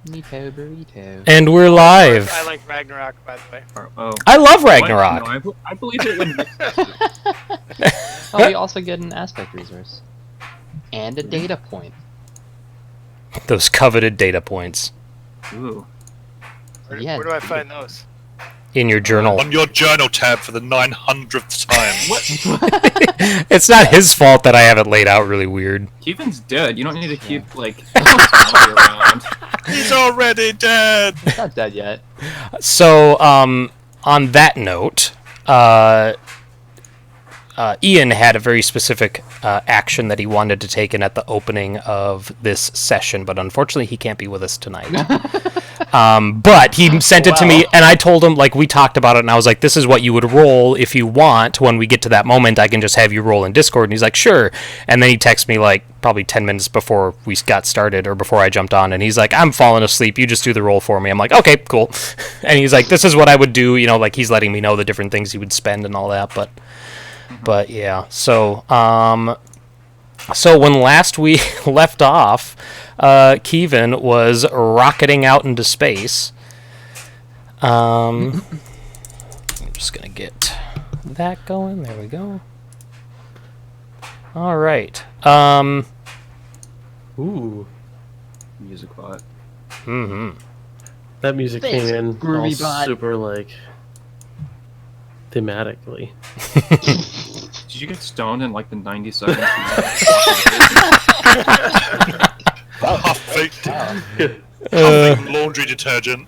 Burrito. And we're live. I like Ragnarok, by the way. I love Ragnarok. No, I believe it when Oh, you also get an aspect resource. And a data point. Those coveted data points. Ooh. Where Yeah. do I find those? In your journal. On your journal tab for the 900th time. It's not his fault that I have it laid out really weird. Kevin's dead. You don't need to keep, like, around. He's already dead! He's not dead yet. So, on that note, Ian had a very specific action that he wanted to take in at the opening of this session, but unfortunately he can't be with us tonight. But he sent it to me, and I told him, like, we talked about it, and I was like, this is what you would roll if you want. When we get to that moment, I can just have you roll in Discord. And he's like, sure. And then he texted me, like, probably 10 minutes before we got started, or before I jumped on, and he's like, I'm falling asleep, you just do the roll for me. I'm like, okay, cool. And he's like, this is what I would do, you know, like, he's letting me know the different things he would spend and all that, but yeah, so when last we left off, Kevin was rocketing out into space. I'm just gonna get that going. There we go. All right. Ooh. Music bot. Mm-hmm. That music Thanks, came in groovy all bot. super, like, thematically. Did you get stoned in, like, the 90 seconds? Huffing laundry detergent.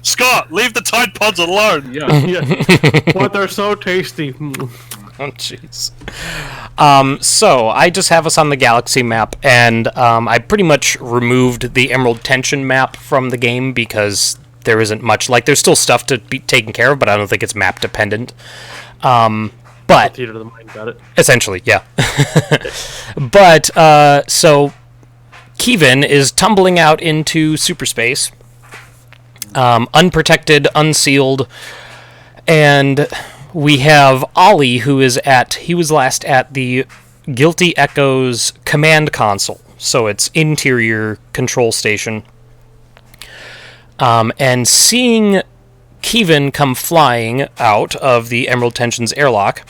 Scott, leave the Tide Pods alone! Yeah. Yeah. But they're so tasty. Oh, jeez. So, I just have us on the galaxy map, and I pretty much removed the Emerald Tension map from the game because there isn't much. Like, there's still stuff to be taken care of, but I don't think it's map dependent. But Theater of the mind got it. essentially, yeah. But, so, Kevin is tumbling out into superspace, unprotected, unsealed, and we have Ollie, he was last at the Guilty Echo's command console, so it's interior control station. And seeing Kevin come flying out of the Emerald Tension's airlock,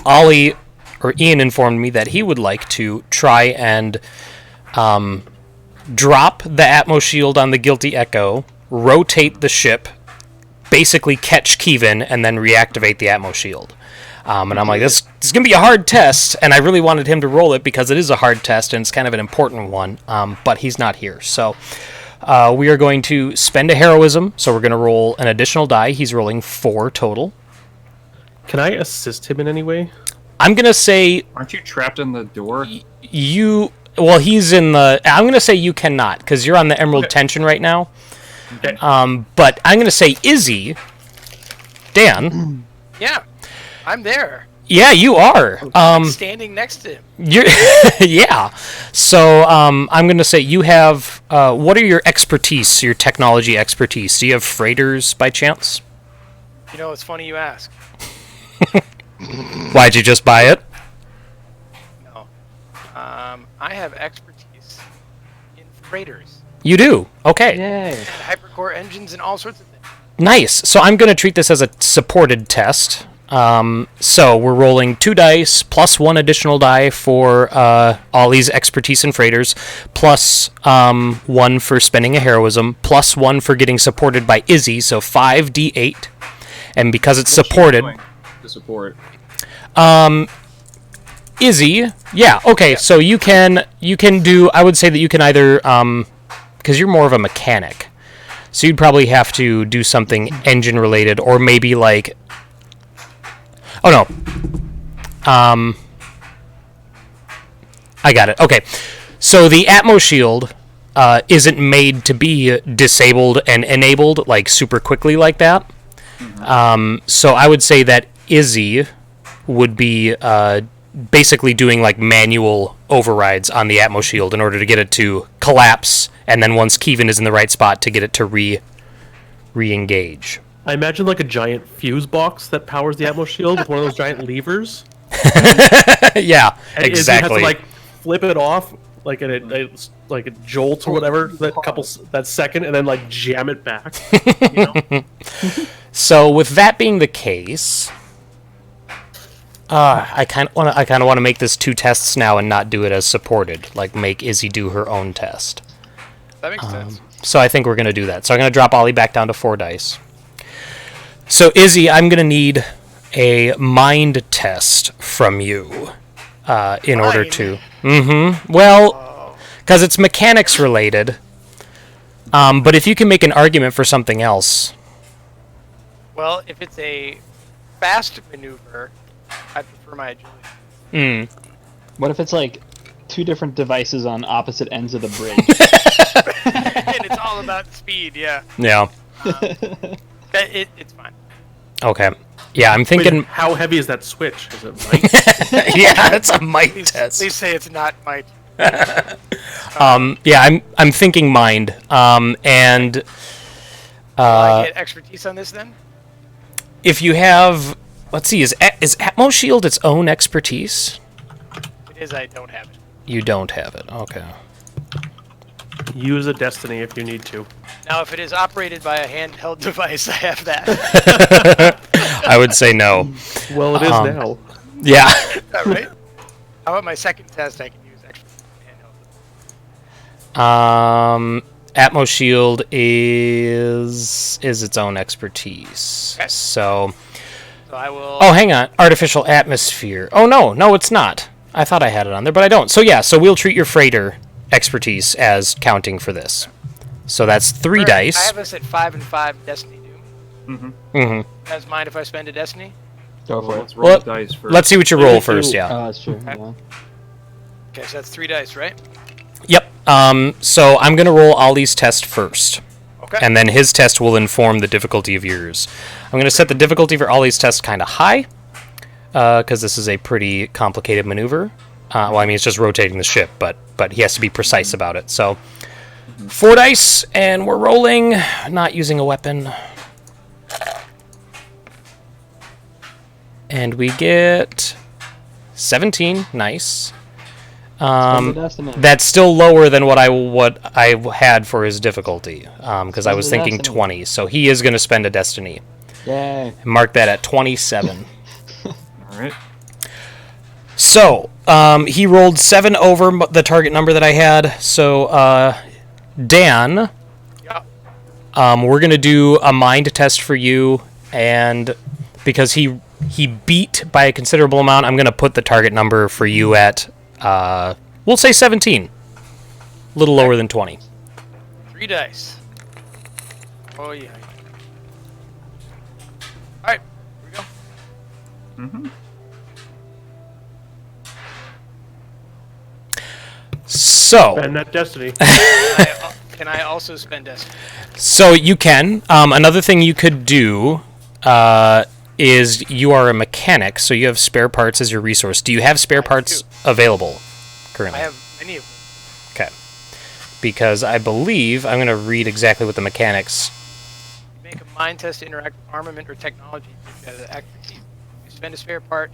Ian informed me that he would like to try and drop the Atmos shield on the Guilty Echo, rotate the ship, basically catch Kevin, and then reactivate the Atmos shield. And I'm like, this is going to be a hard test, and I really wanted him to roll it because it is a hard test, and it's kind of an important one, but he's not here. So we are going to spend a heroism, so we're going to roll an additional die. He's rolling 4 total. Can I assist him in any way? I'm going to say Aren't you trapped in the door? he's in the... I'm going to say you cannot, because you're on the Emerald Tension right now. Okay. But I'm going to say Izzy, Dan. Yeah, I'm there. Yeah, you are. Standing next to him. You're yeah. So I'm going to say you have... what are your expertise, your technology expertise? Do you have freighters by chance? You know, it's funny you ask. Why'd you just buy it? No. I have expertise in freighters You do. Okay. Yay. and hypercore engines and all sorts of things. Nice. So I'm going to treat this as a supported test. So we're rolling 2 dice, plus 1 additional die for Ollie's expertise in freighters, plus 1 for spending a heroism, plus 1 for getting supported by Izzy, so 5d8. And because it's supported... To support. Izzy, yeah, okay, so you can do... I would say that you can either... because you're more of a mechanic. So you'd probably have to do something engine-related, or maybe, like... Oh, no. I got it. Okay. So the Atmos shield isn't made to be disabled and enabled, like, super quickly like that. So I would say that Izzy would be basically doing, like, manual overrides on the Atmos shield in order to get it to collapse, and then once Kevin is in the right spot, to get it to re-engage. I imagine like a giant fuse box that powers the Atmos shield with one of those giant levers. Yeah, And Izzy exactly. has to, like, flip it off, like like a jolt or whatever, that second, and then like jam it back. You know? So with that being the case, I kind of want to make this 2 tests now and not do it as supported. Like make Izzy do her own test. That makes sense. So I think we're going to do that. So I'm going to drop Ollie back down to 4 dice. So Izzy, I'm going to need a mind test from you in order to... Well, because it's mechanics related. But if you can make an argument for something else... Well, if it's a fast maneuver, I prefer my agility. What if it's like 2 different devices on opposite ends of the bridge? And it's all about speed, yeah. Yeah. It's fine. Okay. Yeah, I'm thinking... Wait, how heavy is that switch? Is it light? Yeah, it's a might Please test. say it's not might. Yeah, I'm thinking mind. And... Will I get expertise on this then? if you have... Let's see, is Atmos Shield its own expertise? If it is, I don't have it. You don't have it. Okay. Use a destiny if you need to. Now, if it is operated by a handheld device, I have that. I would say no. Well, it is now. Yeah. Is that right? How about my second test? I can use expertise handheld. Atmos Shield is its own expertise. Okay. So So I will. oh, hang on. Artificial atmosphere. Oh no, it's not. I thought I had it on there, but I don't. So yeah, so we'll treat your freighter expertise as counting for this. So that's 3 Alright, dice. I have us at 5 and 5 Destiny Doom. Mm-hmm. Guys mind if I spend a Destiny? Go for it. Let's roll the dice first. Let's see what you roll first. Yeah. Oh, that's true. Okay. Yeah. Okay, so that's 3 dice, right? Yep. So I'm gonna roll Ollie's test first. Okay. And then his test will inform the difficulty of yours. I'm going to set the difficulty for Ollie's test kind of high, because this is a pretty complicated maneuver. Well, I mean, it's just rotating the ship, but he has to be precise about it. So, 4 dice, and we're rolling, not using a weapon. And we get 17. Nice. That's still lower than what I had for his difficulty, because I was thinking 20. So he is going to spend a destiny. Yay. Mark that at 27. All right. So he rolled 7 over the target number that I had. So Dan, Yeah. we're going to do a mind test for you, and because he beat by a considerable amount, I'm going to put the target number for you at we'll say 17. A little lower than 20. 3 dice. Oh, yeah. Alright, here we go. So, And that destiny. Can I also spend Destiny? so you can. Another thing you could do is you are a mechanic, so you have spare parts as your resource. Do you have spare parts available I currently? have many of them. Okay. Because I believe I'm going to read exactly what the mechanics. You make a mind test to interact with armament or technology. You get an expertise. You spend a spare part.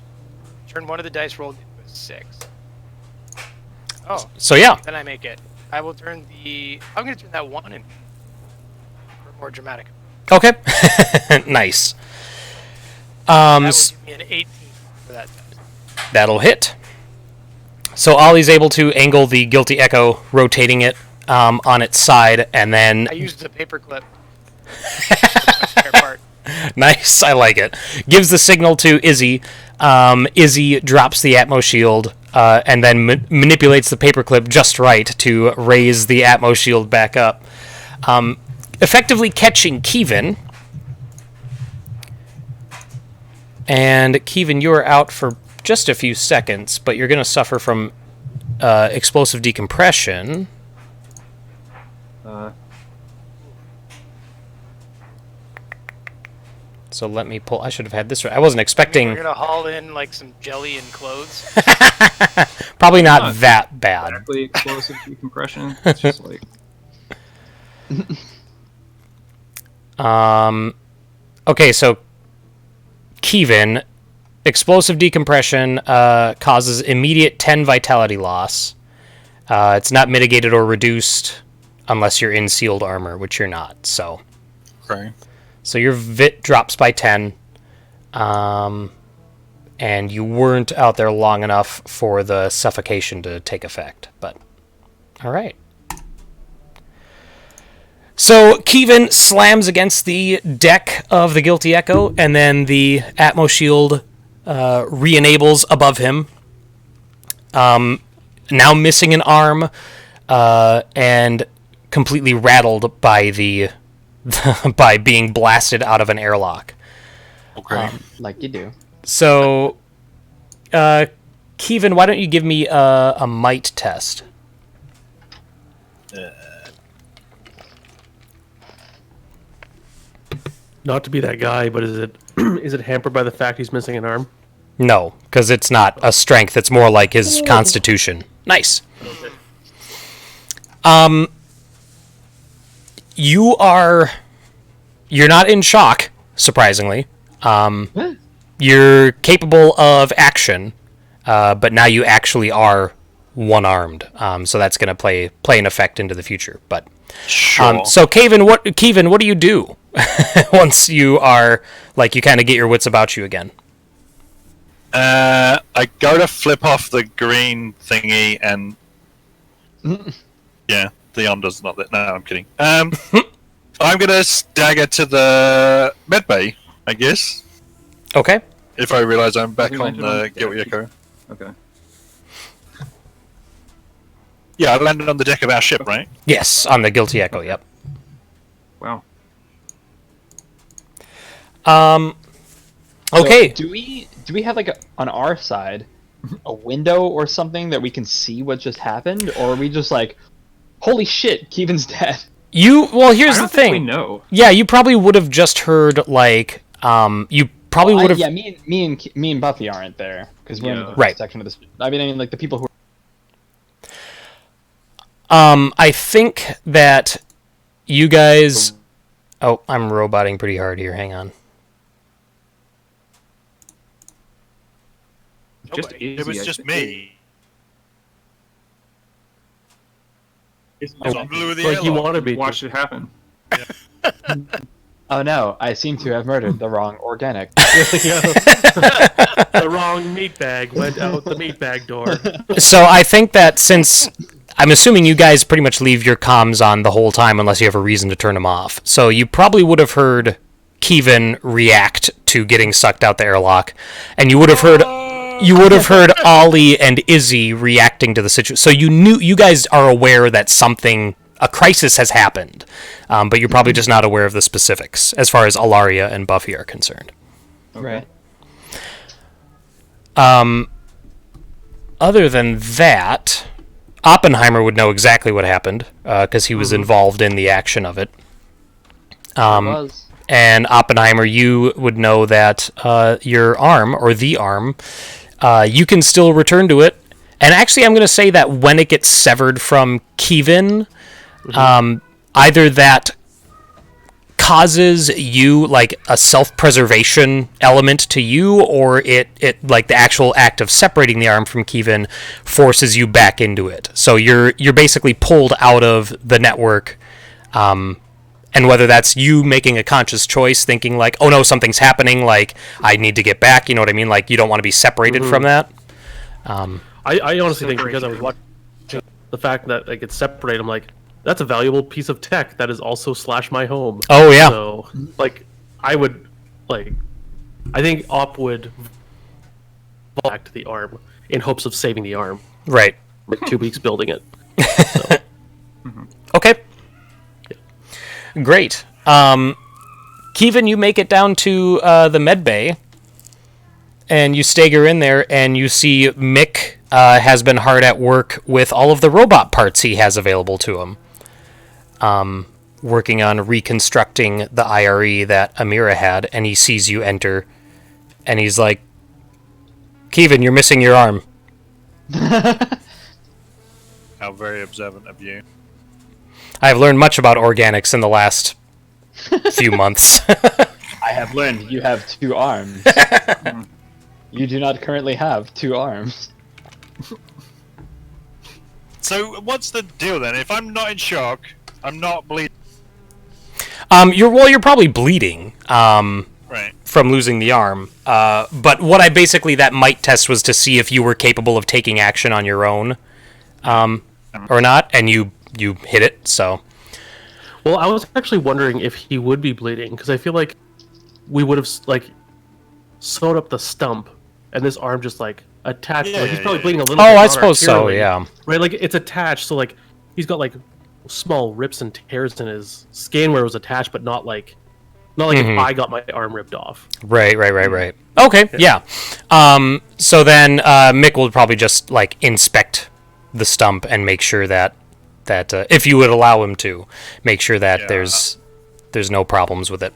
Turn one of the dice rolled into a 6. Oh, So yeah. then I make it. I will turn the. I'm going to turn that 1 in. For more dramatic. Okay. Nice. That will give me an 18 for that test. That'll hit. So Ollie's able to angle the Guilty Echo, rotating it on its side, and then... I used the paperclip. My spare part. Nice, I like it. Gives the signal to Izzy. Izzy drops the Atmos shield, and then manipulates the paperclip just right to raise the Atmos shield back up. Effectively catching Kevin. And Kevin, you are out for just a few seconds, but you're going to suffer from explosive decompression. So let me pull. I should have had this right. I wasn't expecting. We're going to haul in like some jelly and clothes. Probably not that bad. Exactly explosive decompression. It's just like Okay, so Kevin, explosive decompression causes immediate 10 vitality loss, It's not mitigated or reduced unless you're in sealed armor, which you're not. So your VIT drops by 10. And you weren't out there long enough for the suffocation to take effect. But, all right. So Kevin slams against the deck of the Guilty Echo, and then the Atmo Shield re-enables above him. Now missing an arm, and completely rattled by by being blasted out of an airlock. Okay. Like you do. So, Kevin, why don't you give me a might test? Not to be that guy, but is it hampered by the fact he's missing an arm? No, because it's not a strength. It's more like his constitution. Nice. You're not in shock, surprisingly. You're capable of action, but now you actually are one-armed. So that's going to play an effect into the future. But Sure. so Kevin, what do you do once you are you kind of get your wits about you again? I go to flip off the green thingy and yeah, the arm does not. No, I'm kidding. I'm gonna stagger to the medbay, I guess. Okay. If I realise I'm back You on landed on the the Guilty deck. Echo. Okay. Yeah, I landed on the deck of our ship, right? Yes, on the Guilty Echo. Yep. Wow. Okay. So do we have on our side a window or something that we can see what just happened, or are we just like, holy shit, Kevin's dead? Here's I the don't think we thing. know. Yeah, you probably would have just heard you probably would have. Yeah, me and Buffy aren't there because we're in Yeah. the Right. section of this. I mean, like the people who. I think that you guys. Oh, I'm roboting pretty hard here. Hang on. Just Nobody. easy, It was I just think. me. Oh, Blew the like you airlock. wanted me to. Watched it happen. Oh no! I seem to have murdered the wrong organic. The wrong meat bag went out the meat bag door. So I think that since I'm assuming you guys pretty much leave your comms on the whole time unless you have a reason to turn them off. So you probably would have heard Kevin react to getting sucked out the airlock, and you would have heard Ollie and Izzy reacting to the situation. So you guys are aware that a crisis has happened, but you're probably just not aware of the specifics as far as Alaria and Buffy are concerned. Right. Other than that, Oppenheimer would know exactly what happened because he was involved in the action of it. Was. And Oppenheimer, you would know that your arm, or the arm, you can still return to it. And actually, I'm going to say that when it gets severed from Kevin, either that causes you a self-preservation element to you, or it the actual act of separating the arm from Kevin forces you back into it. So you're basically pulled out of the network. And whether that's you making a conscious choice, thinking oh no, something's happening, I need to get back, you know what I mean? You don't want to be separated from that. I honestly think because I was watching the fact that it's separated, I'm like, that's a valuable piece of tech that is also / my home. Oh, yeah. So I would I think Op would back to the arm in hopes of saving the arm. Right. 2 weeks building it. Okay. Great. Kevin, you make it down to the med bay, and you stagger in there, and you see Mick has been hard at work with all of the robot parts he has available to him, working on reconstructing the IRE that Amira had, and he sees you enter, and he's like, Kevin, you're missing your arm. How very observant of you. I've learned much about organics in the last few months. I have learned you have 2 arms. You do not currently have 2 arms. So what's the deal then? If I'm not in shock, I'm not bleeding. You're probably bleeding. Right. From losing the arm. But what I basically that might test was to see if you were capable of taking action on your own, or not, and you hit it. So. Well, I was actually wondering if he would be bleeding because I feel like we would have like sewed up the stump, and this arm just like attached. Yeah, like he's probably yeah. bleeding a little. Oh, bit, I not suppose so. arterially, Yeah. Right, like it's attached, so like he's got like small rips and tears in his skin where it was attached, but not like if I got my arm ripped off. Right. Okay, yeah. So then Mick will probably just like inspect the stump and make sure that if you would allow him to, make sure that there's no problems with it.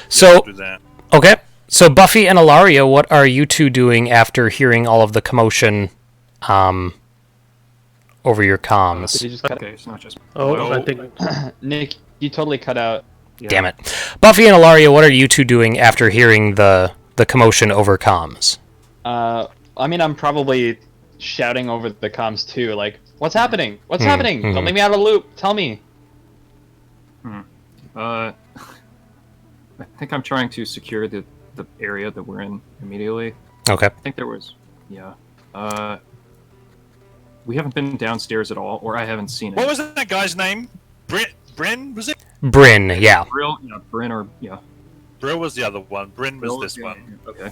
So Do that. okay, so Buffy and Ilaria, what are you two doing after hearing all of the commotion over your comms? Did you just cut Okay, it's not just. Oh, I think Nick, you totally cut out. Damn it. Buffy and Ilaria, what are you two doing after hearing the commotion over comms? I mean, I'm probably shouting over the comms too, like, "What's happening? What's happening? Don't leave me out of the loop. Tell me." I think I'm trying to secure the area that we're in immediately. Okay. I think there was, yeah. We haven't been downstairs at all, or I haven't seen it. What was that guy's name? Bryn, was it? Bryn, yeah. Brill, yeah, Bryn, or yeah. Brill was the other one. Bryn was Brill, this yeah, one. Okay.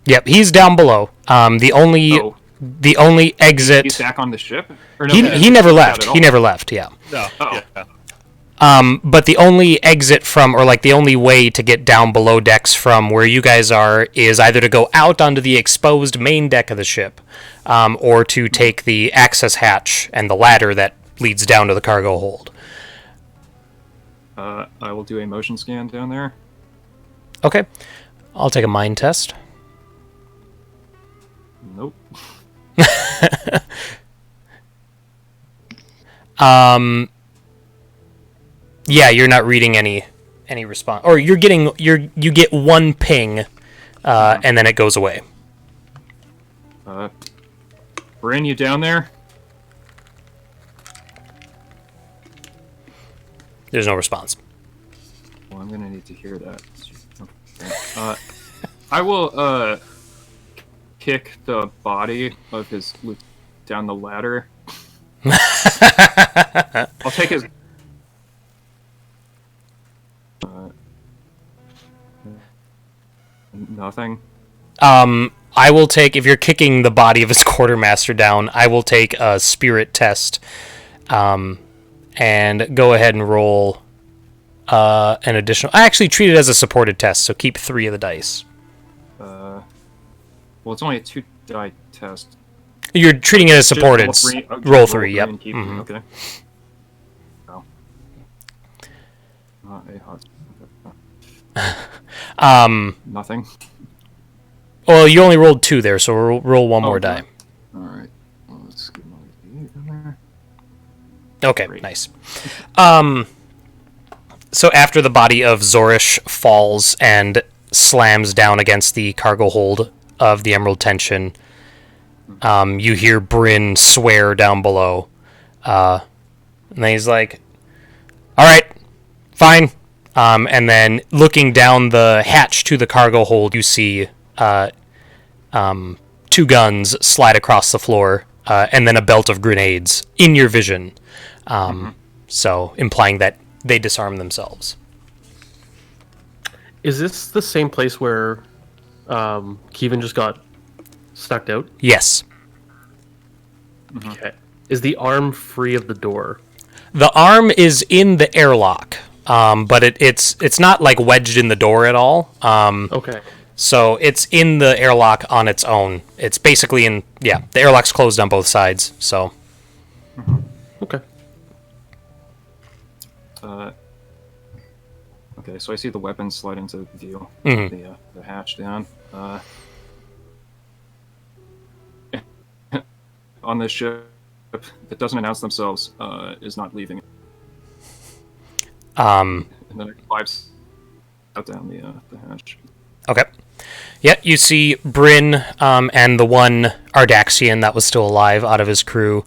Yep, he's down below. The only exit. He's back on the ship. Or no, He never left. He never left. Yeah. No. Oh. Yeah. But the only exit from, or like the only way to get down below decks from where you guys are, is either to go out onto the exposed main deck of the ship, or to take the access hatch and the ladder that leads down to the cargo hold. I will do a motion scan down there. Okay. I'll take a mind test. Nope. Yeah, you're not reading any response, or you get one ping, and then it goes away. Bryn, you down there? There's no response. Well, I'm gonna need to hear that. Okay. I will kick the body of his down the ladder. I'll take his. Nothing. I will take, if you're kicking the body of his quartermaster down, I will take a spirit test, and go ahead and roll an additional. I actually treat it as a supported test, so keep 3 of the dice. Well, it's only a 2-die test. You're treating it as Just supported. Roll 3, three yep. and keep Mhm. Okay. Oh. Not a hot. Nothing. Well, you only rolled 2 there, so roll one more die. Alright. Well, let's get my 8 in there. Okay, Great. nice. So after the body of Zorish falls and slams down against the cargo hold of the Emerald Tension, you hear Bryn swear down below. And then he's like, "Alright, fine." And then looking down the hatch to the cargo hold, you see 2 guns slide across the floor, and then a belt of grenades in your vision. So implying that they disarm themselves. is this the same place where Kevin just got stuck out? Yes. Okay. Is the arm free of the door? The arm is in the airlock, but it's not like wedged in the door at all. Okay. So it's in the airlock on its own. It's basically the airlock's closed on both sides. So Okay. Okay, so I see the weapons slide into view. Mhm. The hatch down. On this ship that doesn't announce themselves is not leaving. And then it climbs out down the hatch. okay, Yeah, you see Bryn and the one Ardaxian that was still alive out of his crew.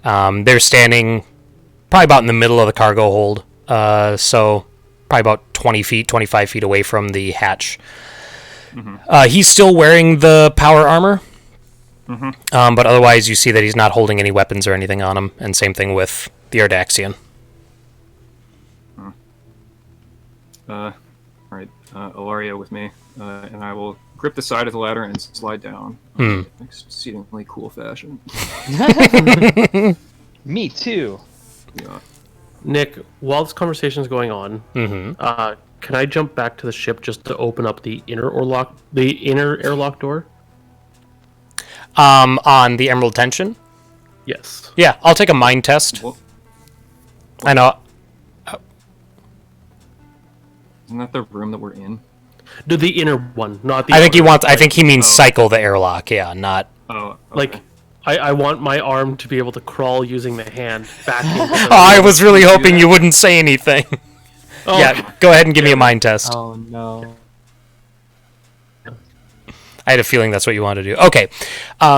They're standing probably about in the middle of the cargo hold, so probably about 20 feet, 25 feet away from the hatch. He's still wearing the power armor, but otherwise you see that he's not holding any weapons or anything on him, and same thing with the Ardaxian. Alright, Ilaria with me, and I will grip the side of the ladder and slide down. Exceedingly cool fashion. Me too. Yeah. Nick, while this conversation is going on, can I jump back to the ship just to open up the inner airlock door? On the Emerald Tension? Yes. Yeah, I'll take a mind test. Well, I know. isn't that the room that we're in? Do the inner one, not the. I think he outer, wants. I like- think he means cycle the airlock. Yeah, not. Oh, okay. Like, I want my arm to be able to crawl using the hand back into the Oh, I room. was really hoping you wouldn't say anything. Oh, Yeah, go ahead and give me a mind test. Oh no. I had a feeling that's what you wanted to do. Okay,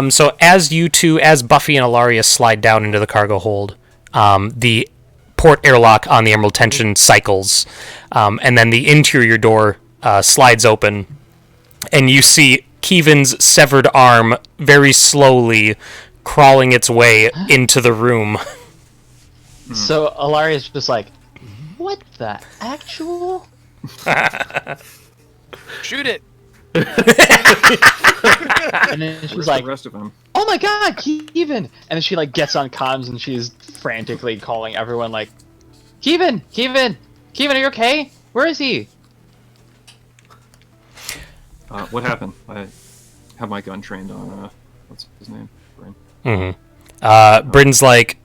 so as you two, as Buffy and Ilaria slide down into the cargo hold, the port airlock on the Emerald Tension cycles, and then the interior door slides open, and you see Keevan's severed arm very slowly crawling its way into the room. So Ilaria's just like, what the actual? Shoot it. And then Where's she's like, the rest of them? oh my god, Keevan! And then she like gets on comms and she's frantically calling everyone like, Keevan! Keevan! Keevan, are you okay? Where is he? What happened? I have my gun trained on, what's his name? Brain. Bryn's like,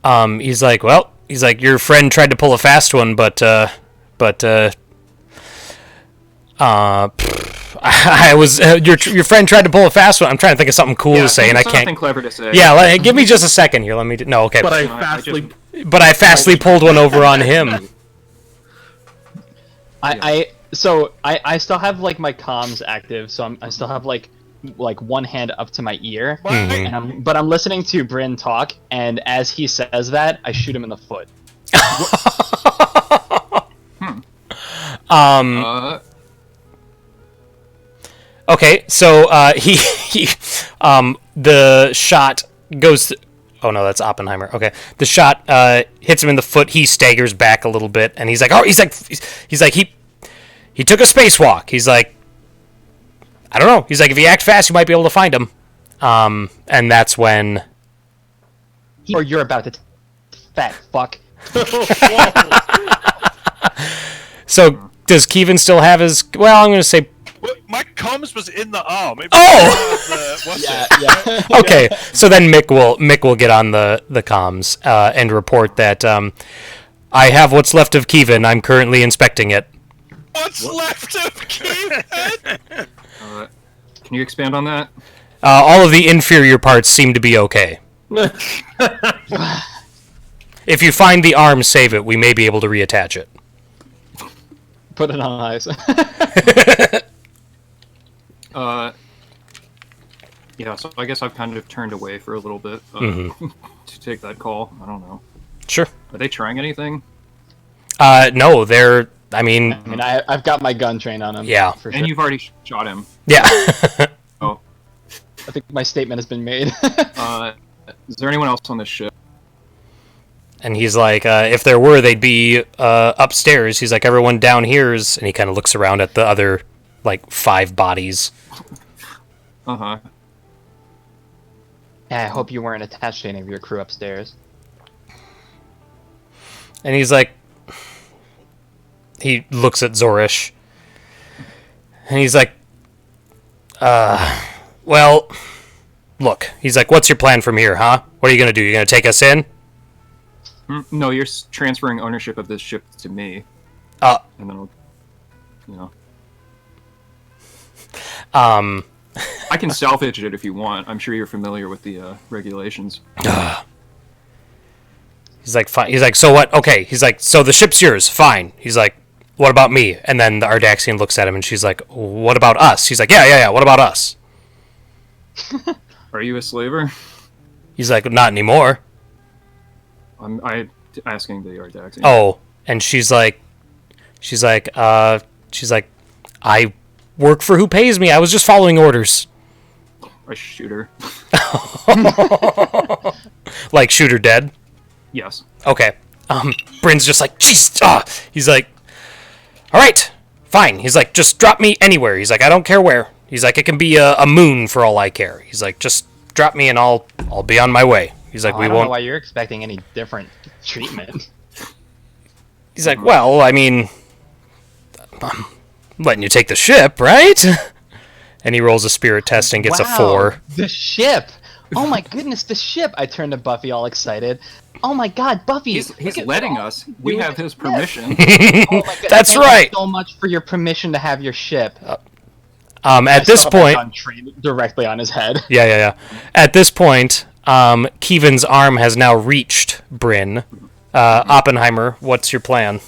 he's like, your friend tried to pull a fast one, but I was your friend tried to pull a fast one. I'm trying to think of something cool to say, and I Something can't. clever to say. Yeah, give me just a second here. Let me. No, okay. But I No, I fastly. But I fastly pulled one over on him. I still have like my comms active, so I still have like one hand up to my ear, and but I'm listening to Bryn talk, and as he says that, I shoot him in the foot. Okay, so the shot goes. Oh no, that's Oppenheimer. Okay, the shot hits him in the foot. He staggers back a little bit, and he's like, he took a spacewalk. He's like, I don't know. He's like, if you act fast, you might be able to find him. And that's when. Or you're about to, fat fuck. So does Keevan still have his? Well, I'm gonna say. My comms was in the arm. It Oh! was, Yeah. Okay, so then Mick will get on the comms and report that I have what's left of Keevan. I'm currently inspecting it. What's left of Keevan? Can you expand on that? All of the inferior parts seem to be okay. If you find the arm, save it. We may be able to reattach it. Put it on ice. Yeah, so I guess I've kind of turned away for a little bit to take that call. I don't know. Sure. Are they trying anything? No, they're. I mean, I've got my gun trained on him. Yeah. For sure. And you've already shot him. yeah. Oh. I think my statement has been made. Is there anyone else on this ship? And he's like, if there were, they'd be upstairs. He's like, everyone down here's, and he kind of looks around at the other, like, 5 bodies. Uh-huh. Yeah, I hope you weren't attached to any of your crew upstairs. And he's like, he looks at Zorish, and he's like, well, look. He's like, what's your plan from here, huh? What are you gonna do? You gonna take us in? No, you're transferring ownership of this ship to me. Uh. And then I'll, you know. I can salvage it if you want. I'm sure you're familiar with the regulations. He's like, fine. He's like, so what? Okay. He's like, so the ship's yours. Fine. He's like, what about me? And then the Ardaxian looks at him and she's like, what about us? He's like, yeah, what about us? Are you a slaver? He's like, not anymore. I'm asking the Ardaxian. Oh, and she's like, I work for who pays me. I was just following orders. I shoot her. Like, shoot her dead? Yes. Okay. Bryn's just like, jeez. He's like, all right, fine. He's like, just drop me anywhere. He's like, I don't care where. He's like, it can be a moon for all I care. He's like, just drop me and I'll be on my way. He's like, I we don't know won't. why you're expecting any different treatment. He's like, well, I mean, I'm letting you take the ship, right? And he rolls a spirit test and gets a 4. The ship! Oh my goodness, the ship! I turned to Buffy all excited. Oh my god, Buffy! He's letting us. We have his permission. Oh my god, That's thank right. you so much for your permission to have your ship. At this point, directly on his head. yeah. At this point, Keevan's arm has now reached Bryn. Oppenheimer, what's your plan?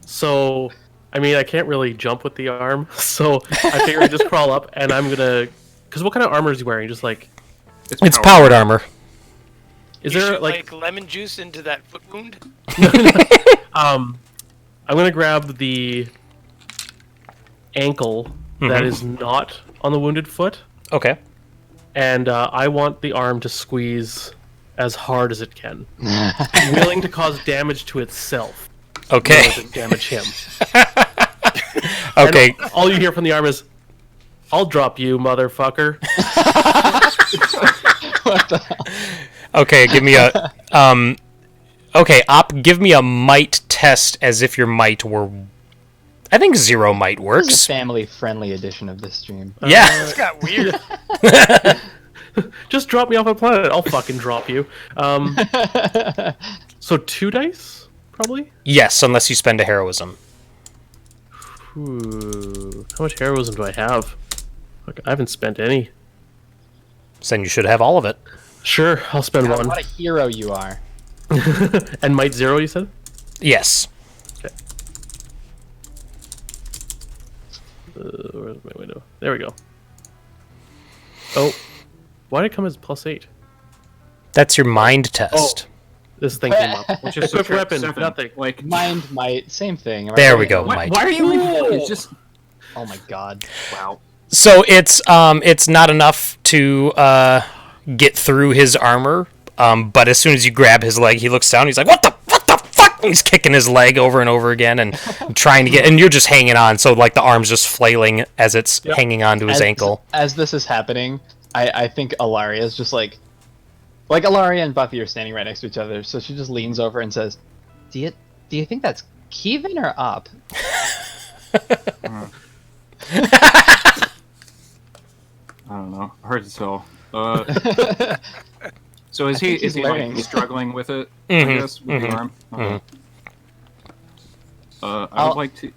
So, I mean, I can't really jump with the arm, so I figure I just crawl up and I'm gonna. Because what kind of armor is he wearing? Just like. It's powered armor. Is You there shoot, like. lemon juice into that foot wound? I'm gonna grab the ankle that is not on the wounded foot, Okay. and I want the arm to squeeze as hard as it can, willing to cause damage to itself. Okay. Rather than damage him. Okay. And all you hear from the arm is, "I'll drop you, motherfucker." What the hell? Okay, give me a okay, give me a might test as if your might were I think 0 might This is works. a family-friendly edition of this stream. Yeah. It's got weird. Just drop me off a planet. I'll fucking drop you. So 2 dice, probably. Yes, unless you spend a heroism. Ooh, how much heroism do I have? Fuck, I haven't spent any. So then you should have all of it. Sure, I'll spend God, one. what a hero you are. And might 0, you said? Yes. Okay. Where's my window? There we go. Oh, why did it come as +8? That's your mind test. This thing came up. Which is Equip subtract weapon, 7. nothing. Like, Mind, might, same thing. Right? There we go, why, might. why are you leaving? It's just Oh my god. wow. So it's not enough to get through his armor. But as soon as you grab his leg, he looks down. He's like, "What the fuck?" And he's kicking his leg over and over again and trying to get. And you're just hanging on. So like the arm's just flailing as it's hanging onto his ankle. As this is happening, I think Ilaria is just like Ilaria and Buffy are standing right next to each other. So she just leans over and says, "Do you think that's Keevan or Up?" I don't know. Hard to tell. So is he he's learning. like struggling with it? Mhm, I guess with the arm. Okay. I would like to.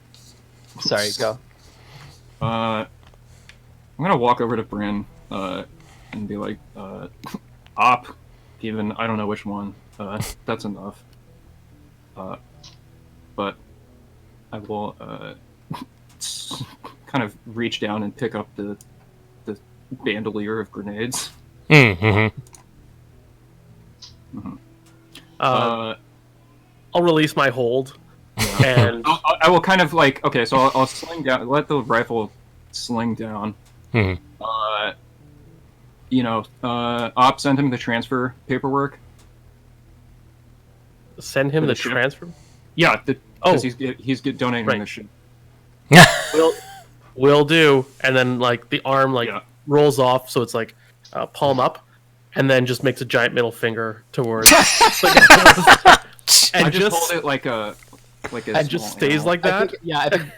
Sorry, go. I'm gonna walk over to Bryn and be like, Op, even I don't know which one. That's enough. But I will kind of reach down and pick up the bandolier of grenades. Mm-hmm. I'll release my hold, and I will kind of like, okay, so I'll sling down, let the rifle sling down. Mhm. Op, send him the transfer paperwork. send him For the the ship? transfer. Yeah, because Oh. he's donating Right. the ship. Will do, and then like the arm Yeah. rolls off, so it's like palm up, and then just makes a giant middle finger towards, I and just just hold it like a and just small stays animal. like I that. think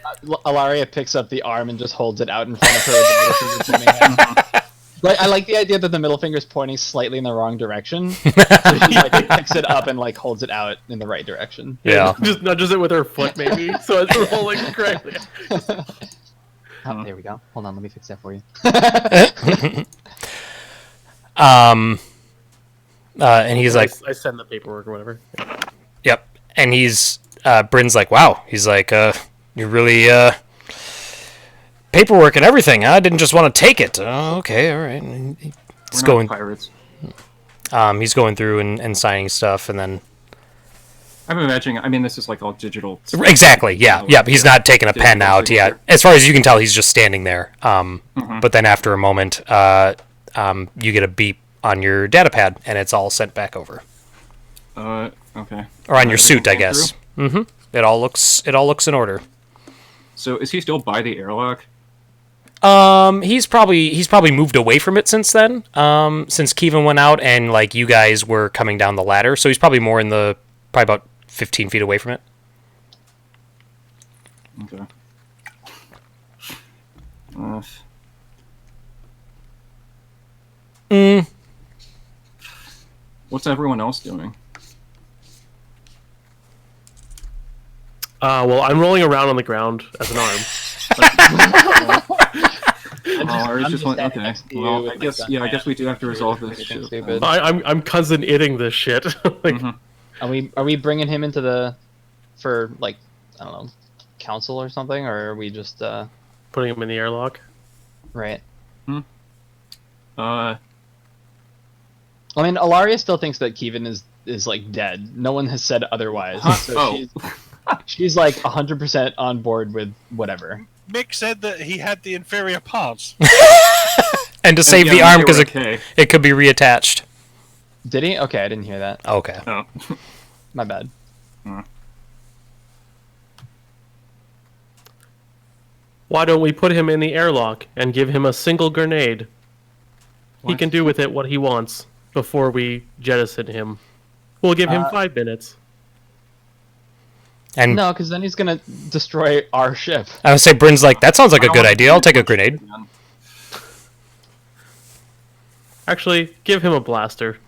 Ilaria picks up the arm and just holds it out in front of her with the middle finger pointing at. Like, I like the idea that the middle finger is pointing slightly in the wrong direction. So she like picks it up and like holds it out in the right direction. Yeah. Just nudges it with her foot, maybe, so it's rolling correctly. Oh, there we go. Hold on, let me fix that for you. And he's like, I send the paperwork or whatever. "Yep." And he's Bryn's like, wow. He's like, you're really paperwork and everything. I didn't just want to take it. Okay, all right. He's We're going. not pirates. He's going through and signing stuff, and then I'm imagining. I mean, this is like all digital. stuff. exactly, yeah, yeah. He's not taking a pen Digital out. Yeah, signature. as far as you can tell, he's just standing there. But then after a moment, you get a beep on your data pad, and it's all sent back over, Okay. or on your suit, I Everything guess. going It all looks in order. So is he still by the airlock? He's probably moved away from it since then. Since Kevin went out and like you guys were coming down the ladder, so he's probably more in the about 15 feet away from it. Okay. What's everyone else doing? Well, I'm rolling around on the ground as an arm. I was I'm just just one. standing Okay. next to you Well, with I my guess gun yeah. I hand. guess we do have to resolve this. Anything shit. stupid. I'm cousin itting this shit. Like, Are we bringing him into the for like I don't know council or something, or are we just putting him in the airlock. right? Uh, I mean, Alaria still thinks that Kevin is like dead. No one has said otherwise. So oh. she's like 100% on board with whatever. Mick said that he had the inferior parts. And to save yeah, the they arm were because okay. it could be reattached. Did he? Okay, I didn't hear that. Okay. Oh. My bad. Why don't we put him in the airlock and give him a single grenade? He What? can do with it what he wants before we jettison him. We'll give him 5 minutes. And No, because then he's gonna destroy our ship. I would say Bryn's like, that sounds like a I don't good want idea. to I'll take a do grenade. again. Actually, give him a blaster.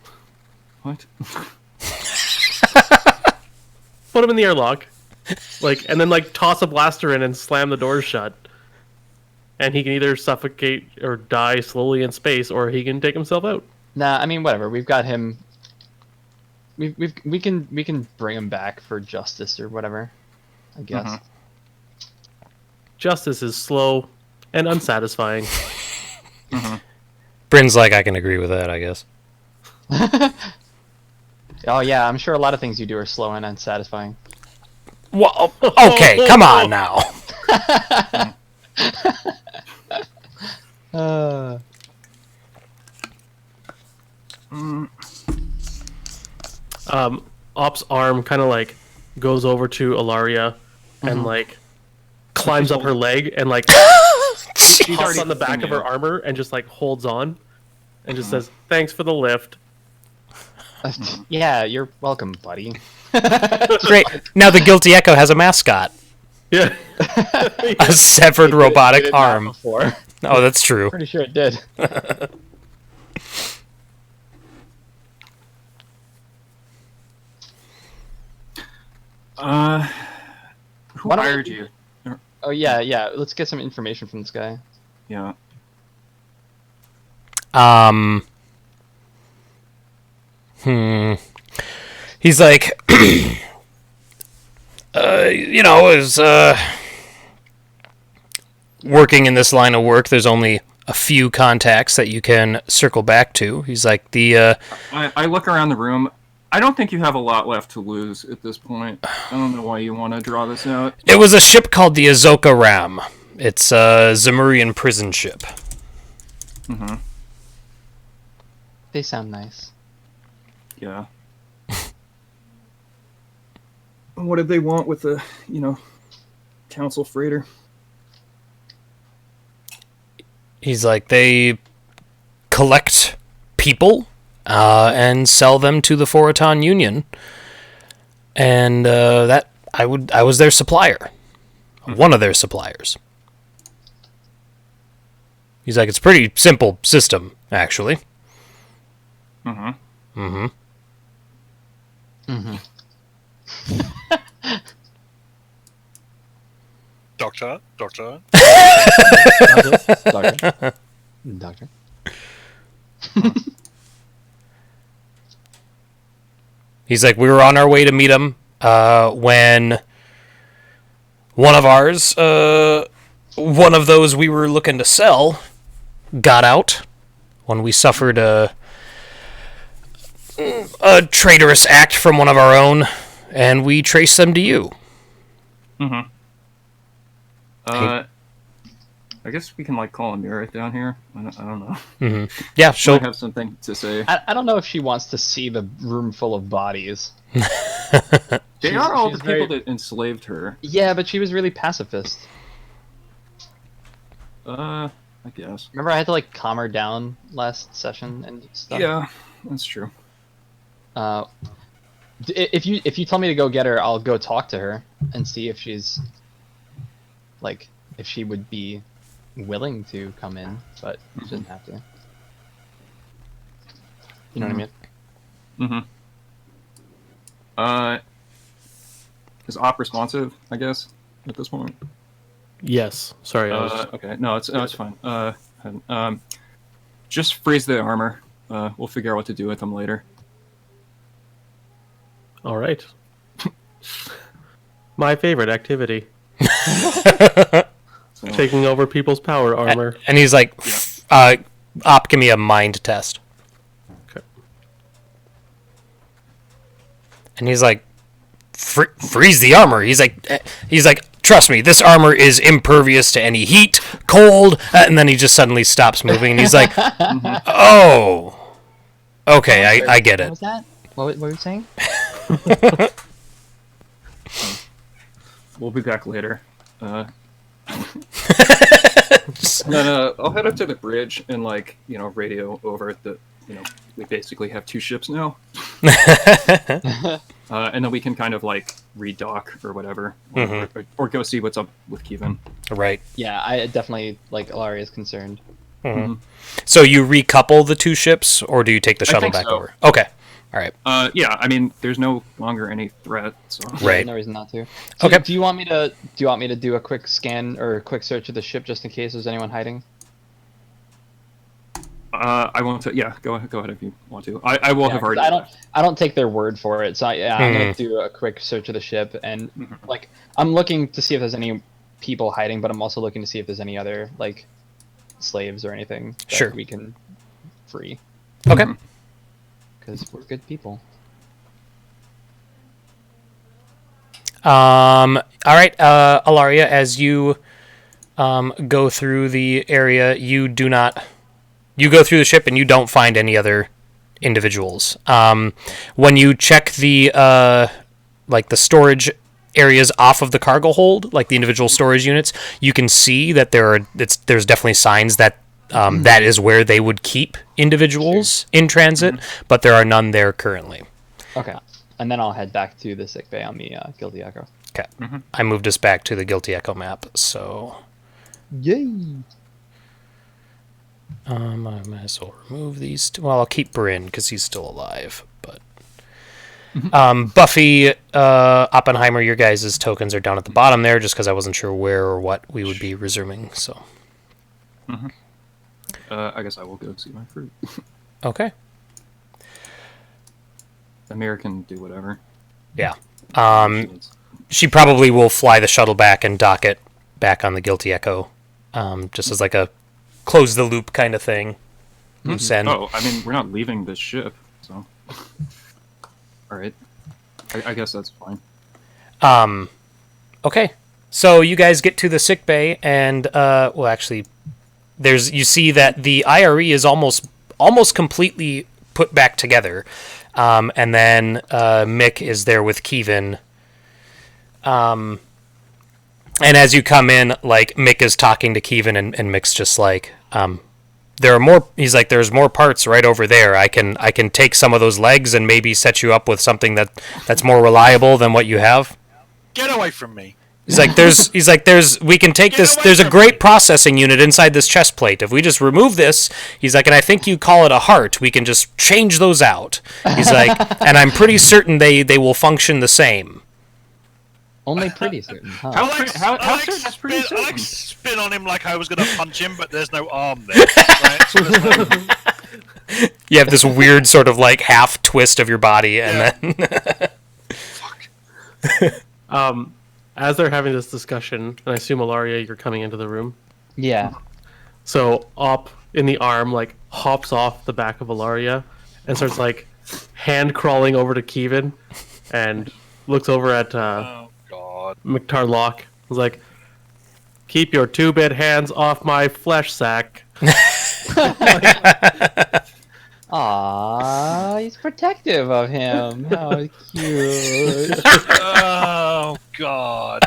What? Put him in the airlock. And then toss a blaster in and slam the doors shut. And he can either suffocate or die slowly in space, or he can take himself out. Nah, I mean whatever. We've got him. We can bring him back for justice or whatever. I guess. Justice is slow and unsatisfying. Bryn's like, I can agree with that, I guess. Oh yeah, I'm sure a lot of things you do are slow and unsatisfying. Well, okay, come on now. Op's arm kind of goes over to Ilaria and climbs up her leg and hops already on the back of her armor and just holds on and just says, "Thanks for the lift." Yeah, you're welcome, buddy. Great. Now the Guilty Echo has a mascot. Yeah. A severed It robotic did not arm. Before. Oh, that's true. Pretty sure it did. Who Why don't we- hired you? Oh yeah. Let's get some information from this guy. Yeah. He's like, is working in this line of work. There's only a few contacts that you can circle back to. He's like, I look around the room. I don't think you have a lot left to lose at this point. I don't know why you want to draw this out. it was a ship called the Azoka Ram. It's a Zemurian prison ship. They sound nice. Yeah. What did they want with the, council freighter? He's like, they collect people and sell them to the Foraton Union, and that I was their supplier, one of their suppliers. He's like, it's a pretty simple system, actually. Doctor. Doctor. Doctor. He's like, we were on our way to meet him, when one of ours, one of those we were looking to sell, got out when we suffered a traitorous act from one of our own, and we traced them to you. Mm-hmm. I guess we can like call Amira down here. I don't know. Mm-hmm. Yeah, She'll she'll have something to say. I don't know if she wants to see the room full of bodies. They are all she's the people very- that enslaved her. Yeah, but she was really pacifist. I guess. Remember, I had to like calm her down last session and stuff. Yeah, that's true. If you tell me to go get her, I'll go talk to her and see if she's like if she would be willing to come in, but she doesn't have to. You know what I mean? Mm-hmm. Is Op responsive? I guess at this point. Yes. Sorry. I was... Okay. No, it's fine. Just freeze the armor. We'll figure out what to do with them later. All right. My favorite activity. So, Taking over people's power armor. And he's like, Op, give me a mind test. Okay. And he's like, freeze the armor. He's like, trust me, this armor is impervious to any heat, cold. And then he just suddenly stops moving, and he's like, oh, okay, I get What it. was that? What were you saying? we'll be back later. No, I'll head up to the bridge and radio over that. We basically have two ships now. And then we can kind of redock or whatever, or go see what's up with Kevin. Right. Yeah, I definitely like Ilaria is concerned. Mm-hmm. So you recouple the two ships, or do you take the shuttle think back so. over? Okay. All right. Yeah, I mean, there's no longer any threat. So. Right. No reason not to. So Okay. Do you want me to do a quick scan or a quick search of the ship just in case there's anyone hiding? I won't. Yeah, go ahead if you want to. I will have 'cause already. I don't take their word for it. So I'm gonna do a quick search of the ship and I'm looking to see if there's any people hiding, but I'm also looking to see if there's any other slaves or anything that Sure. we can free Okay. because we're good people. All right, Ilaria, as you go through the area, you go through the ship and you don't find any other individuals. When you check the the storage areas off of the cargo hold, like the individual storage units, you can see that there's definitely signs that that is where they would keep individuals in transit, but there are none there currently. Okay, and then I'll head back to the sick bay on the Guilty Echo. Okay. I moved us back to the Guilty Echo map, so Yay! I might as well remove these two. Well, I'll keep Bryn because he's still alive. But Buffy, Oppenheimer, your guys' tokens are down at the bottom there, just because I wasn't sure where or what we would be resuming. So, I guess I will go see my fruit. okay, Amir can do whatever. yeah. She probably will fly the shuttle back and dock it back on the Guilty Echo, just as a close the loop kind of thing. Loose end. Oh, I mean, we're not leaving this ship, so. All right. I guess that's fine. Okay, so you guys get to the sick bay, and well, actually, you see that the IRE is almost completely put back together, and then Mick is there with Kevin. And as you come in, Mick is talking to Kevin, and Mick's just there are more. He's like, there's more parts right over there. I can take some of those legs and maybe set you up with something that's more reliable than what you have. Get away from me. We can take this. away There's a from great processing unit inside this chest plate. If we just remove this, he's like, and I think you call it a heart. We can just change those out. He's like, and I'm pretty certain they will function the same. Only pretty certain, huh? How I certain? That's pretty certain. spin on him like I was going to punch him, but there's no arm there. Right? So there's no... You have this weird sort of half twist of your body, and then As they're having this discussion, and I assume Ilaria, you're coming into the room. Yeah. So Op in the arm like hops off the back of Ilaria and starts like hand crawling over to Kevin and looks over at Oh God. McTarlock. Was like, "Keep your 2-bit hands off my flesh sack." Aww, he's protective of him. How cute. Oh God.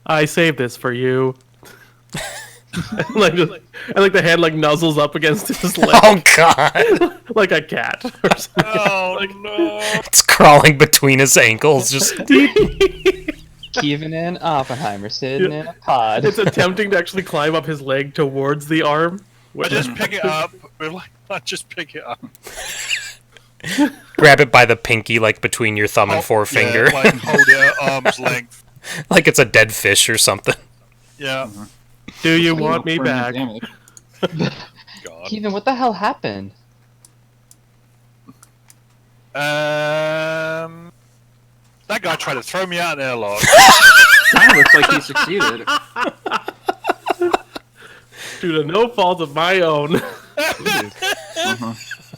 I saved this for you. like the hand like nuzzles up against his leg Oh god! like a cat or something. Oh no. It's crawling between his ankles. Just Kevin and Oppenheimer sitting in a pod. It's attempting to actually climb up his leg towards the arm. I just pick it up. We're like, I just pick it up. grab it by the pinky, like between your thumb and forefinger, Yeah, like hold it at arm's length. like it's a dead fish or something. Yeah. Do you want me back? Damage. God. Kevin, what the hell happened? That guy tried to throw me out there, lot. Kind of looks like he succeeded. Due to no fault of my own.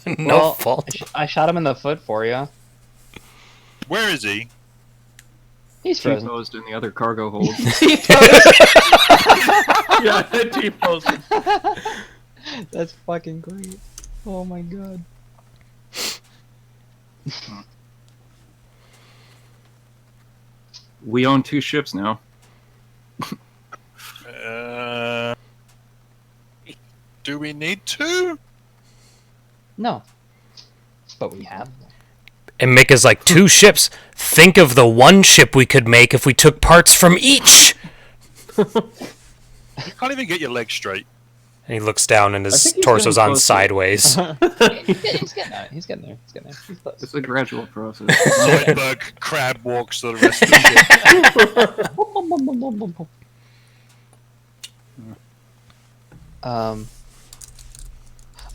No Well, fault. I shot him in the foot for you. Where is he? He's frozen. T-posed in the other cargo hold. Yeah, T-posted. That's fucking great. Oh my god. We own 2 ships now. Do we need to? No. But we have. And Mick is like, 2 ships. Think of the one ship we could make if we took parts from each. You can't even get your legs straight. And he looks down and I his think he's torso's getting on closer. sideways. He's getting there. He's getting there. He's getting there. He's close. It's a gradual process. Zoidberg crab walks to the rest of the ship.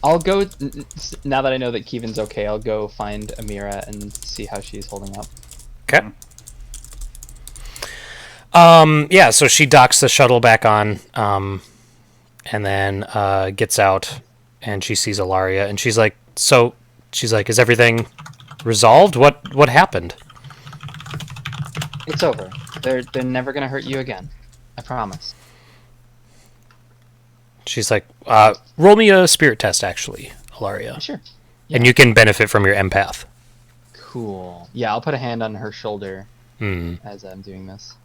I'll go now that I know that Kevin's okay. I'll go find Amira and see how she's holding up. Okay. Yeah, so she docks the shuttle back on, and then gets out, and she sees Ilaria, and she's like, is everything resolved? What happened? It's over. They're never gonna hurt you again. I promise. She's like, roll me a spirit test, actually, Ilaria. Sure. And you can benefit from your empath. Cool. Yeah, I'll put a hand on her shoulder Mm. as I'm doing this.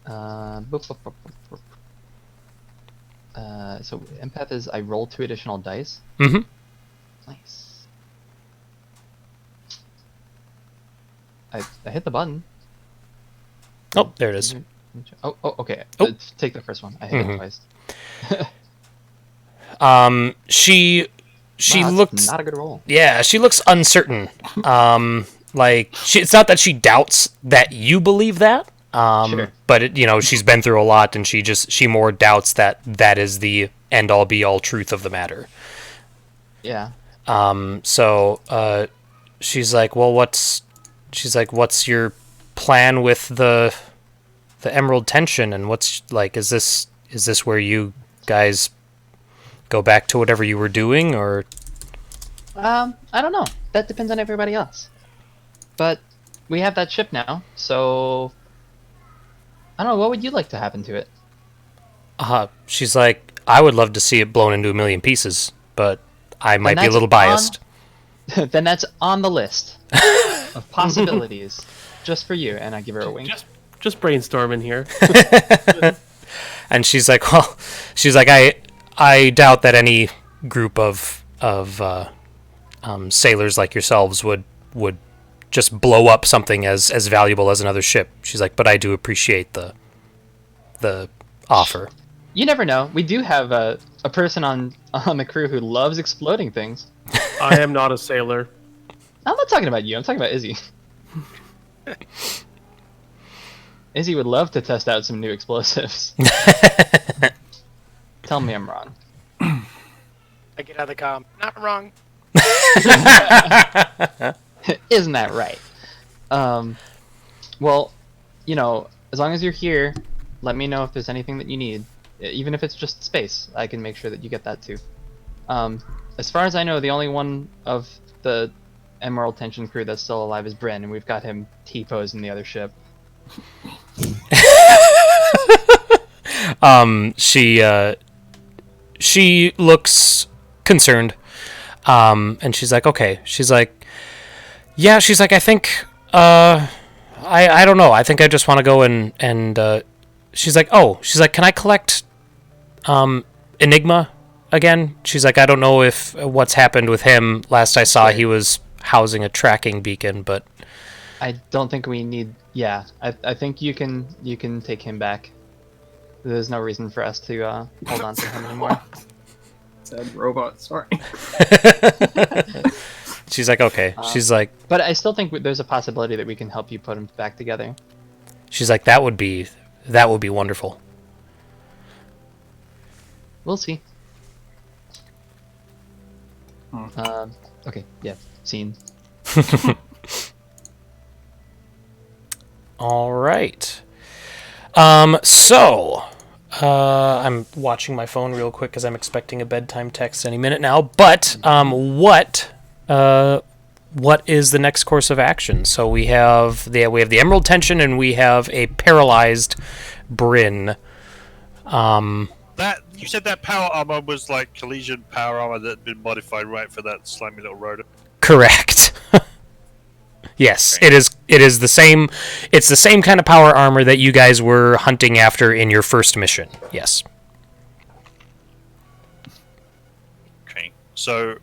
So empath is I roll 2 additional dice. Mm-hmm. Nice. I hit the button. Oh, there it is. Oh, okay. Oh. Take the first one. I hit it twice. She Wow, that's looks not a good roll. Yeah, she looks uncertain. It's not that she doubts that you believe that. Sure. But she's been through a lot, and she more doubts that is the end all be all truth of the matter. Yeah. So she's like, well, what's your plan with the Emerald Tension, and what's like, is this where you guys go back to whatever you were doing, or? I don't know. That depends on everybody else. But we have that ship now, so I don't know. What would you like to happen to it? She's like, I would love to see it blown into a million pieces, but I might be a little biased. Then that's on the list of possibilities, just for you. And I give her a wink. Just brainstorming here. And she's like, I doubt that any group of sailors like yourselves would just blow up something as valuable as another ship. She's like, but I do appreciate the offer. You never know. We do have a person on the crew who loves exploding things. I am not a sailor. I'm not talking about you. I'm talking about Izzy. Izzy would love to test out some new explosives. Tell me I'm wrong. I get out of the comm. Not wrong. Isn't that right? Well, you know, as long as you're here, let me know if there's anything that you need. Even if it's just space, I can make sure that you get that too. As far as I know, the only one of the Emerald Tension crew that's still alive is Bryn, and we've got him T-posed in the other ship. She looks concerned, and she's like, okay. She's like, yeah. She's like, I think, I don't know. I think I just want to go and she's like, oh. She's like, can I collect, Enigma again? She's like, I don't know if what's happened with him. Last I saw, he was housing a tracking beacon, but I don't think we need. Yeah, I think you can take him back. There's no reason for us to hold on to him anymore. Sad robot. Sorry. she's like, okay. She's like, But I still think there's a possibility that we can help you put him back together. she's like, that would be wonderful. We'll see. Okay, yeah, scene. All right. So, I'm watching my phone real quick because I'm expecting a bedtime text any minute now. But what is the next course of action? So we have the Emerald Tension and we have a paralyzed Bryn. That you said that power armor was like collision power armor that had been modified, right, for that slimy little rodent. Correct. Yes, it is. It is the same. It's the same kind of power armor that you guys were hunting after in your first mission. Yes. Okay, so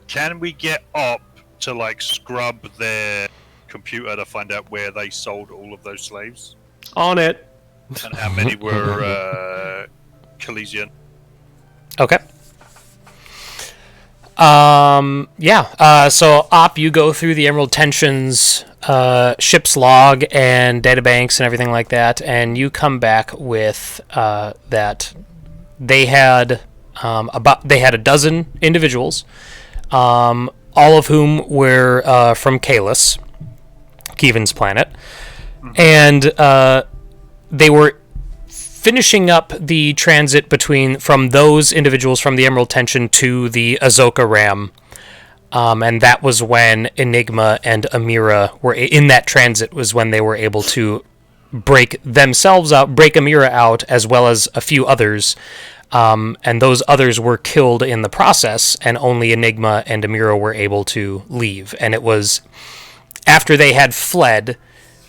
can we get up to like scrub their computer to find out where they sold all of those slaves On it. and how many were Chalesian? Okay. So Op, you go through the Emerald Tension's ship's log and databanks and everything like that, and you come back with that they had a dozen individuals, all of whom were from Kalis, Keevan's planet, and they were finishing up the transit from those individuals from the Emerald Tension to the Azoka Ram, and that was when Enigma and Amira were in that transit. Was when they were able to break Amira out, as well as a few others, and those others were killed in the process, and only Enigma and Amira were able to leave. And it was after they had fled,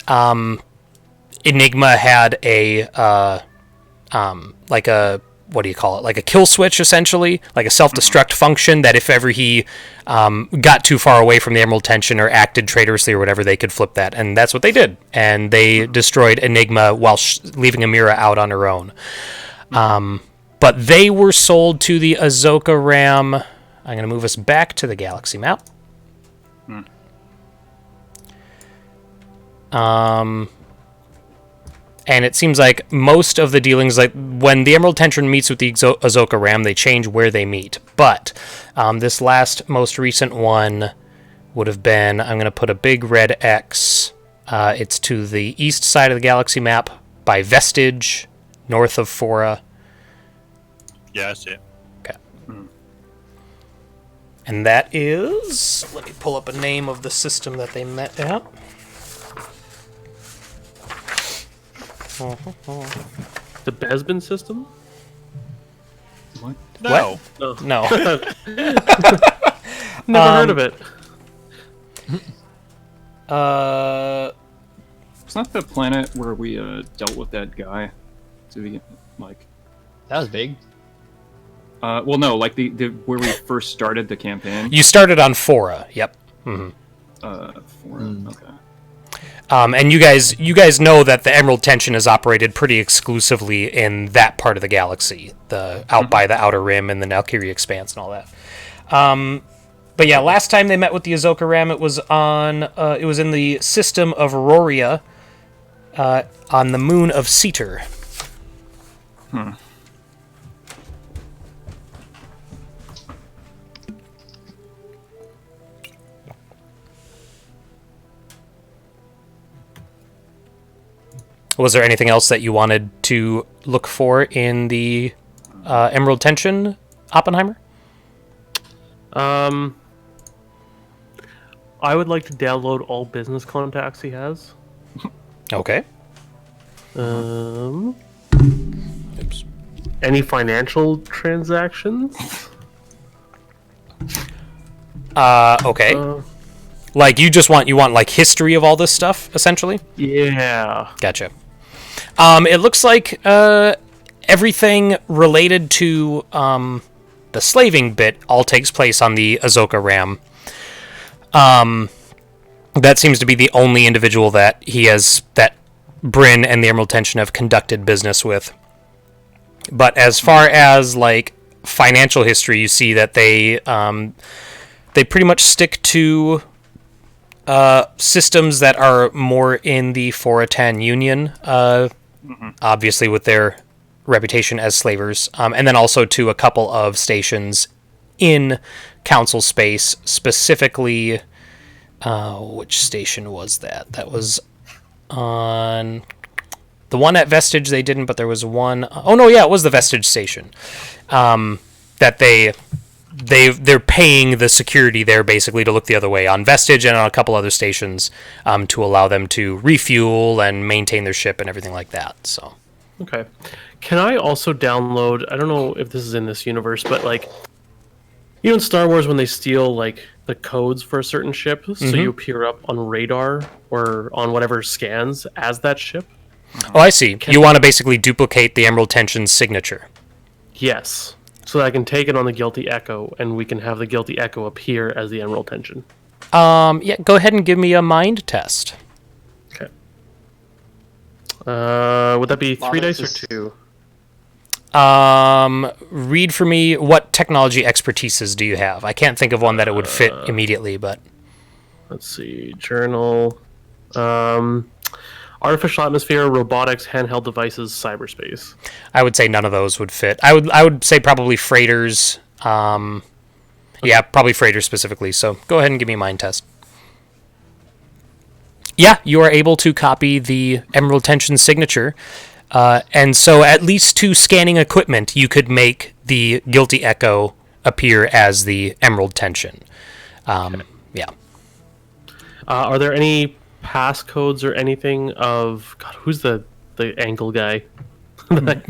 Enigma had a like a, what do you call it? Like a kill switch, essentially, like a self-destruct function that if ever he got too far away from the Emerald Tension or acted traitorously or whatever, they could flip that, and that's what they did. And they destroyed Enigma while leaving Amira out on her own. But they were sold to the Azoka Ram. I'm going to move us back to the galaxy map. And it seems like most of the dealings, like when the Emerald Tension meets with the Azoka Ram, they change where they meet. But this most recent one would have been, I'm going to put a big red X. It's to the east side of the galaxy map by Vestige, north of Fora. Yeah, I see it. Okay. And that is, let me pull up a name of the system that they met at. The Besbin system? What? No. No. Never heard of it. It's not the planet where we dealt with that guy. To be like. That was big. Well, no, like the where we first started the campaign. You started on Fora. Yep. Mm-hmm. Okay. And you guys know that the Emerald Tension is operated pretty exclusively in that part of the galaxy, out by the Outer Rim and the Valkyrie Expanse and all that. But yeah, last time they met with the Azoka Ram, it was in the system of Auroria, on the moon of Ceter. Was there anything else that you wanted to look for in the Emerald Tension, Oppenheimer? I would like to download all business contacts he has. Okay. Oops. Oops. Any financial transactions? Okay. Like you want like history of all this stuff, essentially? Yeah. Gotcha. It looks like everything related to the slaving bit all takes place on the Azoka Ram. That seems to be the only individual that Bryn and the Emerald Tension have conducted business with. But as far as like financial history, you see that they pretty much stick to systems that are more in the 410 Union, obviously with their reputation as slavers, and then also to a couple of stations in Council space, specifically. Which station was that? That was on the one at Vestige. They didn't, but there was one. Oh no, yeah, it was the Vestige station. That they're paying the security there basically to look the other way on Vestige and on a couple other stations to allow them to refuel and maintain their ship and everything like that. So. Okay. Can I also download? I don't know if this is in this universe, but like, you know, in Star Wars when they steal like the codes for a certain ship, so you appear up on radar or on whatever scans as that ship. Oh, I see. You want to basically duplicate the Emerald Tension's signature. Yes. So that I can take it on the Guilty Echo, and we can have the Guilty Echo appear as the Emerald Tension. Yeah, go ahead and give me a mind test. Okay. Would that be 3 dice or 2? Read for me, what technology expertises do you have? I can't think of one that it would fit immediately, but... Let's see. Journal. Artificial atmosphere, robotics, handheld devices, cyberspace. I would say none of those would fit. I would say probably freighters. Yeah, probably freighters specifically. So go ahead and give me a mind test. Yeah, you are able to copy the Emerald Tension signature. And so at least to scanning equipment, you could make the Guilty Echo appear as the Emerald Tension. Yeah. Are there any passcodes or anything of... God, who's the angle guy? Bryn.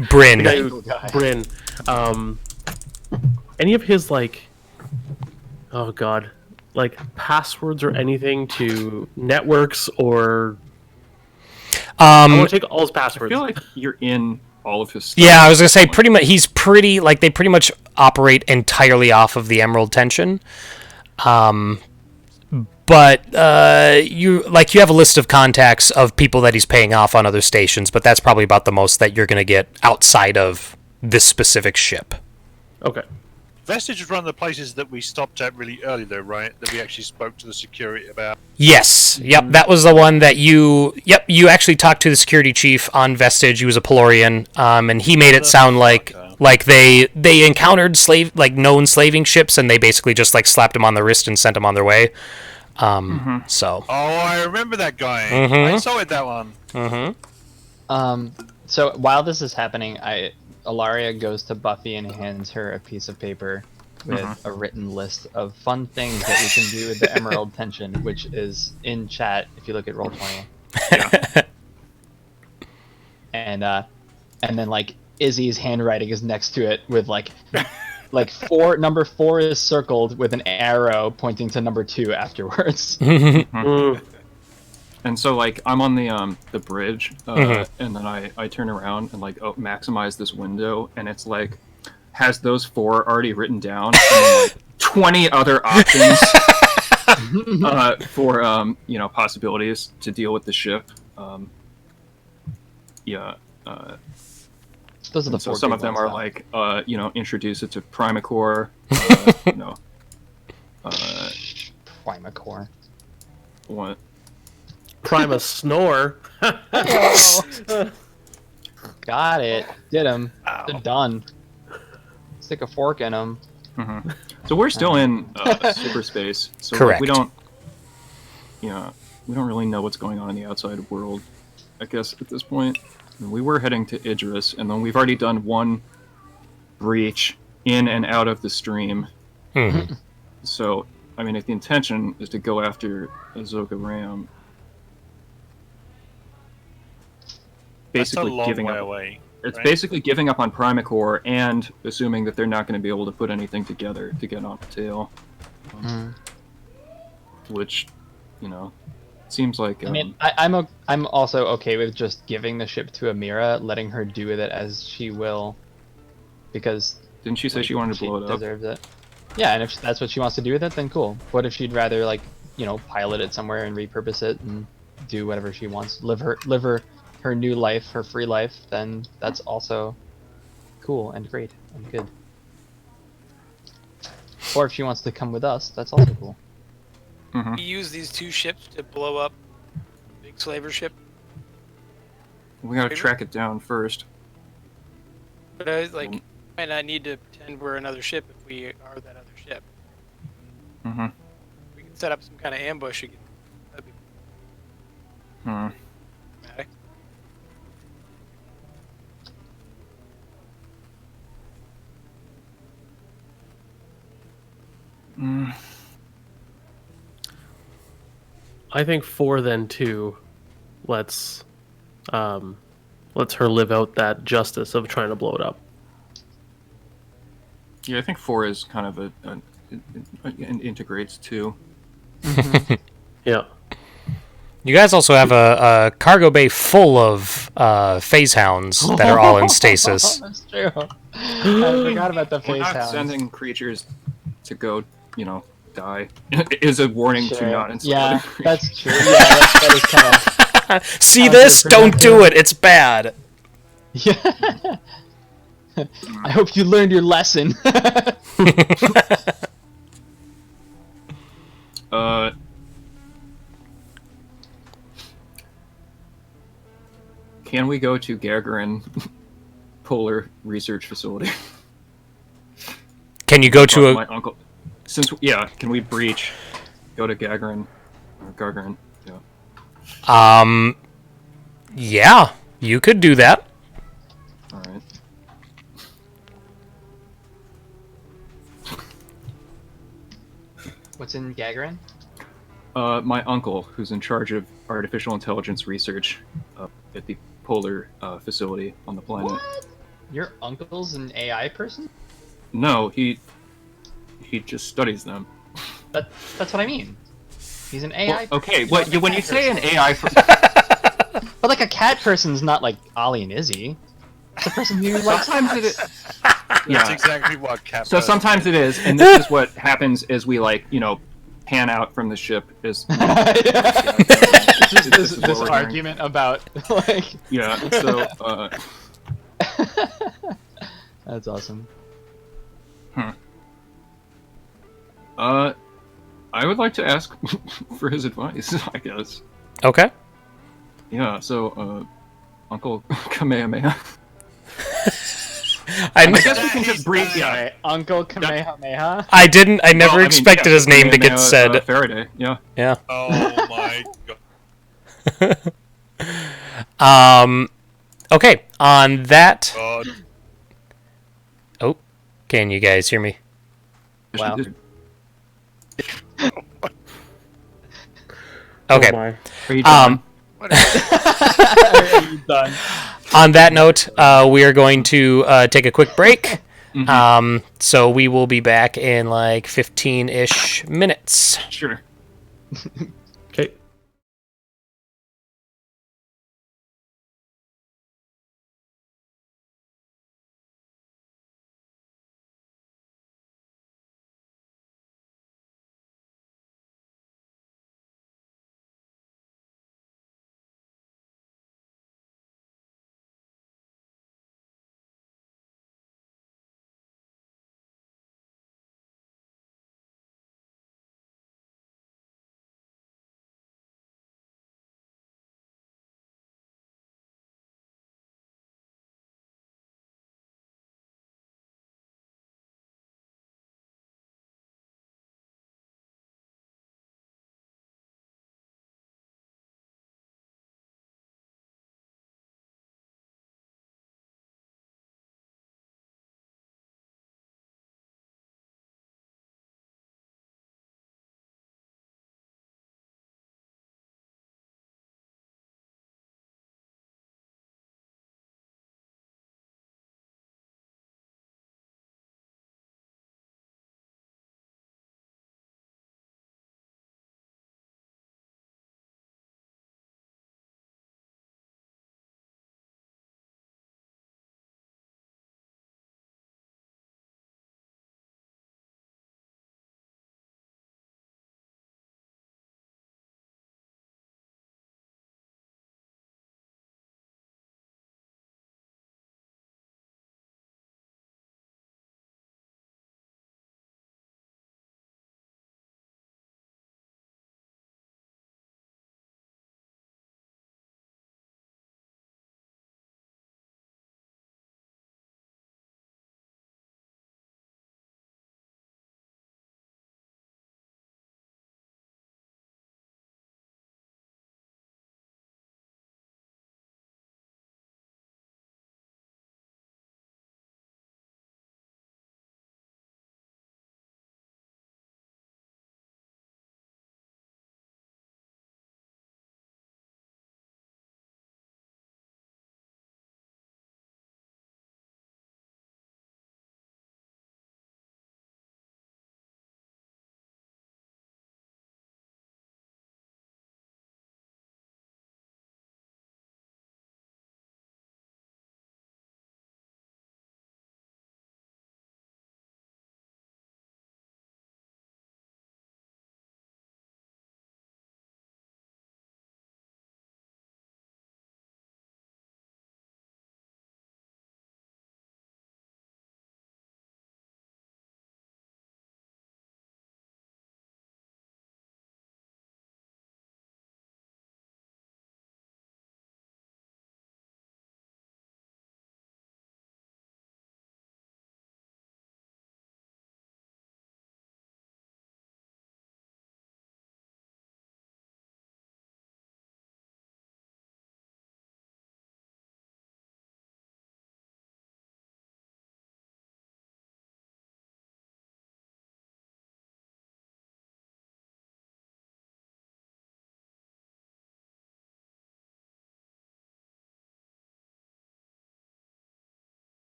Bryn. Any of his, like... Oh, God. Like, passwords or anything to networks or... I want to take all his passwords. I feel like you're in all of his stuff. Yeah, I was gonna say pretty much. He's pretty like they pretty much operate entirely off of the Emerald Tension. But you have a list of contacts of people that he's paying off on other stations, but that's probably about the most that you're gonna get outside of this specific ship. Okay. Vestige was one of the places that we stopped at really early, though, right? That we actually spoke to the security about. Yes. Yep. That was the one that you. Yep. You actually talked to the security chief on Vestige. He was a Pelorian, and he made it sound like they encountered known slaving ships, and they basically just like slapped him on the wrist and sent him on their way. So. Oh, I remember that guy. I saw it that one. So while this is happening, Ilaria goes to Buffy and hands her a piece of paper with a written list of fun things that we can do with the Emerald Tension, which is in chat if you look at Roll20. Yeah. And then like Izzy's handwriting is next to it with like number 4 is circled with an arrow pointing to number 2 afterwards. And so, like, I'm on the bridge, and then I turn around and, like, maximize this window, and it's, like, has those 4 already written down, and then, like, 20 other options for, possibilities to deal with the ship. Those are the so 4 some big of them ones, are, though. like, introduce it to Primacore, Primacore. what? Prima Snore. Got it. Did him. They're done. Stick a fork in them. So we're still in super space. So Correct. Like, we don't really know what's going on in the outside world. I guess at this point, we were heading to Idris, and then we've already done one breach in and out of the stream. Mhm. So, I mean, if the intention is to go after Ahsoka Ram, That's a basically long giving way up. away. It's right? basically giving up on Primacore and assuming that they're not going to be able to put anything together to get on the tail. Which, you know, seems like. I mean, I'm also okay with just giving the ship to Amira, letting her do with it as she will, because didn't she say like, she wanted to blow it up? deserves it. Yeah, and if that's what she wants to do with it, then cool. What if she'd rather like pilot it somewhere and repurpose it and do whatever she wants, live her new life, her free life? Then that's also cool and great and good. Or if she wants to come with us, that's also cool. We use these 2 ships to blow up the big slaver ship. We gotta track it down first. But I was like, we might not need to pretend we're another ship if we are that other ship. We can set up some kind of ambush again. That'd be dramatic. I think 4 then 2 lets her live out that justice of trying to blow it up. Yeah, I think 4 is kind of an integrates 2. Yeah. You guys also have a cargo bay full of phase hounds that are all in stasis. That's true. I forgot about the We're phase not hounds. sending creatures to go, die. Is a warning to not install Yeah, other creatures. that's true. Yeah, that is kind of. See this? Don't do it. It's bad. Yeah. I hope you learned your lesson. Can we go to Gagarin Polar Research Facility? Can you go to My uncle. Can we breach? Go to Gagarin or Gagarin? Yeah. Yeah, you could do that. All right. What's in Gagarin? My uncle, who's in charge of artificial intelligence research at the Polar facility on the planet. What? Your uncle's an AI person? No, he just studies them. That's what I mean. He's an AI. Well, okay, He's like a when you cat say person. an AI, But like a cat person's not like Ollie and Izzy. It's a person who like. sometimes it is. That's Yeah. exactly what Cap So does. sometimes it is, and this is what happens as we pan out from the ship. Is this what we're hearing. argument about like. Yeah. So. That's awesome. I would like to ask for his advice, I guess. Okay. Yeah, so, Uncle Kamehameha. I guess we can just breathe. Yeah. Alright, Uncle Kamehameha. I never expected his name to get said. Faraday, yeah. Yeah. Oh my god. Okay, on that. God. Oh, can you guys hear me? Wow. Okay. Oh my. Are you done? Are you done? On that note, we are going to take a quick break. So we will be back in like 15-ish minutes. Sure. Okay.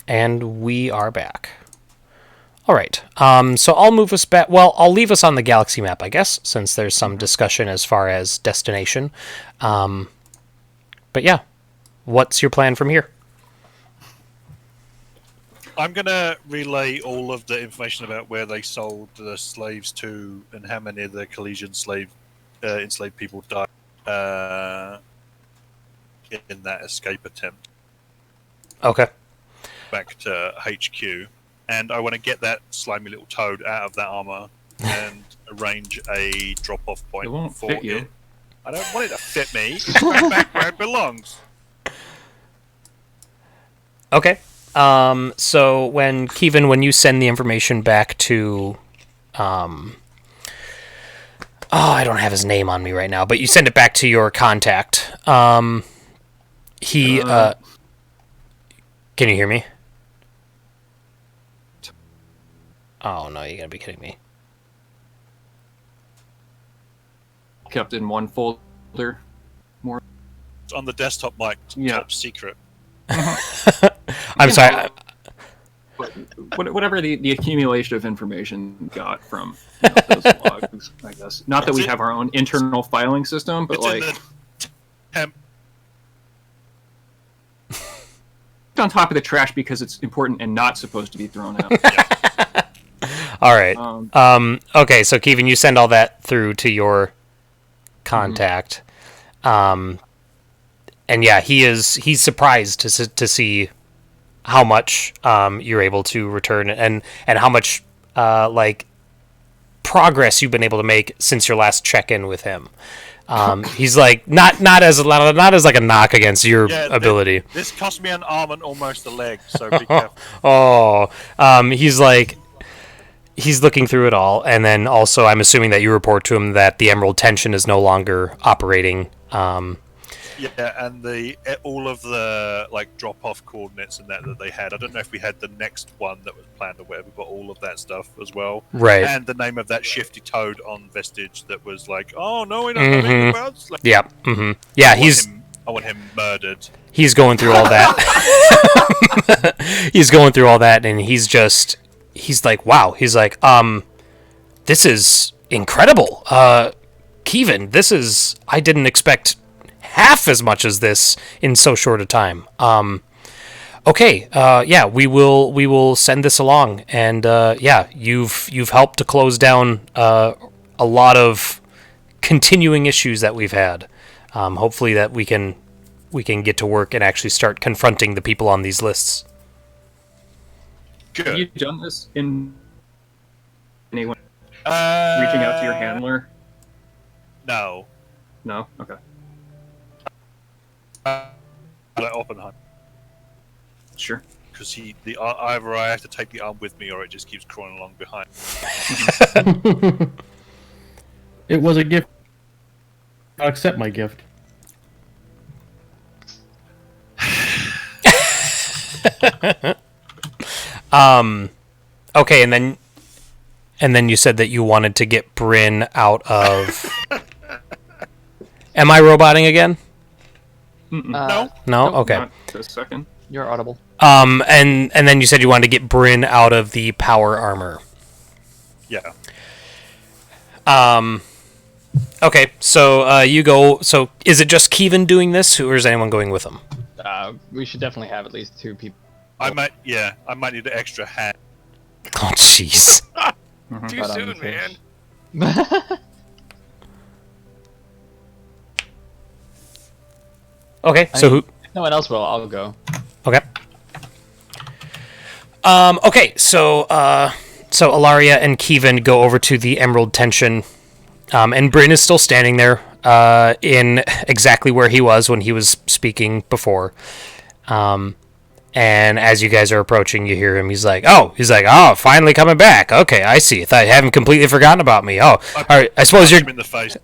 And we are back. All right. So I'll move us back. Well, I'll leave us on the galaxy map, I guess, since there's some discussion as far as destination. But yeah, what's your plan from here? I'm going to relay all of the information about where they sold the slaves to and how many of the Collegian enslaved people died in that escape attempt. Okay. Back to HQ. And I want to get that slimy little toad out of that armor and arrange a drop-off point It won't for fit you. it. I don't want it to fit me. It's back where it belongs. Okay. So when you send the information back to, I don't have his name on me right now, but you send it back to your contact. Can you hear me? Oh no, you gotta be kidding me. Kept in one folder. More. It's on the desktop mic, top secret. I'm sorry. Whatever the accumulation of information got from those logs, I guess. Not that we have our own internal filing system, but It's like in the temp. on top of the trash because it's important and not supposed to be thrown out. All right. Okay, so Kevin, you send all that through to your contact. And yeah, he's surprised to see how much you're able to return and how much like progress you've been able to make since your last check-in with him. He's like not as like a knock against your ability. This cost me an arm and almost a leg, so be careful. He's looking through it all, and then also I'm assuming that you report to him that the Emerald Tension is no longer operating. Yeah, and all of the like drop-off coordinates and that they had. I don't know if we had the next one that was planned or whatever, but all of that stuff as well. Right. And the name of that shifty toad on Vestige that was like, oh no, we don't know anything about. Like, yeah. Mm-hmm. Yeah, I want him murdered. He's going through all that. He's going through all that, and he's like, wow. He's like, this is incredible. Kevin, I didn't expect half as much as this in so short a time. Okay, yeah, we will send this along, and yeah, you've helped to close down a lot of continuing issues that we've had. Hopefully that we can get to work and actually start confronting the people on these lists. Good. Have you done this in anyone reaching out to your handler? No. No? Okay. Like Oppenheimer. Sure. Because either I have to take the arm with me or it just keeps crawling along behind. It was a gift. I'll accept my gift. Okay, and then you said that you wanted to get Bryn out of. Am I roboting again? No. No. Nope, Okay. not this second. You're audible. And then you said you wanted to get Bryn out of the power armor. Yeah. Okay, so you go. So is it just Kevin doing this, or is anyone going with him? We should definitely have at least 2 people. I might need an extra hand. Oh, jeez. Too Right on soon, the man. Okay, so who? If no one else will, I'll go. Okay. Okay, so Ilaria and Kevin go over to the Emerald Tension, and Bryn is still standing there, in exactly where he was when he was speaking before. And as you guys are approaching, you hear him. He's like, oh, finally coming back. Okay, I see. I haven't completely forgotten about me. Oh, all right. I suppose you're. Him in the face.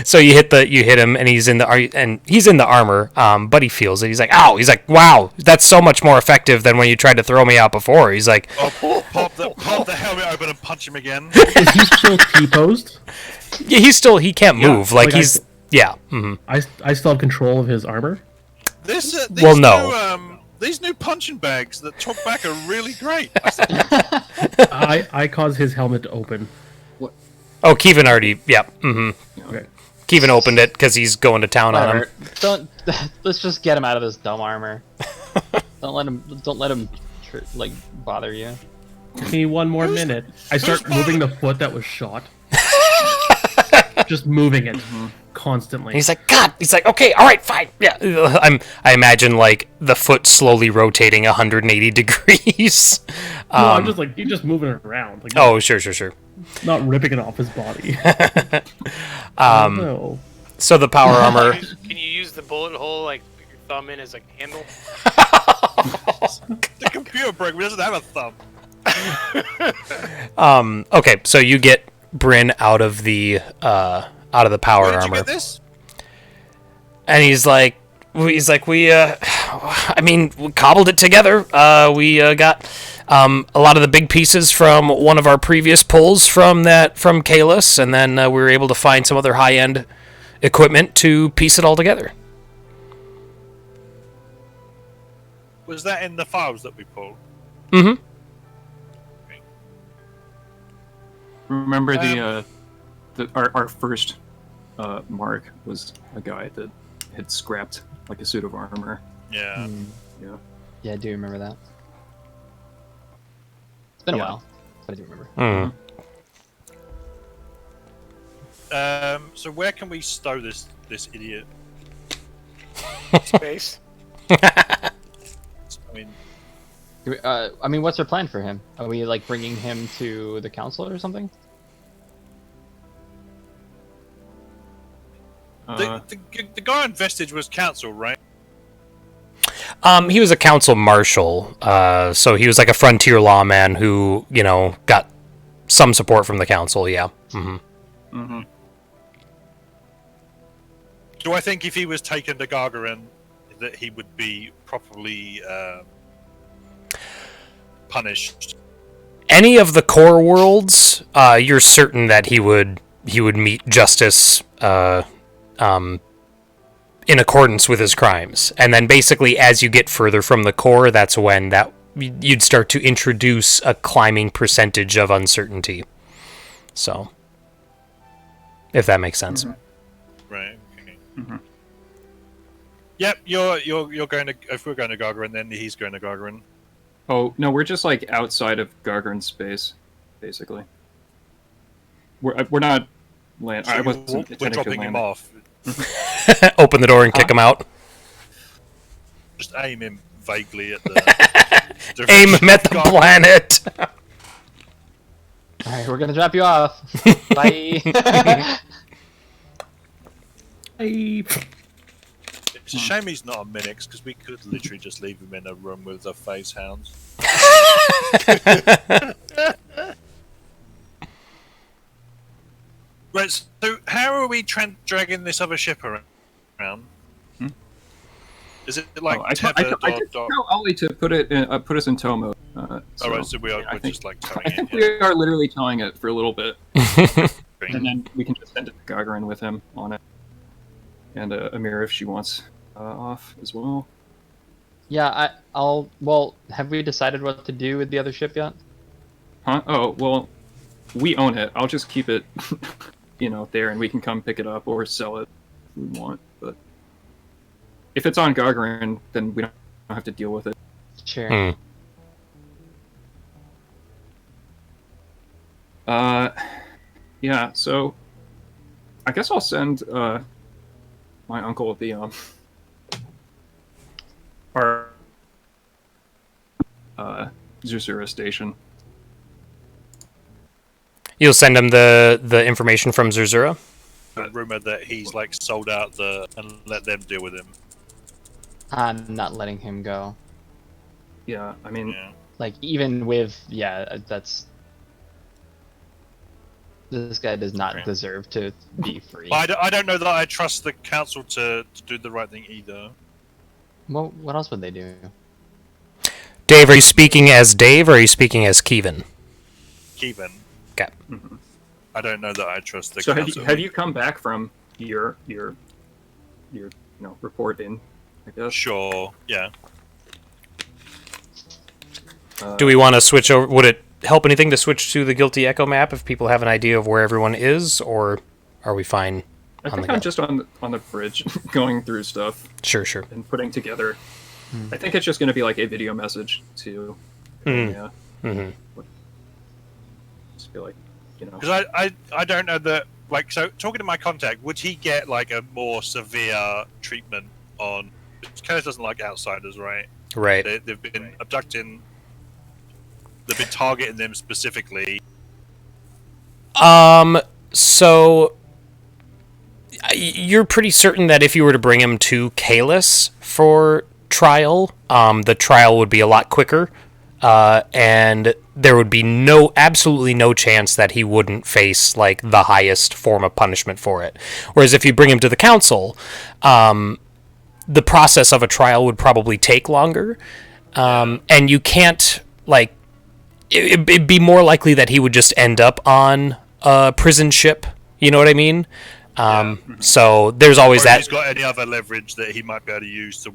So you hit him, and he's in the armor. But he feels it. He's like, ow. He's like, wow, that's so much more effective than when you tried to throw me out before. He's like, Pop the helmet open and punch him again. Is he still T-posed? yeah, he can't move. Like like he's, yeah. Mm-hmm. I still have control of his armor? These Well, no. these new punching bags that talk back are really great. I caused his helmet to open. Oh, Kevin already. Yeah. Mm-hmm. Okay. Kevin opened it because he's going to town on him. Don't. Let's just get him out of this dumb armor. Don't let him like bother you. Give me one more minute. I start moving the foot that was shot. Just moving it constantly. He's like, God. He's like, okay, all right, fine. Yeah. I imagine like the foot slowly rotating 180 degrees. No, I'm just like, you're just moving it around. Like, Oh, sure. not ripping it off his body. No. So the power armor. Can you use the bullet hole, like, put your thumb in as a handle? The computer program doesn't have a thumb. Okay, so you get Bryn out of the power Where did armor. you get this? And he's like, we cobbled it together. We got a lot of the big pieces from one of our previous pulls from Kalis, and then we were able to find some other high-end equipment to piece it all together. Was that in the files that we pulled? Mm-hmm. Remember our first mark was a guy that had scrapped like a suit of armor. Yeah. Yeah. Yeah, I do remember that. It's been a while, but I do remember. So where can we stow this idiot? Space. I mean, What's our plan for him? Are we like bringing him to the council or something? the guy on Vestige was council, right? He was a council marshal, so he was like a frontier lawman who, got some support from the council, yeah. Do I think if he was taken to Gargarin that he would be properly punished? Any of the core worlds, you're certain that he would meet justice in accordance with his crimes. And then basically as you get further from the core, that's when you'd start to introduce a climbing percentage of uncertainty. So, if that makes sense. Right. Okay. Yep. You're going to. If we're going to Gargarin, then he's going to Gargarin. Oh no, we're just like outside of Gargarin space, basically. We're not land. So I wasn't we're intending to dropping him land. off. Open the door and kick him out. Just aim him vaguely at the. Aim him at the planet. All right, we're gonna drop you off. Bye. It's a shame he's not a Minix, because we could literally just leave him in a room with the phase hounds. Right, so how are we dragging this other ship around? Is it like I tethered just tell Ollie to put us in tow mode. Alright, so we're just like towing I it. think we are literally towing it for a little bit, and then we can just send it to Gagarin with him on it, and Amir if she wants off as well. Yeah, Well, have we decided what to do with the other ship yet? Huh? Oh well, we own it. I'll just keep it, there, and we can come pick it up or sell it if we want. But if it's on Gagarin, then we don't have to deal with it. Sure. Yeah, so I guess I'll send my uncle the our Zuzura station. You'll send him the information from Zurzura? Rumor that he's like sold out and let them deal with him. I'm not letting him go. Yeah, I mean, Like, even with, that's... This guy does not deserve to be free. I don't know that I trust the council to do the right thing either. Well, what else would they do? Dave, are you speaking as Dave or are you speaking as Kevin? Kevin. Okay. I don't know that I trust the so council. have you come back from your report in? I guess. Sure. Yeah. Do we want to switch over? Would it help anything to switch to the Guilty Echo map if people have an idea of where everyone is, or are we fine? I think I'm just on the bridge, going through stuff. Sure. And putting together. I think it's just going to be like a video message to. Yeah. Just be like, Because I don't know that. Like, so talking to my contact, would he get like a more severe treatment on? Kenneth doesn't like outsiders, right? Right. They've been abducting. They've been targeting them specifically. So you're pretty certain that if you were to bring him to Kalis for trial, the trial would be a lot quicker, and there would be absolutely no chance that he wouldn't face like the highest form of punishment for it. Whereas if you bring him to the council, the process of a trial would probably take longer, and you can't like. It'd be more likely that he would just end up on a prison ship. You know what I mean? So there's always that. He's got any other leverage that he might be able to use to,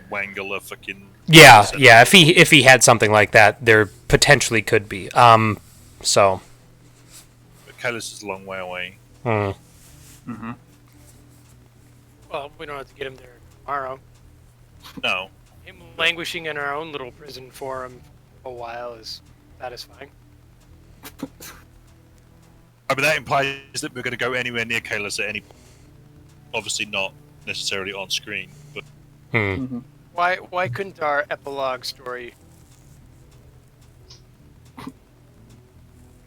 wangle a fucking. Yeah. If he had something like that, there potentially could be. So. But Kalis is a long way away. Well, we don't have to get him there tomorrow. No. Him languishing in our own little prison for him for a while is satisfying. But that implies that we're going to go anywhere near Kalis at any point. Obviously not necessarily on screen, but... Why couldn't our epilogue story...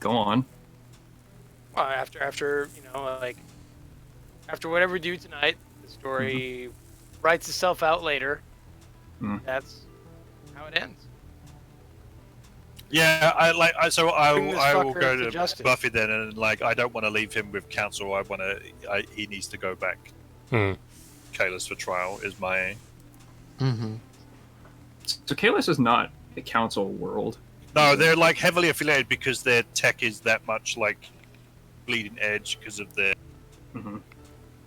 Go on. Well, after after whatever we do tonight, the story writes itself out later. That's how it ends. Yeah, I will go to justice. Buffy then, and I don't want to leave him with counsel. He needs to go back. Kalis for trial is my. So Kalis is not a council world. No, they're heavily affiliated because their tech is that much bleeding edge because of their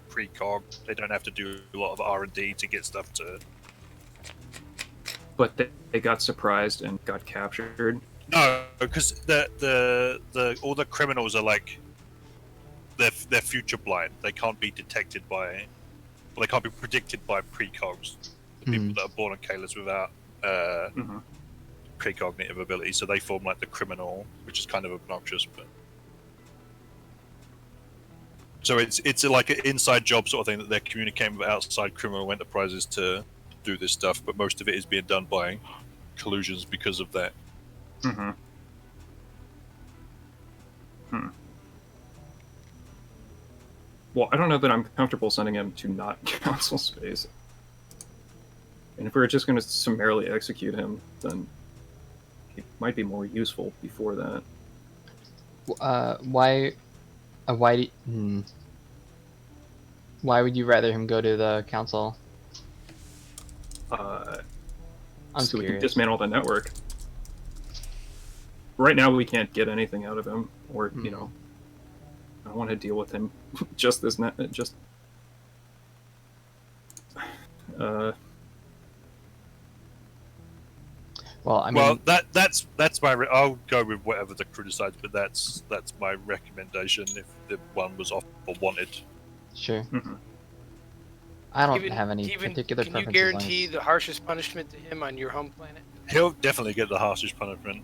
precog. They don't have to do a lot of R&D to get stuff to. But they got surprised and got captured. No, because the all the criminals are they're future blind. They can't be detected by, they can't be predicted by precogs. The people that are born on Kalis without precognitive ability, so they form the criminal, which is kind of obnoxious. But so it's like an inside job sort of thing that they're communicating with outside criminal enterprises to do this stuff, but most of it is being done by collusions because of that. Well, I don't know that I'm comfortable sending him to not council space. And if we were just going to summarily execute him, then he might be more useful before that. Why would you rather him go to the council? I'm So we can curious. dismantle the network. Right now, we can't get anything out of him, or I don't want to deal with him. Just this net, just. Well, I mean, Well, that's my. I'll go with whatever the crew decides, but that's my recommendation if the one was off or wanted. sure. I don't have any particular Can you preferences. guarantee the harshest punishment to him on your home planet? He'll definitely get the harshest punishment.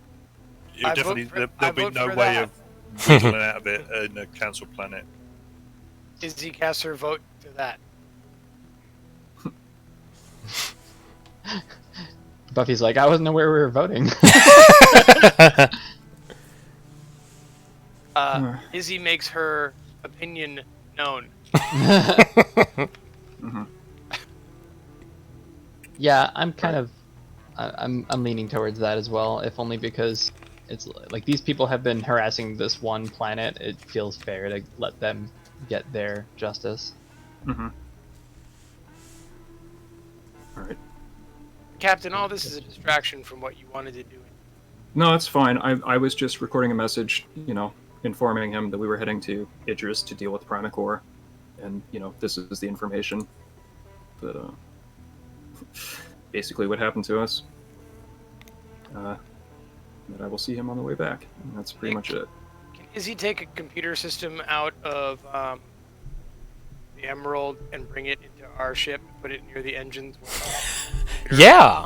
I There'll be vote no for way that. of wiggling out of it in a council planet. Izzy casts her vote to that. Buffy's like, I wasn't aware we were voting. Izzy makes her opinion known. Yeah, I'm kind of, I'm leaning towards that as well. If only because it's like these people have been harassing this one planet. It feels fair to let them get their justice. All right. Captain, all this is a distraction from what you wanted to do. No, it's fine. I was just recording a message, informing him that we were heading to Idris to deal with Primacor, and this is the information that basically what happened to us. I will see him on the way back. And that's pretty much it. Can Izzy take a computer system out of the Emerald and bring it into our ship and put it near the engines? Yeah.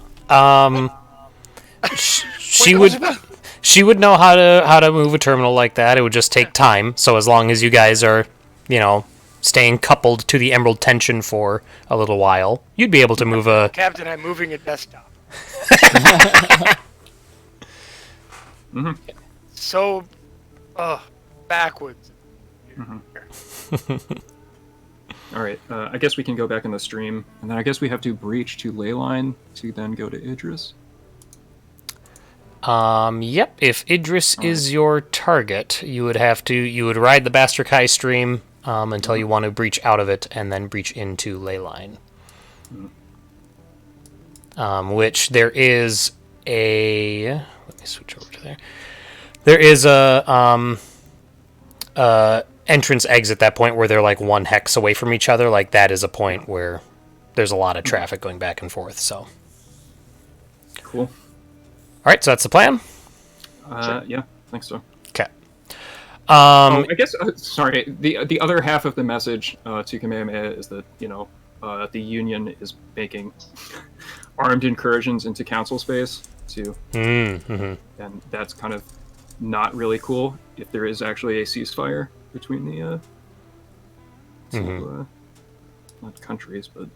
She would know how to move a terminal like that. It would just take time. So as long as you guys are, staying coupled to the Emerald tension for a little while, you'd be able to move a... Captain, I'm moving a desktop. So, backwards. All right, I guess we can go back in the stream, and then I guess we have to breach to Leyline to then go to Idris. Yep. If Idris is your target, you would ride the Bastrakai stream until you want to breach out of it, and then breach into Leyline. Which there is a... Let me switch over to there. There is a entrance exit at that point where they're like 1 hex away from each other. Like that is a point where there's a lot of traffic going back and forth. So Cool. All right, so that's the plan. Yeah, I think so. Okay. I guess sorry. The other half of the message to Kamehameha is that the Union is making armed incursions into Council space too, and that's kind of not really cool. If there is actually a ceasefire between the two, not countries, but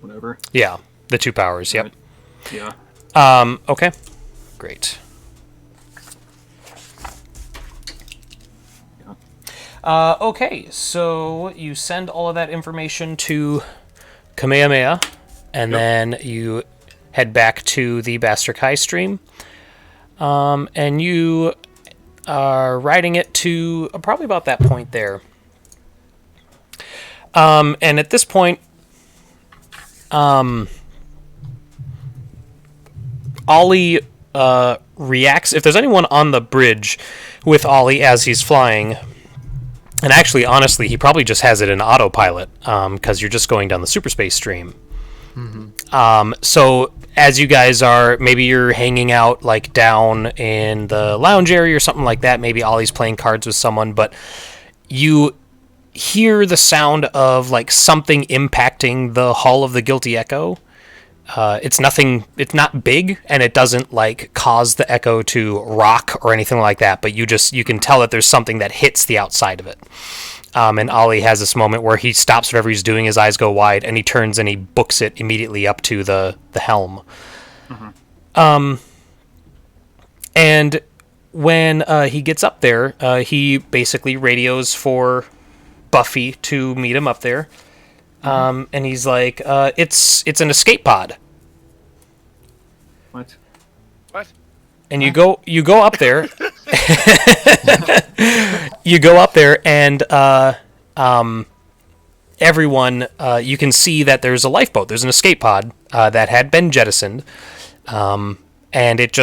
whatever. Yeah, the two powers. Yep. Yeah. Okay. Great. Okay, so you send all of that information to Kamehameha, and then you head back to the Bastrakai stream, and you are riding it to probably about that point there. And at this point, Ollie reacts. If there's anyone on the bridge with Ollie as he's flying, and actually, honestly, he probably just has it in autopilot because you're just going down the superspace stream. So as you guys are, maybe you're hanging out like down in the lounge area or something like that. Maybe Ollie's playing cards with someone, but you hear the sound of like something impacting the hull of the Guilty Echo. It's not big, and it doesn't like cause the Echo to rock or anything like that, but you can tell that there's something that hits the outside of it. And Ollie has this moment where he stops whatever he's doing, his eyes go wide, and he turns and he books it immediately up to the helm. And when he gets up there, he basically radios for Buffy to meet him up there. And he's like, it's an escape pod. What? And you go up there. You go up there, and everyone, you can see that there's a lifeboat. There's an escape pod that had been jettisoned, and it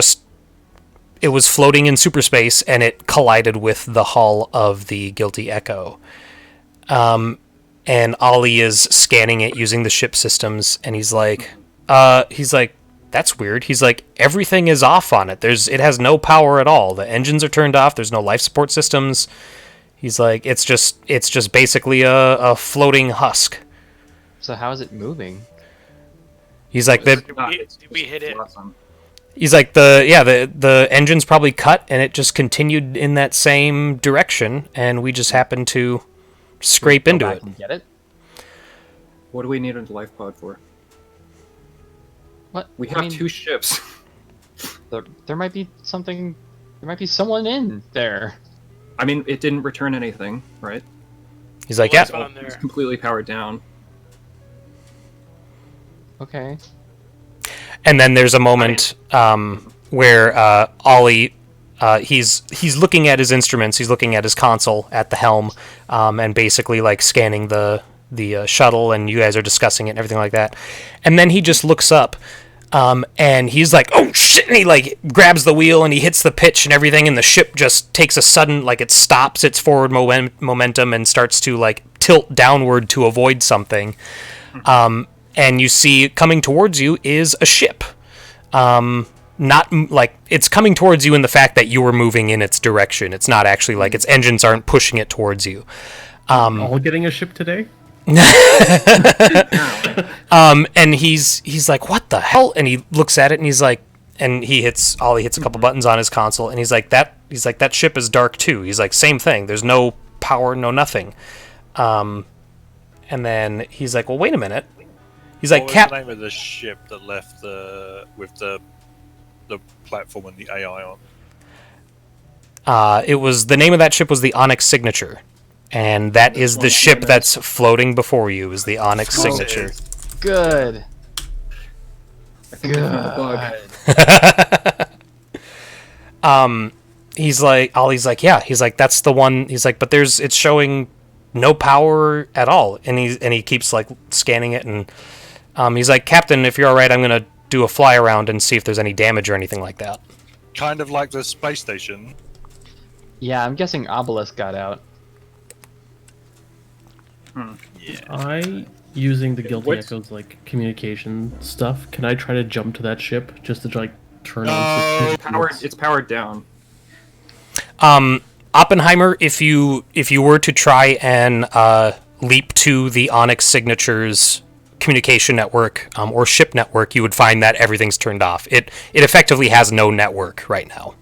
was floating in superspace, and it collided with the hull of the Guilty Echo. And Ollie is scanning it using the ship systems, and he's like, that's weird. He's like, everything is off on it. It has no power at all. The engines are turned off. There's no life support systems. He's like, it's just basically a floating husk. So how is it moving? He's like, Did we hit it? Awesome. He's like, the engine's probably cut, and it just continued in that same direction, and we just happened to scrape into it. And get it? What do we need a life pod for? What? We have 2 ships. There might be something. There might be someone in there. I mean, it didn't return anything, right? He's like, What's yeah. on there? It's completely powered down. Okay. And then there's a moment where Ollie, he's looking at his instruments, he's looking at his console at the helm, and basically like scanning the shuttle, and you guys are discussing it and everything like that. And then he just looks up, and he's like, oh shit, and he like grabs the wheel and he hits the pitch and everything, and the ship just takes a sudden, like it stops its forward momentum and starts to like tilt downward to avoid something. And you see coming towards you is a ship. not like it's coming towards you in the fact that you were moving in its direction. It's not actually like its engines aren't pushing it towards you. All getting a ship today? And he's like, what the hell? And he looks at it and he's like, and he hits a couple buttons on his console and he's like, that ship is dark too. He's like, same thing. There's no power, no nothing. And then he's like, well, wait a minute. He's like, What was the name of the ship that left with the platform and the AI on? It was the name of that ship was the Onyx Signature, and that is the ship that's floating before you. Is the Onyx Signature? Good. I think I found a bug. He's like, Ollie's like, yeah. He's like, that's the one. He's like, but it's showing no power at all, and he keeps like scanning it, and he's like, Captain, if you're all right, I'm gonna do a fly around and see if there's any damage or anything like that. Kind of like the space station. Yeah, I'm guessing Obelisk got out. I, using the Guilty Echo's like communication stuff, can I try to jump to that ship just to like turn on systems? It's powered down. Oppenheimer, if you were to try and leap to the Onyx Signature's communication network or ship network, you would find that everything's turned off. It effectively has no network right now.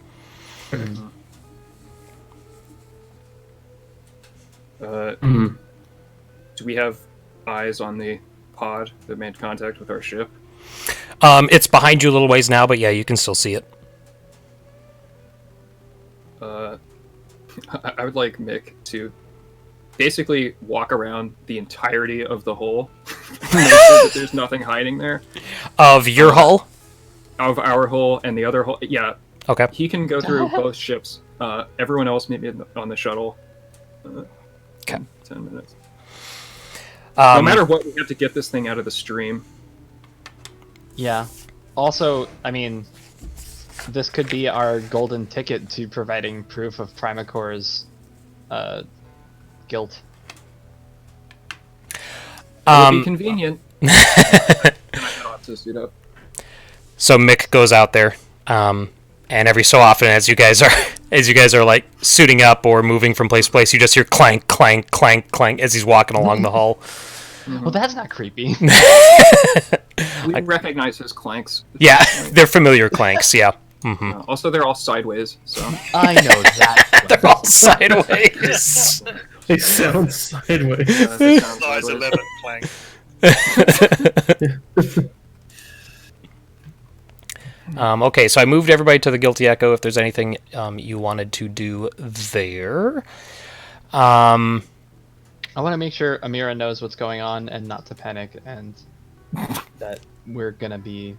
Do we have eyes on the pod that made contact with our ship? It's behind you a little ways now, but yeah, you can still see it. I would like Mick to basically walk around the entirety of the hull, make sure that there's nothing hiding there. Of your hull? Of our hull and the other hull. Yeah. Okay. He can go through both ships. Everyone else meet me on the shuttle. Okay. 10 minutes. No matter what, we have to get this thing out of the stream. Yeah. Also, I mean, this could be our golden ticket to providing proof of Primacore's guilt. It would be convenient. To suit up. So Mick goes out there, and every so often, as you guys are like suiting up or moving from place to place, you just hear clank, clank, clank, clank as he's walking along the hull. Well, that's not creepy. We recognize his clanks. Yeah, they're familiar clanks. Yeah. Mm-hmm. Also, they're all sideways, so I know that. They're all sideways. They sound sideways. they sound Size sideways. 11 clank. Okay, so I moved everybody to the Guilty Echo. If there's anything you wanted to do there, I want to make sure Amira knows what's going on and not to panic, and that we're gonna be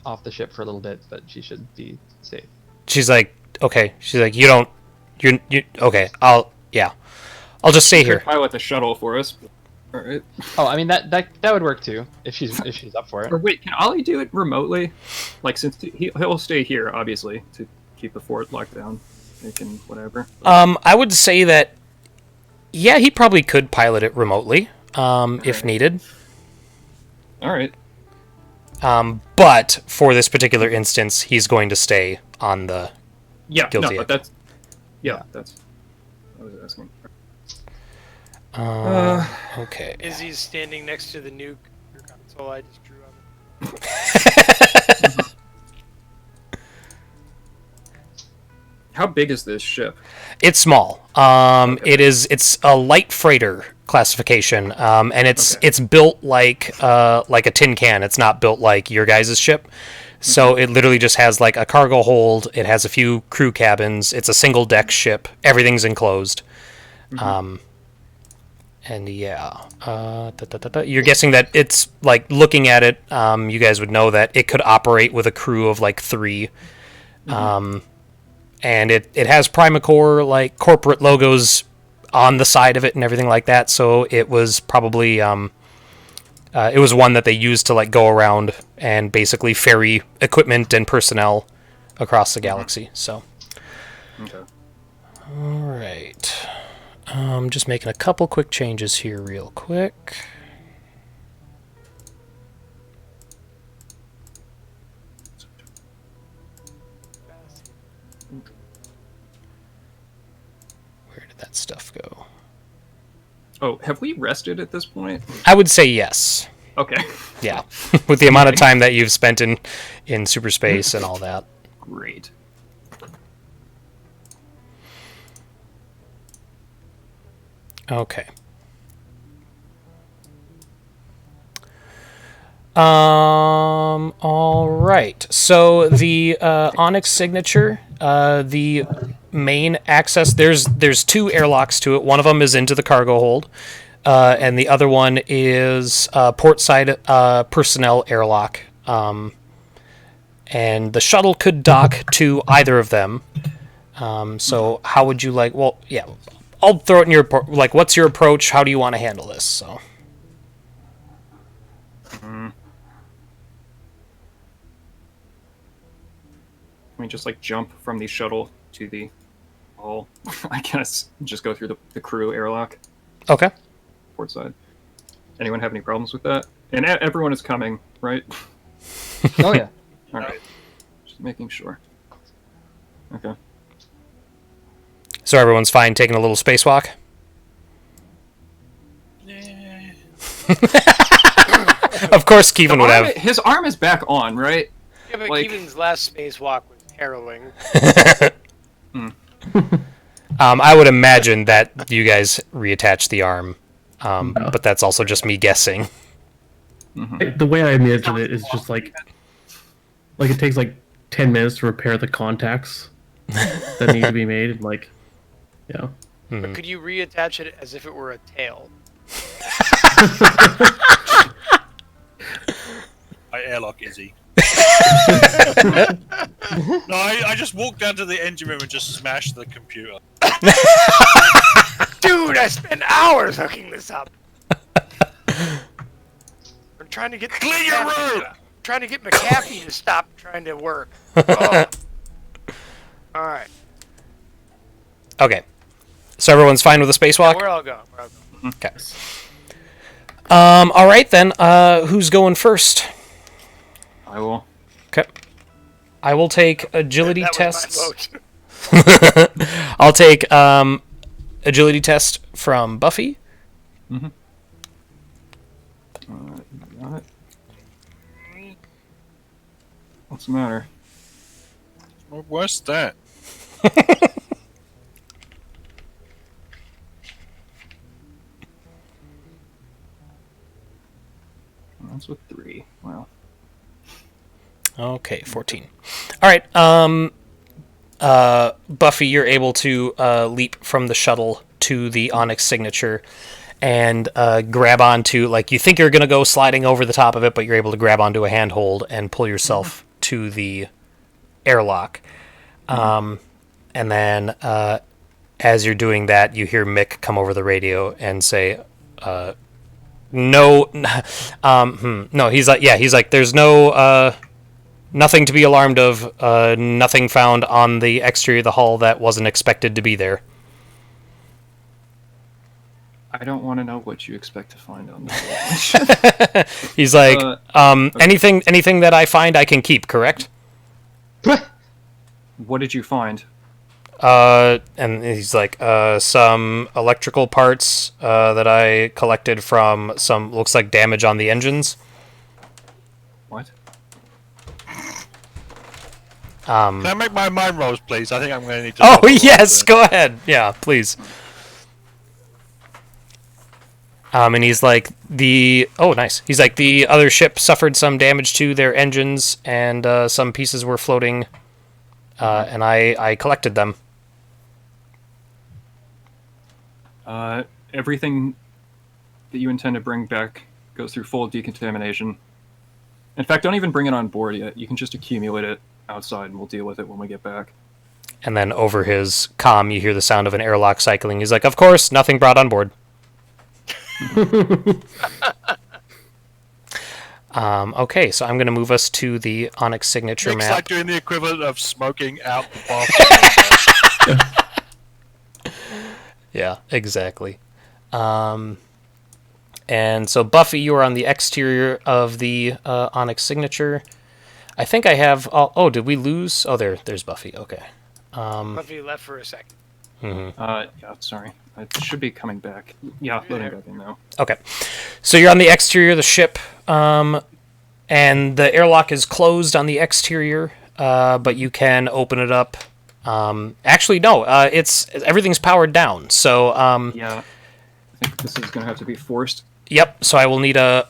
off the ship for a little bit, but she should be safe. she's like, okay. She's like, you're okay. I'll just stay here. Pilot the shuttle for us. All right. Oh, I mean that would work too if she's up for it. Or wait, can Ollie do it remotely? Like, since he'll stay here, obviously, to keep the fort locked down. They can whatever. I would say that, yeah, he probably could pilot it remotely, if needed. All right. But for this particular instance, he's going to stay on the Yeah. Guilty No, Echo. but that's. Yeah, that's. I was asking. Okay. Izzy's standing next to the nuke console I just drew on. How big is this ship? It's small. It's a light freighter classification, and it's built like a tin can. It's not built like your guys' ship. So it literally just has like a cargo hold. It has a few crew cabins. It's a single deck ship. Everything's enclosed. And yeah, you're guessing that it's like looking at it. You guys would know that it could operate with a crew of like 3. And it has Primacore like corporate logos on the side of it and everything like that. So it was probably it was one that they used to like go around and basically ferry equipment and personnel across the galaxy. So, Okay. all right, just making a couple quick changes here, real quick. Where did that stuff go? Oh, have we rested at this point? I would say yes. Okay. Yeah, with the amount of time that you've spent in super space and all that. Great. Okay. All right. So the Onyx signature, the main access. There's two airlocks to it. One of them is into the cargo hold, and the other one is port side personnel airlock. And the shuttle could dock to either of them. So how would you like? Well, yeah. I'll throw it in your like. What's your approach? How do you want to handle this? So. Can we just like jump from the shuttle to the hull? I guess just go through the crew airlock Okay. port side. Anyone have any problems with that? And everyone is coming, right? Oh yeah. All right. Just making sure. Okay. So everyone's fine taking a little spacewalk? Yeah. Of course, Kevin would have. His arm is back on, right? Yeah, but Like- Keevan's last spacewalk was harrowing. I would imagine that you guys reattach the arm, but that's also just me guessing. The way I imagine it is just like it takes like 10 minutes to repair the contacts that need to be made, and like, yeah. But could you reattach it as if it were a tail? I airlock Izzy. No, I just walked down to the engine room and just smashed the computer. Dude, I spent hours hooking this up. I'm trying to get Clear your room! Trying to get McAfee to stop trying to work. Oh. All right, Okay. So everyone's fine with a spacewalk? we're all going. We're all going. Okay. All right then. Who's going first? I will. Okay. I will take agility That tests. was my vote. I'll take agility test from Buffy. Got it. What's the matter? What's that? That's with 3. Wow. Okay, 14. All right. Buffy, you're able to leap from the shuttle to the Onyx signature and grab onto, like, you think you're going to go sliding over the top of it, but you're able to grab onto a handhold and pull yourself to the airlock. And then as you're doing that, you hear Mick come over the radio and say, no, no, he's like, there's no, nothing to be alarmed of, nothing found on the exterior of the hull that wasn't expected to be there. I don't want to know what you expect to find on this. He's like, anything that I find I can keep, correct? What did you find? And he's like, some electrical parts that I collected from some, looks like damage on the engines. What? Can I make my mind rolls, please? I think I'm going to need to... Oh, yes, go ahead. Yeah, please. And he's like, oh, nice. He's like, the other ship suffered some damage to their engines, and some pieces were floating, and I collected them. Everything that you intend to bring back goes through full decontamination. In fact, don't even bring it on board yet. You can just accumulate it outside, and we'll deal with it when we get back. And then over his comm, you hear the sound of an airlock cycling. He's like, of course, nothing brought on board. Okay, so I'm going to move us to the Onyx signature It's map. like doing the equivalent of smoking out the bathroom. Yeah, exactly. And so, Buffy, you are on the exterior of the Onyx signature. I think I have... Oh, did we lose? Oh, there's Buffy. Okay. Buffy left for a second. Yeah, sorry. I should be coming back. Yeah, loading back in now. Okay. So you're on the exterior of the ship, and the airlock is closed on the exterior, but you can open it up. Actually, no. Everything's powered down. So Yeah, I think this is gonna have to be forced. yep. So I will need a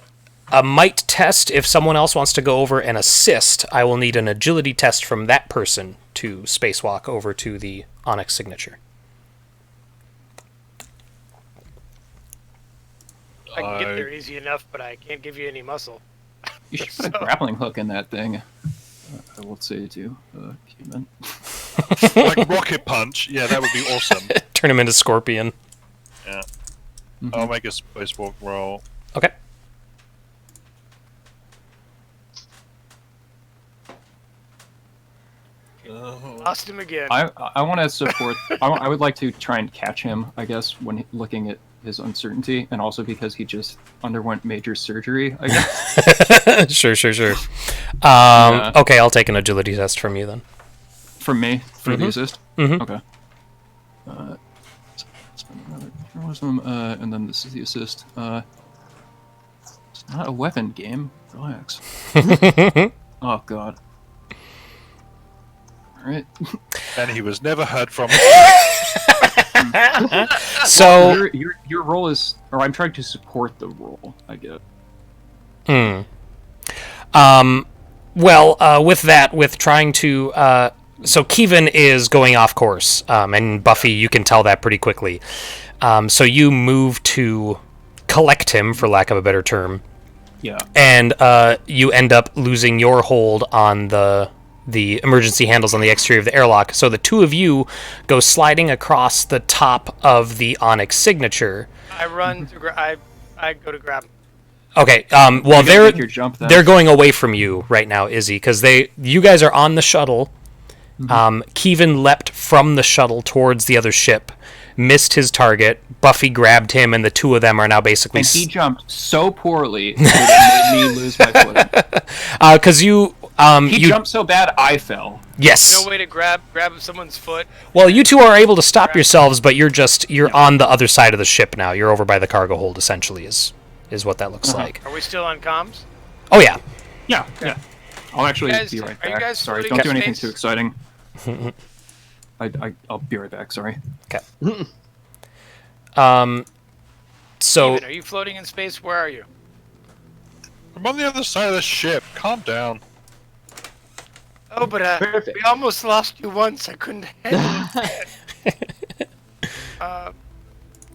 might test. If someone else wants to go over and assist, I will need an agility test from that person to spacewalk over to the Onyx signature. I can get there easy enough, but I can't give you any muscle. You should put a grappling hook in that thing. I will say to Cuban. Like rocket punch. Yeah, that would be awesome. Turn him into Scorpion. Yeah. I'll make a spacewalk roll. Okay. Lost him again. I want to support. I would like to try and catch him. I guess when looking at his uncertainty, and also because he just underwent major surgery. I guess. Sure. Yeah. Okay, I'll take an agility test from you then. From me for the assist. Mhm. Okay. Spend another heroism, and then this is the assist. It's not a weapon game. Relax. Oh god. All right. And he was never heard from. So Your role is, or I'm trying to support the role. I get. with trying to, so Kevin is going off course, and Buffy, you can tell that pretty quickly. So you move to collect him, for lack of a better term, Yeah. and you end up losing your hold on the emergency handles on the exterior of the airlock. So the two of you go sliding across the top of the Onyx signature. I run to I go to grab him. Okay. You gotta They're make your jump then. they're going away from you right now, Izzy, because you guys are on the shuttle. Kevin leapt from the shuttle towards the other ship, missed his target. Buffy grabbed him, and the two of them are now basically. And he jumped so poorly that it made me lose my footing. Because you He jumped so bad I fell. yes. No way to grab someone's foot. Well, you two are able to stop yourselves, but you're on the other side of the ship now. You're over by the cargo hold, essentially, is what that looks like. Are we still on comms? Oh yeah. Yeah. I'll actually guys- be right are you back. guys Sorry, floating don't do in anything space? too exciting. I'll be right back. Sorry. Okay. So Steven, are you floating in space? Where are you? I'm on the other side of the ship. Calm down. Oh, but Perfect. we almost lost you once. I couldn't handle it.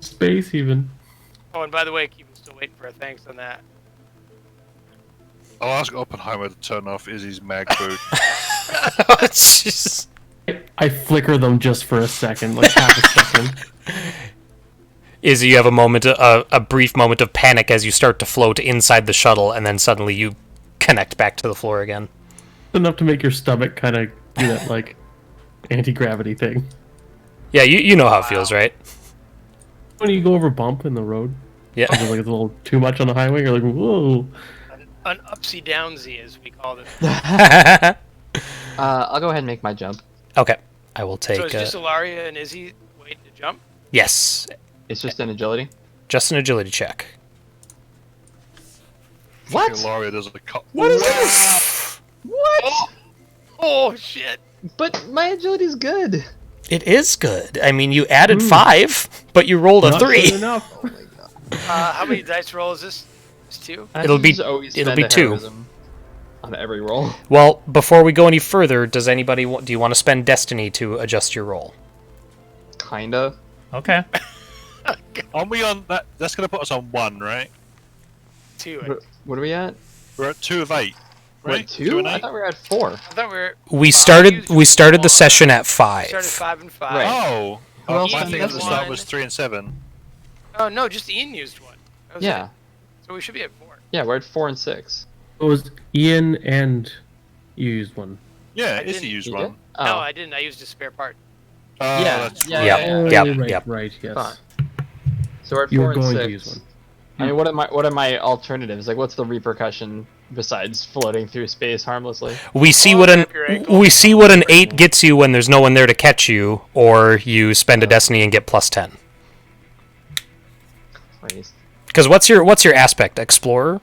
Space even. Oh, and by the way, Kevin's still waiting for a thanks on that. I'll ask Oppenheimer to turn off Izzy's mag boot. Jeez. I flicker them just for a second, like half a second. Izzy, you have a brief moment of panic as you start to float inside the shuttle, and then suddenly you connect back to the floor again. Enough to make your stomach kind of do that, like, anti-gravity thing. Yeah, you know how it feels, right? When you go over a bump in the road, Yeah. it's like it's a little too much on the highway, you're like, whoa. An upsy downsy, as we called it. I'll go ahead and make my jump. Okay, I will take. So it's just Ilaria and Izzy waiting to jump? Yes, It's just an agility. just an agility check. What? Ilaria does a What is this? What? Oh, shit. But my agility's good. It is good. I mean, you added 5, but you rolled a Not 3. good enough. How many dice rolls is this? It's 2? It'll be- Just always it'll spend be a 2. heroism on every roll. Well, before we go any further, does anybody do you want to spend Destiny to adjust your roll? Kinda. Okay. Aren't we on that? That's going to put us on 1, right? 2. What are we at? We're at 2 of 8. Right? What, 2? and I 8? thought we were at 4. I thought we were... We five. started the One. session at We started 5. 5 and 5. Right. Oh! Who Oh, else my had thing at the this start one? was 3 and 7. Oh, no, just Ian used one. That was Yeah. it. So we should be at 4. Yeah, we're at 4 and 6. It was Ian and you used one. Yeah, I Izzy didn't- used You one. did? Oh. No, I didn't. I used a spare part. Oh, Yeah, that's yeah, right. Yep. yeah. Yep, right, yep. right, yes. Fine. So we're at You 4 were and going 6. to use one. I mean, what are my alternatives? Like, what's the repercussion besides floating through space harmlessly. We see Oh, what grab your ankle. we see what an 8 gets you when there's no one there to catch you, or you spend a destiny and get +10. Please. Because what's your aspect? Explorer?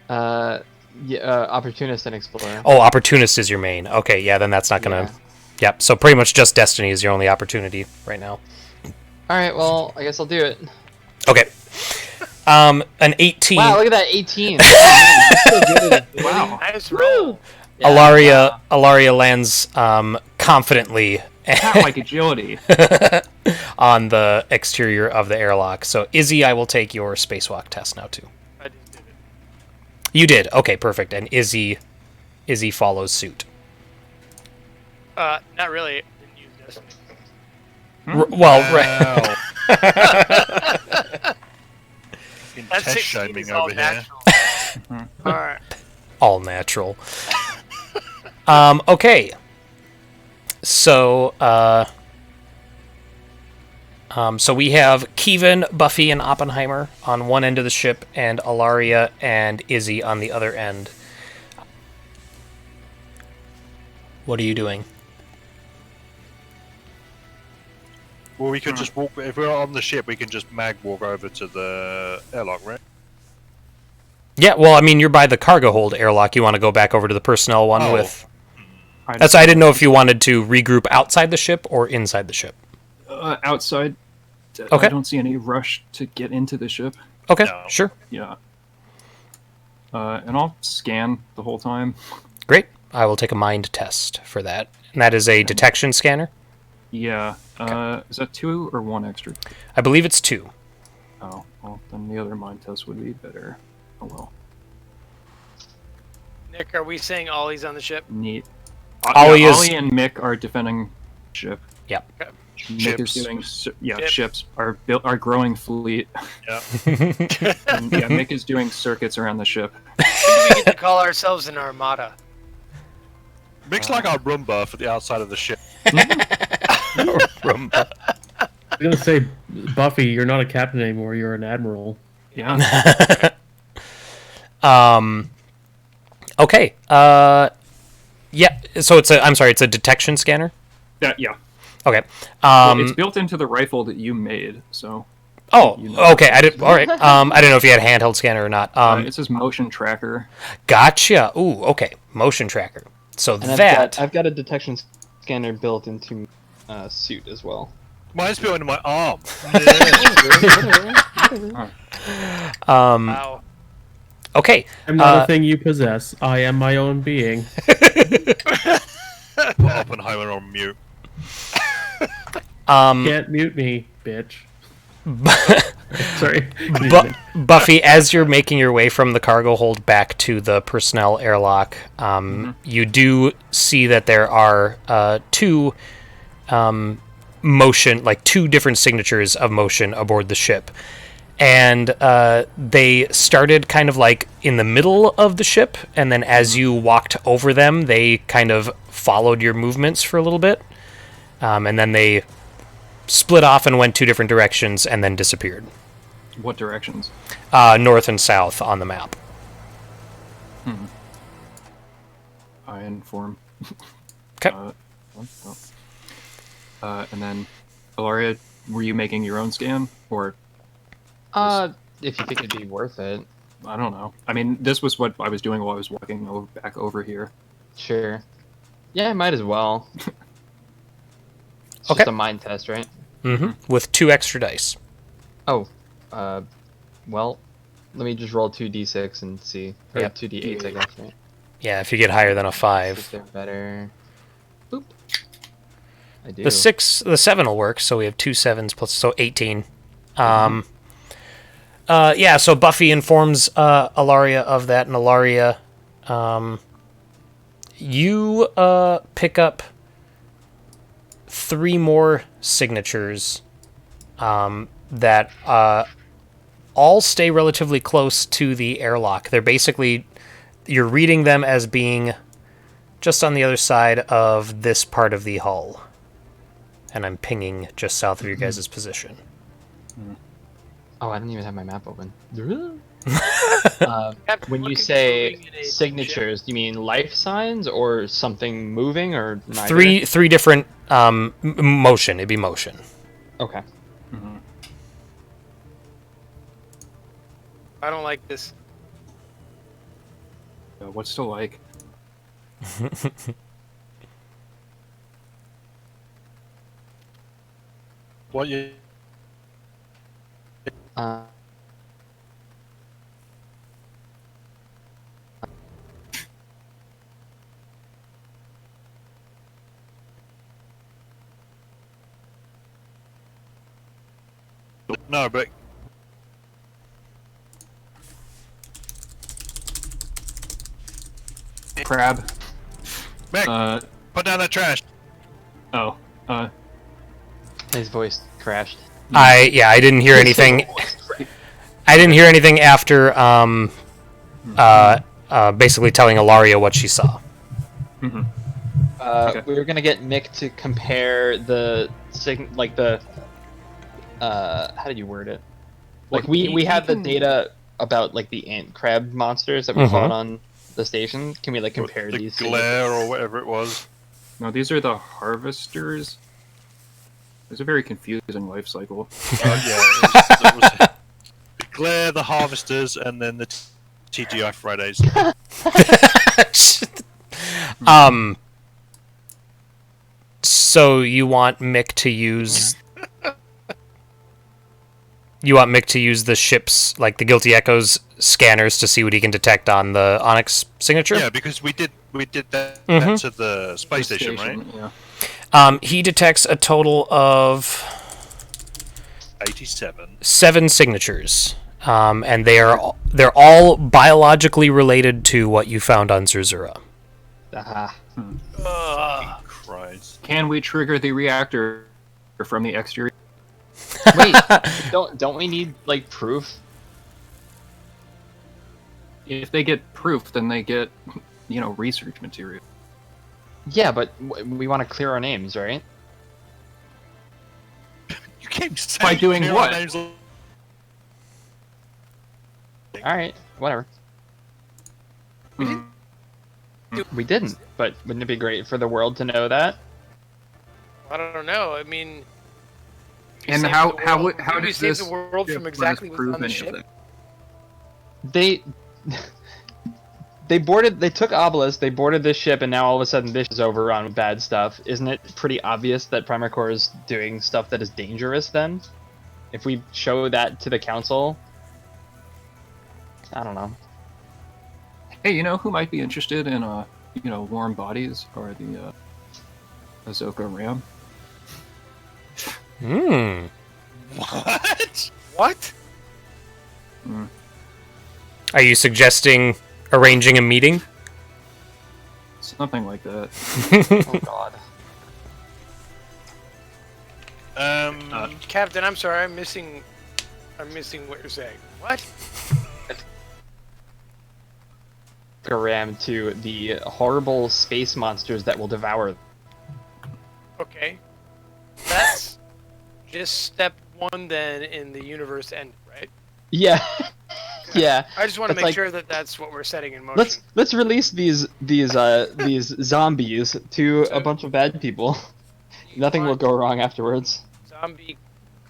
Opportunist and explorer. Oh, opportunist is your main. Okay, yeah, then that's not gonna. Yeah. Yep. So pretty much just destiny is your only opportunity right now. All right, well, I guess I'll do it. Okay. An 18. Wow, look at that 18. That's so good. Wow. Nice roll. Yeah, Alaria Alaria lands confidently Cat-like agility. on the exterior of the airlock. So Izzy, I will take your spacewalk test now too. I just did it. You did. Okay, perfect. And Izzy follows suit. Not really. Didn't use Destiny. Right. In That test 16 shaming is all over here. natural. Alright. All natural. Okay. So, so we have Kevin, Buffy, and Oppenheimer on one end of the ship, and Alaria and Izzy on the other end. What are you doing? Well, we could just walk. If we're on the ship, we can just mag walk over to the airlock, right? Yeah, well, I mean, you're by the cargo hold airlock. You want to go back over to the personnel one Oh. with... That's why I didn't know if you wanted to regroup outside the ship or inside the ship. Outside. Okay. I don't see any rush to get into the ship. Okay, No. sure. Yeah. And I'll scan the whole time. Great. I will take a mind test for that. And that is a detection scanner. Yeah. Is that 2 or 1 extra? I believe it's 2. Oh, well, then the other mind test would be better. Oh well. Nick, are we saying Ollie's on the ship? Neat. Ollie yeah, is- Ollie and Mick are defending ship. Yep. Mick is Ships. doing Ships. ships. Our growing fleet. Yeah. And, yeah, Mick is doing circuits around the ship. When do we get to call ourselves an armada? Mix like our Roomba for the outside of the ship. Roomba. I was gonna say, Buffy, you're not a captain anymore. You're an admiral. Yeah. Okay. Yeah. So it's a detection scanner. Yeah. Okay. Well, it's built into the rifle that you made, so Oh. you know. Okay. I did. All right. I didn't know if you had a handheld scanner or not. It says motion tracker. Gotcha. Ooh. Okay. Motion tracker. So And that. I've got a detection scanner built into suit as well. Mine's built into my arm. Wow. Okay. I'm not a thing you possess. I am my own being. Put Oppenheimer on mute. Can't mute me, bitch. Sorry. Buffy, as you're making your way from the cargo hold back to the personnel airlock, you do see that there are two motion, like 2 different signatures of motion aboard the ship. And they started kind of like in the middle of the ship, and then as you walked over them, they kind of followed your movements for a little bit. And then they split off and went 2 different directions and then disappeared. What directions? North and south on the map. I inform. Okay. And then, Ilaria, were you making your own scan, or If you think it'd be worth it, I don't know. I mean, this was what I was doing while I was walking back over here. sure. Yeah, I might as well. It's Okay. just a mind test, right? With 2 extra dice. Oh, well, let me just roll 2d6 and see. Or Yep. 2d8s, I guess, right? Yeah, if you get higher than a If 5. they're better. Boop. I do. The 7 will work, so we have 2 7s plus, so 18. Yeah, so Buffy informs Ilaria of that, and Ilaria, you pick up 3 more signatures that all stay relatively close to the airlock. They're basically, you're reading them as being just on the other side of this part of the hull. And I'm pinging just south of your guys' position. Oh, I don't even have my map open. Captain, When what you can say moving in a signatures, do you mean life signs or something moving or neither? Three different motion. It'd be motion. Okay. Mhm. I don't like this. What's to like? What you? Uh, No, but Crab. Mick, Uh, put down that trash. oh. his voice crashed. I didn't hear anything. I didn't hear anything after basically telling Ilaria what she saw. Mhm. Okay. We were gonna get Mick to compare the how did you word it? Like Well, we he have the can- data about like the ant crab monsters that we Mhm. fought on the station. Can we like compare the these two? glare or whatever it was. No, these are the harvesters. It's a very confusing life cycle. It was the glare, the harvesters, and then the TGI Fridays. So you want Mick to use? You want Mick to use the ship's, like the Guilty Echoes scanners, to see what he can detect on the Onyx signature? Yeah, because we did that Mhm. to the space station, right? Yeah. He detects a total of 87. 7 signatures, and they're all biologically related to what you found on Zerzura. Aha. Christ. Can we trigger the reactor from the exterior? Wait, don't we need like proof? If they get proof, then they get, research material. Yeah, but we want to clear our names, right? You keep saying By doing clear what? our names. All right, whatever. Mm. We didn't, but wouldn't it be great for the world to know that? I don't know. I mean, we And saved how the world- how we does saved this the world ship from let us exactly what's prove on the any of ship? that? They took Obelisk, they boarded this ship, and now all of a sudden this is overrun with bad stuff. Isn't it pretty obvious that Primarch Corps is doing stuff that is dangerous then? If we show that to the council, I don't know. Hey, you know who might be interested in warm bodies or the Ahsoka Ram? Hmm. What? What? Are you suggesting arranging a meeting? Something like that. Oh god. Captain, I'm sorry. I'm missing what you're saying. What? Ram to the horrible space monsters that will devour them. Okay. That's just step one then in the universe end, right? Yeah. Yeah. I just want to It's make like- sure that that's what we're setting in motion. Let's release these zombies to a bunch of bad people. Nothing will go wrong afterwards. Zombie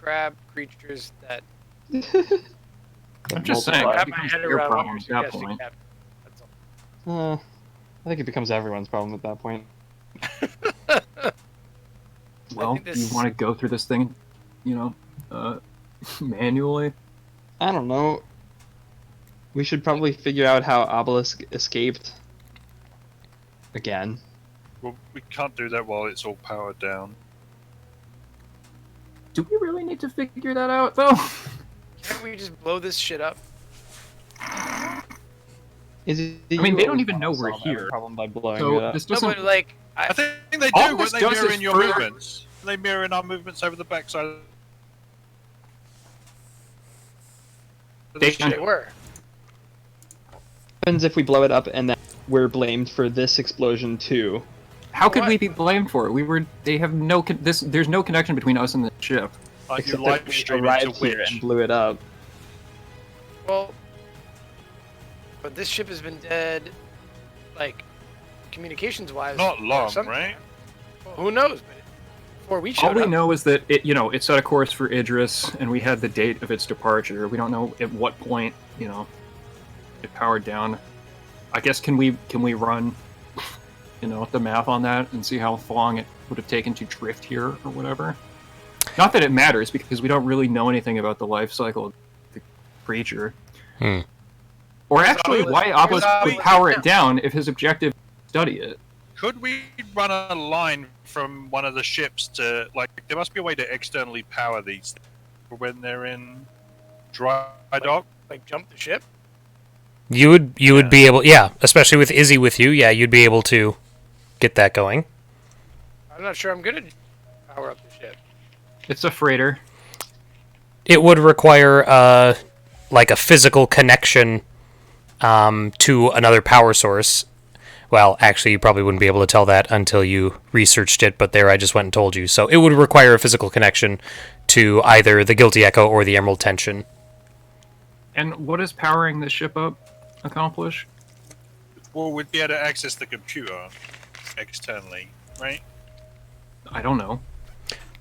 crab creatures that I'm just saying, Multiply. that wrap my becomes head your around what problem you're at that suggesting, point. Captain. That's all. I think it becomes everyone's problem at that point. Well, think this- you want to go through this thing, manually? I don't know. We should probably figure out how Obelisk escaped. Again. Well, we can't do that while it's all powered down. Do we really need to figure that out, though? Can't we just blow this shit up? Is it? I mean, they don't even know we're solve every here. Problem by blowing it So up. this No, doesn't. but like, I think they All do, this but they does mirror is in your further- movements. They mirror in our movements over the backside of the They ship. they were. What happens if we blow it up and then we're blamed for this explosion too? How could What? we be blamed for it? We were. They have no. There's no connection between us and the ship. Like you Except live that we stream arrived into here Witch. and blew it up. Well, But this ship has been dead, like, communications-wise. Not long, some- right? Well, who knows? But before we All showed we up, know is that it set a course for Idris, and we had the date of its departure. We don't know at what point, it powered down. I guess can we run, the math on that and see how long it would have taken to drift here or whatever? Not that it matters because we don't really know anything about the life cycle of the creature. Or actually, why Obelisk would power it down if his objective is to study it. Could we run a line from one of the ships to, like, there must be a way to externally power these things when they're in dry dock? like jump the ship. You would be able, especially with Izzy with you, you'd be able to get that going. I'm not sure I'm gonna power up the ship. It's a freighter. It would require like a physical connection to another power source. Well, actually, you probably wouldn't be able to tell that until you researched it, but there I just went and told you. So it would require a physical connection to either the Guilty Echo or the Emerald Tension. And what does powering the ship up accomplish? Well, we'd be able to access the computer externally, right? I don't know.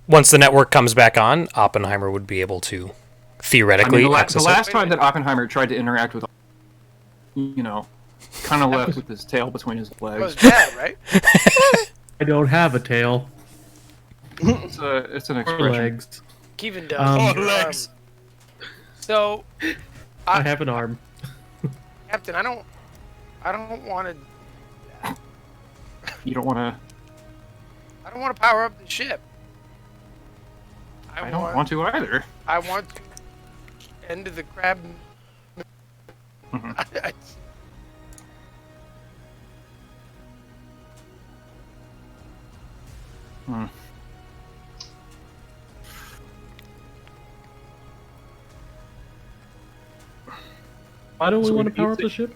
Once the network comes back on, Oppenheimer would be able to theoretically the access last it. time that Oppenheimer tried to interact with, kind of left with his tail between his That was legs. bad, right? I don't have a tail It's an or expression. legs. Kevin does. Oh, Your legs. So, I have an arm. Captain, I don't want to. You don't want to. I don't want to power up the ship. I don't want to either. I want to end the crab. Mhm. Hmm. Why don't we So want to we power up need the to- ship?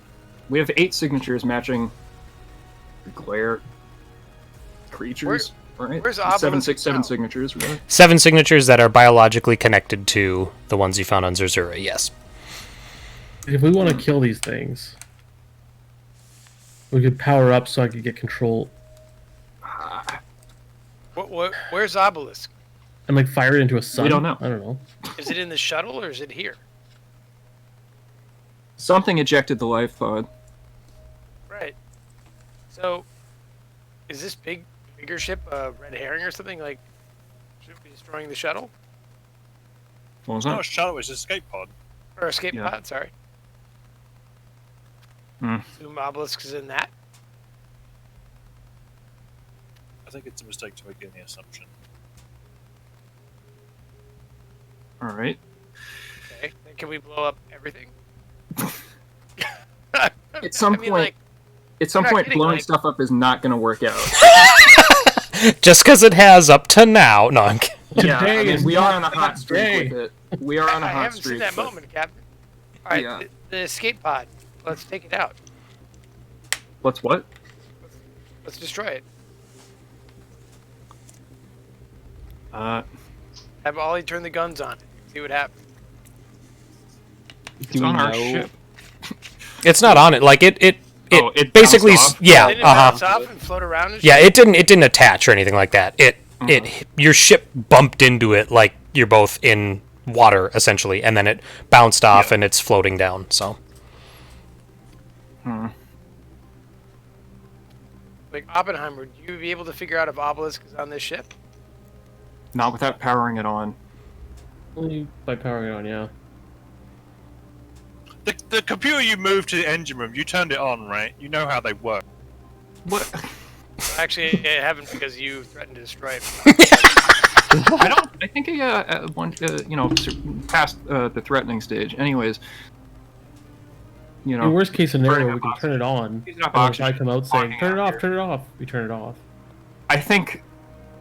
We have 8 signatures matching the glare creatures, right? where's 7, Obelisk 6, 7 now? signatures, really. 7 signatures that are biologically connected to the ones you found on Zerzura, yes. If we want to kill these things, we could power up so I could get control Where's Obelisk? and like fire it into a sun. don't know. I don't know. Is it in the shuttle or is it here? Something ejected the life pod. Right. So, is this bigger ship a red herring or something? Like, should we be destroying the shuttle What was It's not that? a shuttle, it's an escape pod. or escape Yeah. pod? Sorry. Hmm. Assume Obelisk is in that. I think it's a mistake to make any assumption. Alright. Okay. Then can we blow up everything? At some I mean, point, like, At some I'm not point, kidding, blowing like- stuff up is not going to work out. Just because it has up to now. No, I'm kidding. Yeah, I Today mean, is we are not on a hot that streak day. with it. We are on a I hot haven't streak. seen that but- moment, Captain. All right, Yeah. the escape pod. Let's take it out. Let's what? Let's destroy it. Have Ollie turn the guns on. See what happens. It's on our ship. It's not on it. Like it Oh, it basically, bounced off? yeah, Didn't it bounce off and float around and shit? yeah. It didn't attach or anything like that. Your ship bumped into it like you're both in water essentially, and then it bounced off and it's floating down. So Like Oppenheimer, would you be able to figure out if Obelisk is on this ship? Not without powering it on. Only by powering it on, yeah. The computer you moved to the engine room, you turned it on, right? You know how they work. What? Actually, I haven't because you threatened to destroy it. I don't. I think past the threatening stage. Anyways, In worst case scenario, burning we can up turn it on. Heating up And if I oxygen, come out saying, walking turn it out off, here. turn it off, we turn it off. I think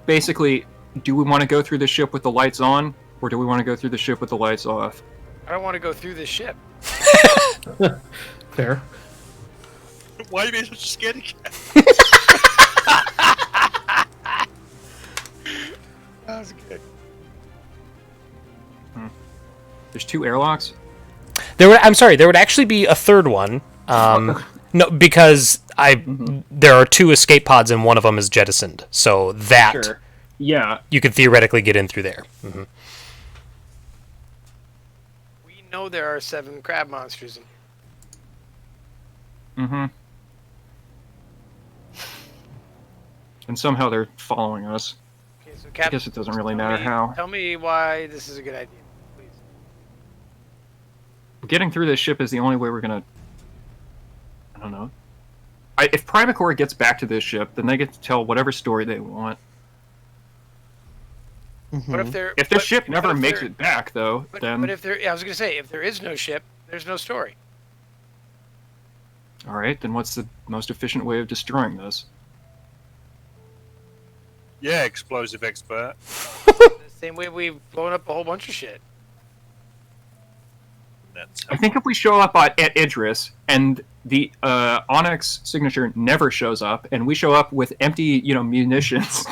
basically, do we want to go through the ship with the lights on, or do we want to go through the ship with the lights off? I don't want to go through this ship. Fair. Why are you being such a scaredy cat? That was good. There's 2 airlocks. there would actually be a third one No, because there are 2 escape pods and one of them is jettisoned, so that Sure. Yeah. you could theoretically get in through there. Mm-hmm. We know there are 7 crab monsters in here. Mm-hmm. And somehow they're following us. Okay, so I Captain, guess it doesn't really tell matter me- how. Tell me why this is a good idea, please. Getting through this ship is the only way we're gonna... I don't know. If Primacore gets back to this ship, then they get to tell whatever story they want. What if there? If the ship but never if makes there- it back, though, But, then... but if there, I was gonna say, if there is no ship, there's no story. Alright, then what's the most efficient way of destroying this? Yeah, explosive expert. The same way we've blown up a whole bunch of shit. That's I think if we show up at Idris, and the Onyx signature never shows up, and we show up with empty, munitions,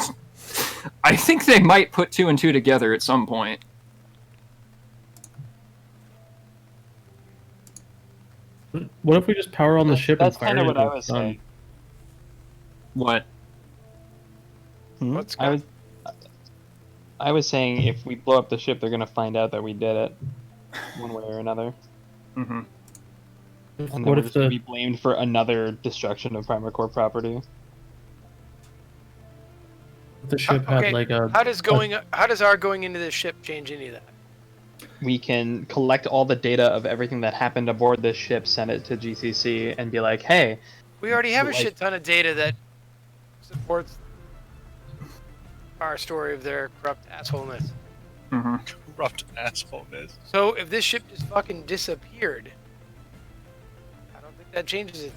I think they might put 2 and 2 together at some point. What if we just power on the ship That's and fire kind of it what I with was gun? saying. What? What's I was saying if we blow up the ship, they're gonna find out that we did it, one way or another, Mm-hmm. and then What we're if just gonna the be blamed for another destruction of Primacore property. ship Okay, had like a? How does our going into this ship change any of that? We can collect all the data of everything that happened aboard this ship, send it to GCC, and be like, "Hey, We already have a Like- shit ton of data that supports our story of their corrupt assholeness. Mm-hmm. corrupt assholeness. So if this ship just fucking disappeared, I don't think that changes it.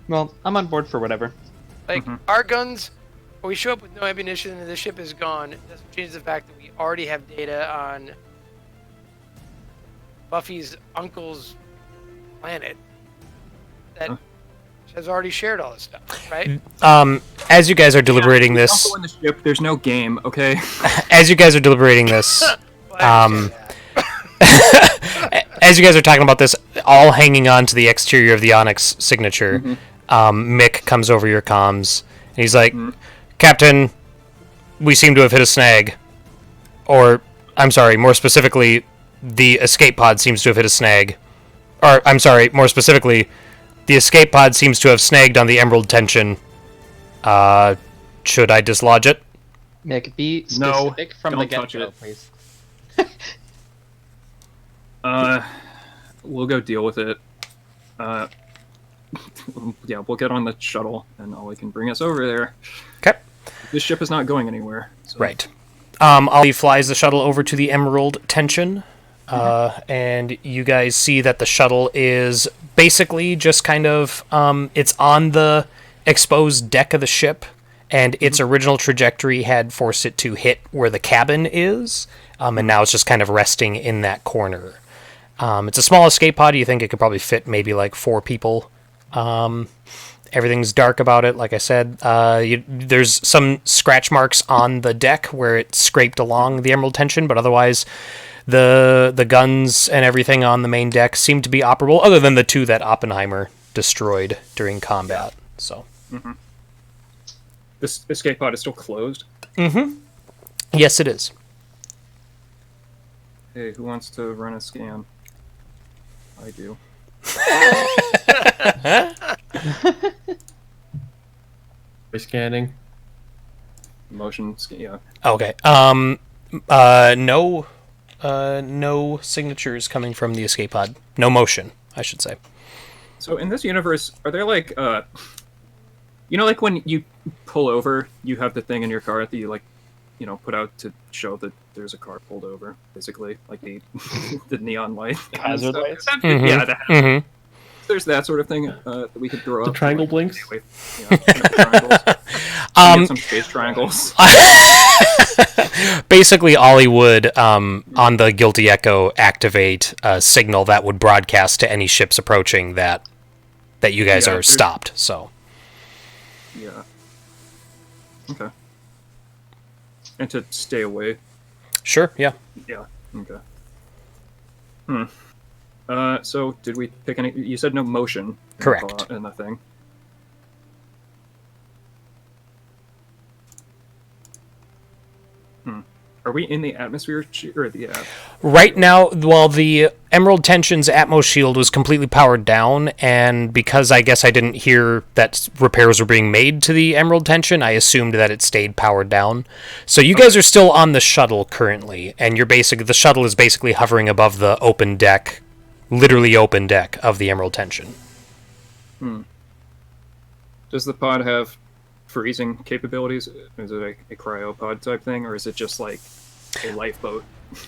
well, I'm on board for whatever." Like, our guns, when we show up with no ammunition and the ship is gone, it doesn't change the fact that we already have data on Buffy's uncle's planet that has already shared all this stuff, right? As you guys are deliberating this, Also in the ship, there's no game, okay? as you guys are deliberating this, Well, I understand that. as you guys are talking about this, all hanging on to the exterior of the Onyx signature, Mick comes over your comms, and he's like, Captain, we seem to have hit a snag. Or, I'm sorry, more specifically, the escape pod seems to have hit a snag. Or, I'm sorry, more specifically, the escape pod seems to have snagged on the emerald tension. Should I dislodge it? Nick, be No, specific from the don't touch get-go, it. please. We'll go deal with it. Yeah, we'll get on the shuttle, and Ollie can bring us over there. Okay. This ship is not going anywhere. So. Right. Ollie flies the shuttle over to the emerald tension, and you guys see that the shuttle is basically just kind of, it's on the exposed deck of the ship, and its original trajectory had forced it to hit where the cabin is, and now it's just kind of resting in that corner. It's a small escape pod. You think it could probably fit maybe like 4 people. Everything's dark about it. Like I said, there's some scratch marks on the deck where it scraped along the emerald tension, but otherwise the guns and everything on the main deck seem to be operable, other than the 2 that Oppenheimer destroyed during combat. So, This escape pod is still closed. yes, it is. Hey, who wants to run a scan? I do. Scanning. Motion scan, yeah. Okay. No signatures coming from the escape pod. No motion, I should say. So in this universe, are there like, like when you pull over, you have the thing in your car that you like, put out to show that there's a car pulled over, basically, like the the neon light. Hazard lights? Is that- Mhm. Yeah, Mm-hmm. there's that sort of thing that we could throw The up. triangle like, blinks? stay away- triangles. Get some space triangles. Basically, Ollie would, on the Guilty Echo, activate a signal that would broadcast to any ships approaching that you guys Yeah, are there's- stopped. So, Yeah. Okay. And to stay away. sure, yeah. Yeah. Okay. So did we pick any? You said no motion. Correct. In the thing. Are we in the atmosphere or the? Right now, well, the Emerald Tension's Atmos shield was completely powered down, and because I guess I didn't hear that repairs were being made to the Emerald Tension, I assumed that it stayed powered down. So you guys are still on the shuttle currently, and the shuttle is basically hovering above the open deck, literally open deck of the Emerald Tension. Does the pod have freezing capabilities? Is it a cryopod type thing, or is it just like a lifeboat?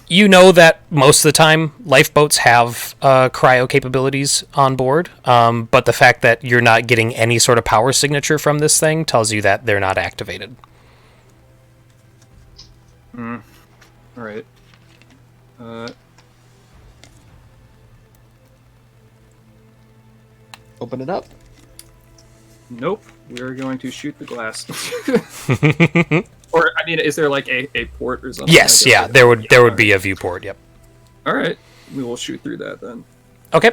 You know that most of the time lifeboats have cryo capabilities on board, but the fact that you're not getting any sort of power signature from this thing tells you that they're not activated. All right. Open it up. Nope. We're going to shoot the glass. Or I mean, is there like a port or something? Yes, yeah, there would be a viewport. Yep. All right, we will shoot through that then. Okay.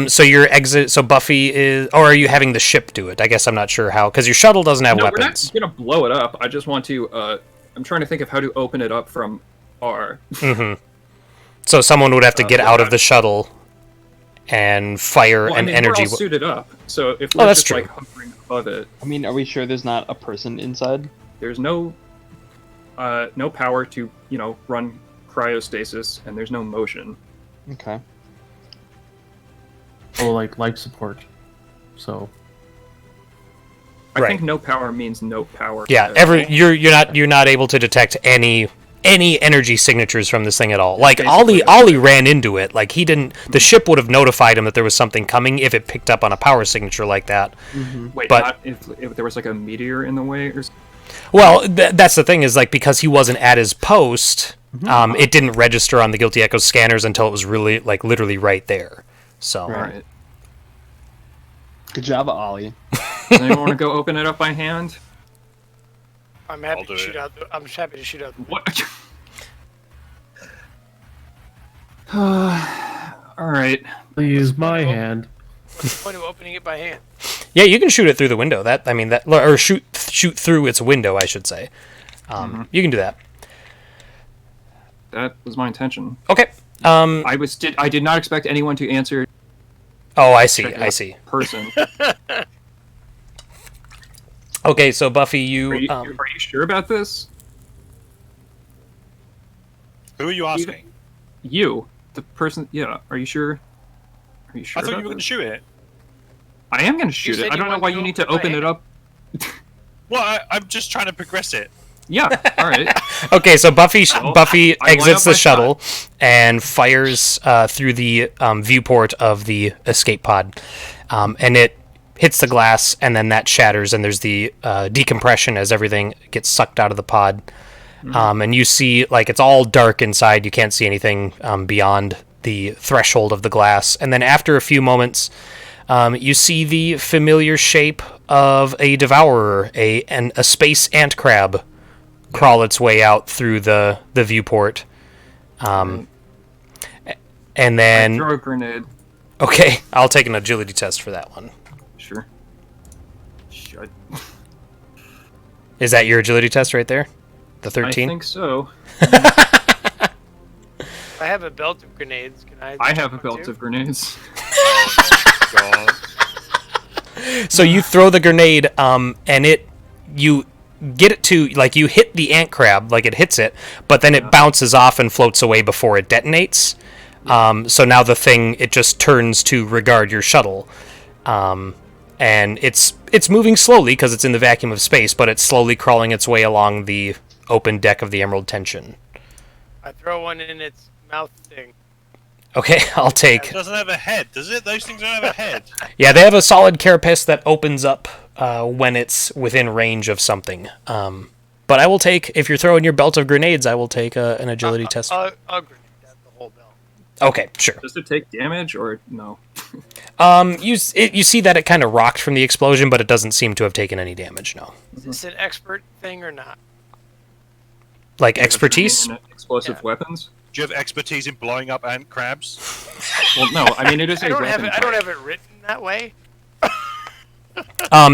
So your exit. So Buffy is, or are you having the ship do it? I guess I'm not sure how, because your shuttle doesn't have weapons. We're not gonna blow it up. I just want to. I'm trying to think of how to open it up from R. So someone would have to get out of the shuttle and fire an energy. We're all suited up, so if we're that's just true. like hovering above it, I mean, are we sure there's not a person inside? there's no power to run cryostasis, and there's no motion. Okay. Oh, like life support. So I Right. think no power means no power. Yeah, you're not able to detect any energy signatures from this thing at all. Like Ollie ran into it. Like he didn't. The ship would have notified him that there was something coming if it picked up on a power signature like that. Wait, but- not if there was like a meteor in the way or something? Well, that's the thing is like because he wasn't at his post, it didn't register on the Guilty Echo scanners until it was really like literally right there. So. All right. Good job, Ollie. Does anyone want to go open it up by hand? I'm happy I'll to do shoot it. out. I'm just happy to shoot out. What? All right. please, my hand. What's the point of opening it by hand? Yeah, you can shoot it through the window. Or shoot through its window, I should say. You can do that. That was my intention. Okay. I did not expect anyone to answer. Oh, I see. Person. Okay, so Buffy, Are you sure about this? Who are you asking? You, the person. Yeah. Are you sure? Are you sure? I thought you about were going to this? shoot it. I am going to shoot said it. I you don't know wanted why to you need to open open it it up. Well, I'm just trying to progress it. Yeah. All right. Okay, so Buffy I exits lay out the my shuttle and fires through the viewport of the escape pod, and it hits the glass, and then that shatters, and there's the decompression as everything gets sucked out of the pod, and you see like it's all dark inside. You can't see anything beyond the threshold of the glass, and then after a few moments, you see the familiar shape of a devourer, a space ant crab, crawl its way out through the viewport. And then... Throw a grenade. Okay, I'll take an agility test for that one. Sure. Shut. Is that your agility test right there? The 13? I think so. I have a belt of grenades. Can I? I have a belt of grenades. God. So you throw the grenade, and you get it to, like, you hit the ant crab, like it hits it, but then it bounces off and floats away before it detonates. So now the thing, it just turns to regard your shuttle. And it's moving slowly because it's in the vacuum of space, but it's slowly crawling its way along the open deck of the Emerald Tension. I throw one in its mouth thing. Okay, I'll take... It doesn't have a head, does it? Those things don't have a head. Yeah, they have a solid carapace that opens up when it's within range of something. But I will take, if you're throwing your belt of grenades, I will take an agility test. I'll grenade that the whole belt. Okay, sure. Does it take damage or no? You see that it kind of rocked from the explosion, but it doesn't seem to have taken any damage, no. Is this an expert thing or not? Like expertise? In explosive Yeah. weapons? Do you have expertise in blowing up ant crabs? Well, no, I mean it is a I don't weapon. have it written that way.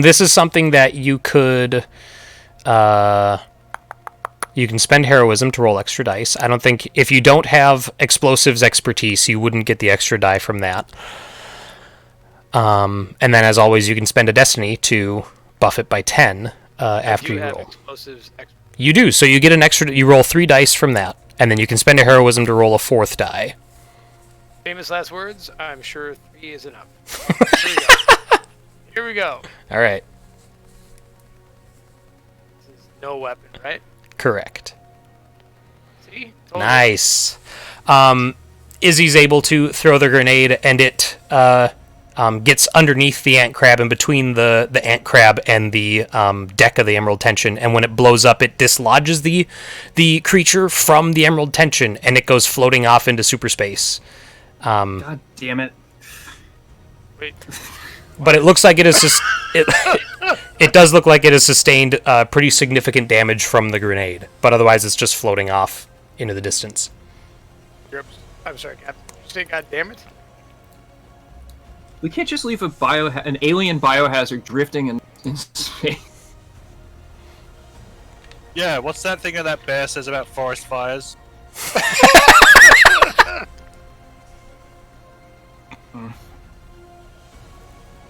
This is something that you could. You can spend heroism to roll extra dice. I don't think if you don't have explosives expertise, you wouldn't get the extra die from that. And then, as always, you can spend a destiny to buff it by 10 after you have roll. explosives. You do, so you get an extra. You roll 3 dice from that, and then you can spend a heroism to roll a 4th die. Famous last words. I'm sure 3 is enough. Here we go. Here we go. All right, This is no weapon, right? correct. See? Told you. Nice. Izzy's able to throw the grenade, and it gets underneath the ant crab and between the ant crab and the deck of the emerald tension. And when it blows up, it dislodges the creature from the emerald tension, and it goes floating off into super space. God damn it! Wait. But it looks like it is. It does look like it has sustained pretty significant damage from the grenade, but otherwise it's just floating off into the distance. I'm sorry, Captain. You say, God damn it? We can't just leave an alien biohazard drifting in space. Yeah, what's that thing that bear says about forest fires?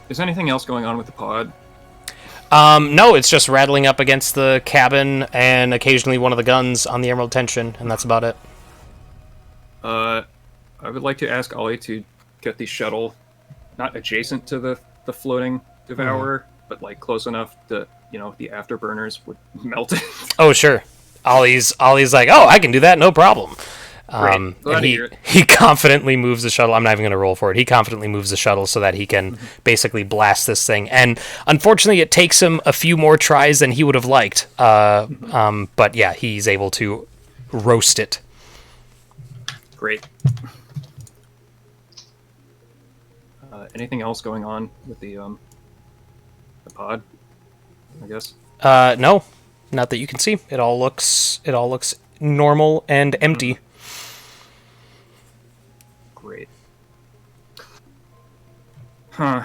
Is anything else going on with the pod? No, it's just rattling up against the cabin and occasionally one of the guns on the emerald tension, and that's about it. I would like to ask Ollie to get the shuttle not adjacent to the floating devourer, but like close enough that the afterburners would melt it. Oh, sure. Ollie's like, oh, I can do that, no problem. Glad to And hear it. he confidently moves the shuttle. I'm not even going to roll for it. He confidently moves the shuttle so that he can basically blast this thing. And unfortunately, it takes him a few more tries than he would have liked. But yeah, he's able to roast it. Great. Anything else going on with the pod? I guess. No, not that you can see. It all looks normal and empty. Great. Huh.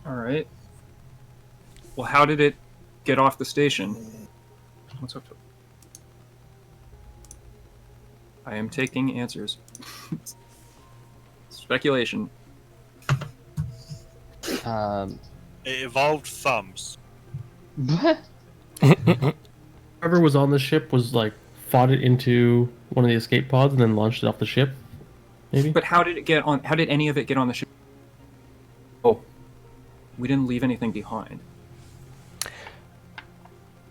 Alright. Well, how did it get off the station? What's up to... I am taking answers. Speculation. It evolved thumbs. Whoever was on the ship was like fought it into one of the escape pods and then launched it off the ship. Maybe. But how did it get on? How did any of it get on the ship? Oh, we didn't leave anything behind.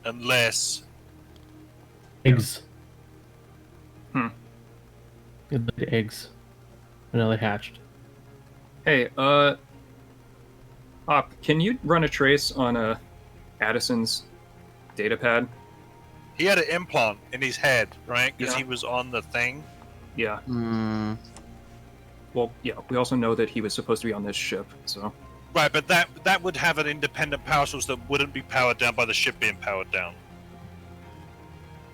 Unless... Eggs. Hmm. It laid eggs. And now they hatched. Hey, Op, can you run a trace on Addison's data pad? He had an implant in his head, right? Because Yeah. he was on the thing. Yeah. Well, yeah. We also know that he was supposed to be on this ship, so. Right, but that would have an independent power source that wouldn't be powered down by the ship being powered down.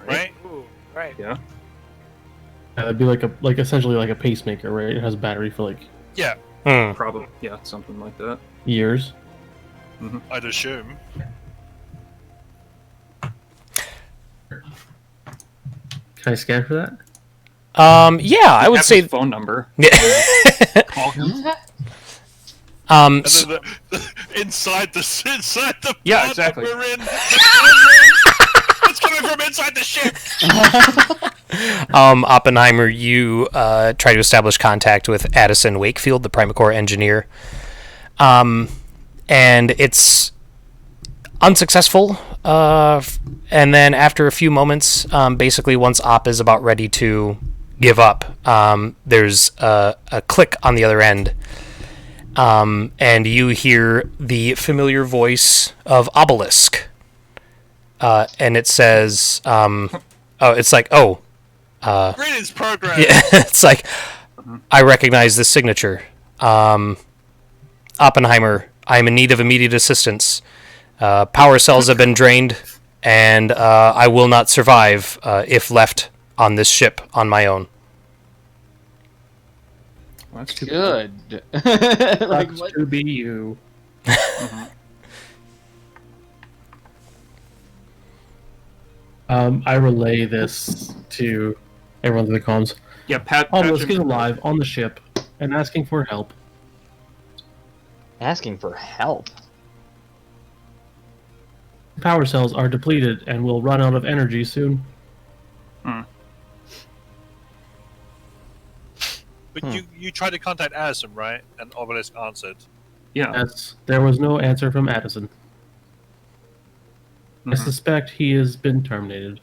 Right? Ooh, right. Yeah. It'd be like essentially like a pacemaker, right? It has a battery for like Yeah, Probably. Yeah, something like that. years. I'd assume. Can I scan for that? Yeah, I would Have say. his phone number. Call him. And then inside the Yeah, pod exactly. that we're in, it's coming from inside the ship. Oppenheimer, you try to establish contact with Addison Wakefield, the Primacore engineer. And it's unsuccessful. And then after a few moments, basically once Op is about ready to give up, there's a click on the other end. And you hear the familiar voice of Obelisk. And it says, it's like, Greetings, program. yeah, it's like, I recognize this signature. Oppenheimer, I'm in need of immediate assistance. Power cells have been drained, and I will not survive if left on this ship on my own. Well, that's too bad. Good. Like Sucks what? to be you. I relay this to everyone in the comms. Yeah, Pat. Obelisk is alive on the ship and asking for help. Asking for help. Power cells are depleted and will run out of energy soon. But you tried to contact Addison, right? And Obelisk answered. Yeah. There was no answer from Addison. I Mhm. suspect he has been terminated.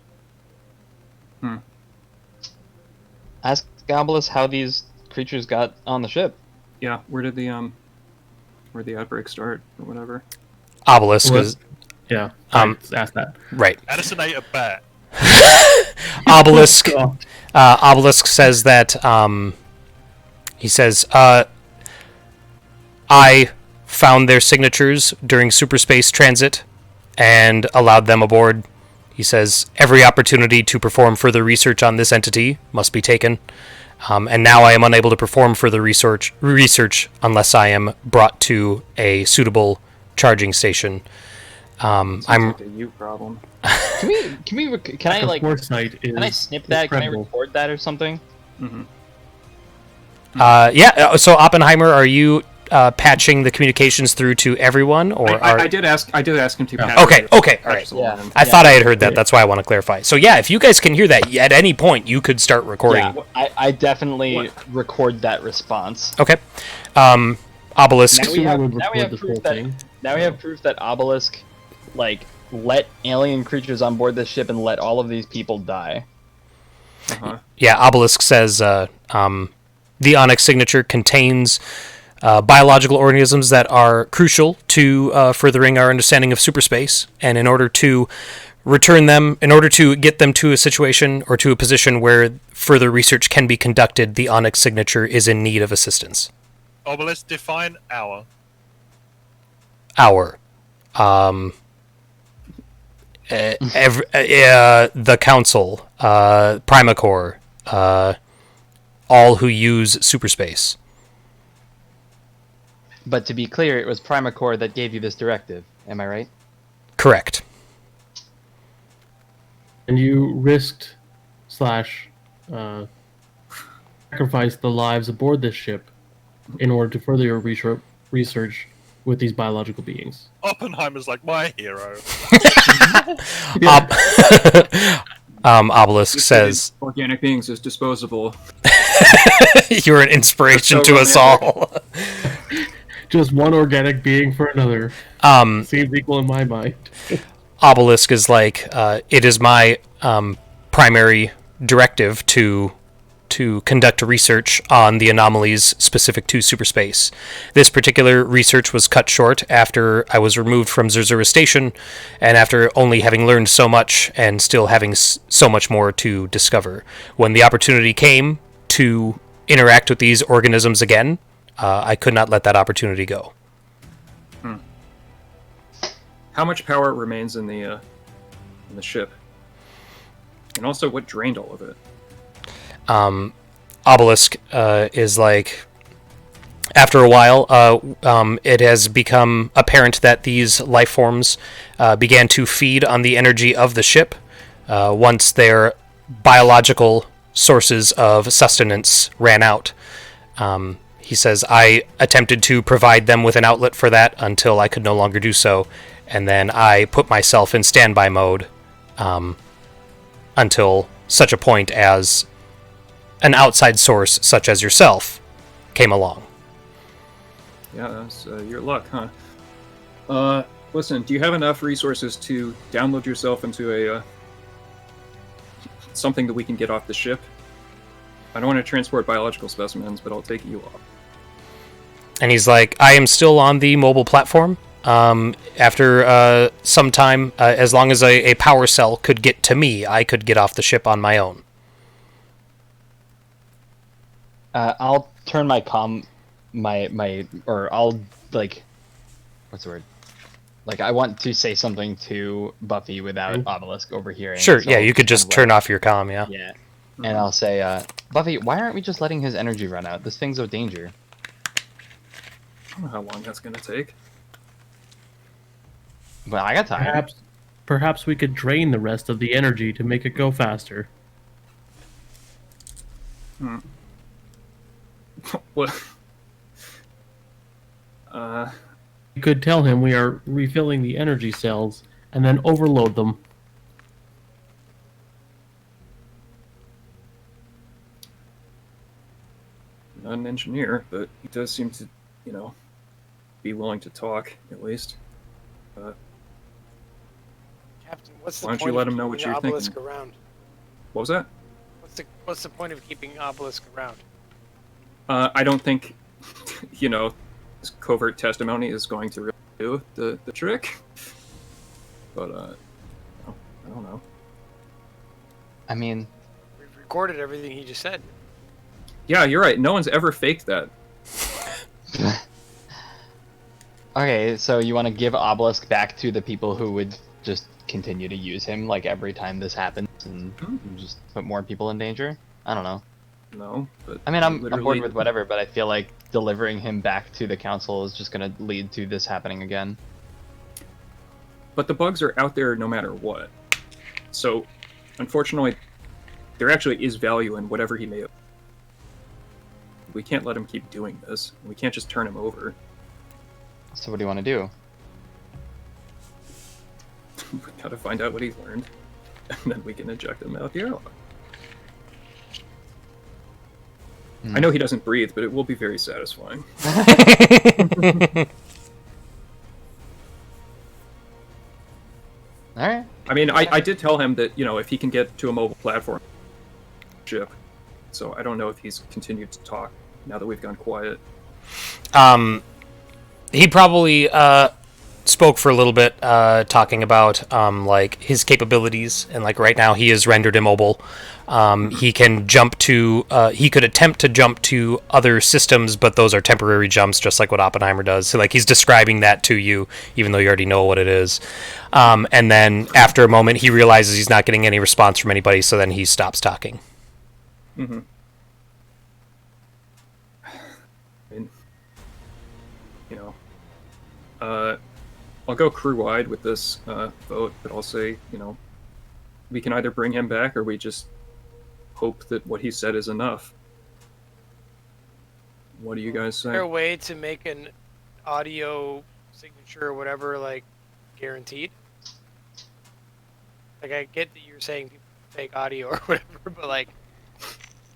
Ask Obelisk how these creatures got on the ship. Yeah. Where'd the outbreak start or whatever? Obelisk What? is Yeah, ask that. right. Addison ate a bat. Obelisk. Oh, Obelisk says that he says, I found their signatures during superspace transit and allowed them aboard. He says, every opportunity to perform further research on this entity must be taken. And now I am unable to perform further research unless I am brought to a suitable charging station. Sounds like a you problem. Can I like? foresight is Can I snip that? Can I incredible. record that or something? So Oppenheimer, are you patching the communications through to everyone, or I did ask him to. Patch Okay, it. okay, all Patch right. the line. I thought I had heard that. That's why I want to clarify. So yeah, if you guys can hear that at any point, you could start recording. Yeah, I definitely record that response. Okay. Obelisk. Now we have- would now we record have this proof whole that thing. now we have proof that Obelisk, like, let alien creatures on board this ship and let all of these people die. Yeah, Obelisk says the Onyx signature contains biological organisms that are crucial to furthering our understanding of superspace, and in order to get them to a situation or to a position where further research can be conducted, the Onyx signature is in need of assistance. Obelisk, define our. The Council, Primacore, all who use superspace. But to be clear, it was Primacore that gave you this directive. Am I right? Correct. And you risked / sacrificed the lives aboard this ship in order to further your research with these biological beings. Oppenheimer's like my hero. Obelisk says, organic beings is disposable. "You're an inspiration That's so to us all." Just one organic being for another. Seems equal in my mind. Obelisk is like, it is my primary directive to conduct research on the anomalies specific to superspace. This particular research was cut short after I was removed from Zerzura Station, and after only having learned so much and still having so much more to discover. When the opportunity came to interact with these organisms again, I could not let that opportunity go. How much power remains in the ship? And also, what drained all of it? Obelisk is like, after a while, it has become apparent that these life forms began to feed on the energy of the ship once their biological sources of sustenance ran out. He says, I attempted to provide them with an outlet for that until I could no longer do so, and then I put myself in standby mode until such a point as an outside source, such as yourself, came along. Yeah, that's your luck, huh? Listen, do you have enough resources to download yourself into a something that we can get off the ship? I don't want to transport biological specimens, but I'll take you off. And he's like, I am still on the mobile platform. After some time, as long as a power cell could get to me, I could get off the ship on my own. I'll turn my or I'll, like, what's the word? Like, I want to say something to Buffy without Obelisk overhearing. Sure, so yeah, you could just kind of turn off your comm, yeah. Yeah. and I'll say, Buffy, why aren't we just letting his energy run out? This thing's a danger. I don't know how long that's gonna take. But I got time. Perhaps we could drain the rest of the energy to make it go faster. What? We could tell him we are refilling the energy cells and then overload them. Not an engineer, but he does seem to, be willing to talk, at least. Captain, what's the Why don't point you let of him know what keeping you're Obelisk thinking? around? What was that? What's the point of keeping Obelisk around? I don't think, this covert testimony is going to really do the trick. But, I don't know. I mean, We've recorded everything he just said. Yeah, you're right. No one's ever faked that. okay, so you want to give Obelisk back to the people who would just continue to use him, like, every time this happens, and just put more people in danger? I don't know. No, but I mean, I'm bored literally- with whatever, but I feel like delivering him back to the council is just going to lead to this happening again. But the bugs are out there no matter what. So, unfortunately, there actually is value in whatever he may have. We can't let him keep doing this. We can't just turn him over. So what do you want to do? We gotta find out what he's learned, and then we can eject him out the airlock. I know he doesn't breathe, but it will be very satisfying. Alright. I mean, I did tell him that, if he can get to a mobile platform, ship. So I don't know if he's continued to talk now that we've gone quiet. He probably spoke for a little bit, talking about like his capabilities, and like right now he is rendered immobile. He can jump to, he could attempt to jump to other systems, but those are temporary jumps, just like what Oppenheimer does. So like he's describing that to you, even though you already know what it is. And then after a moment, he realizes he's not getting any response from anybody, so then he stops talking. Mm-hmm. I mean, I'll go crew-wide with this vote, but I'll say, we can either bring him back or we just hope that what he said is enough. What do you guys Is there a say? way to make an audio signature or whatever, like, guaranteed? Like, I get that you're saying people fake audio or whatever, but, like,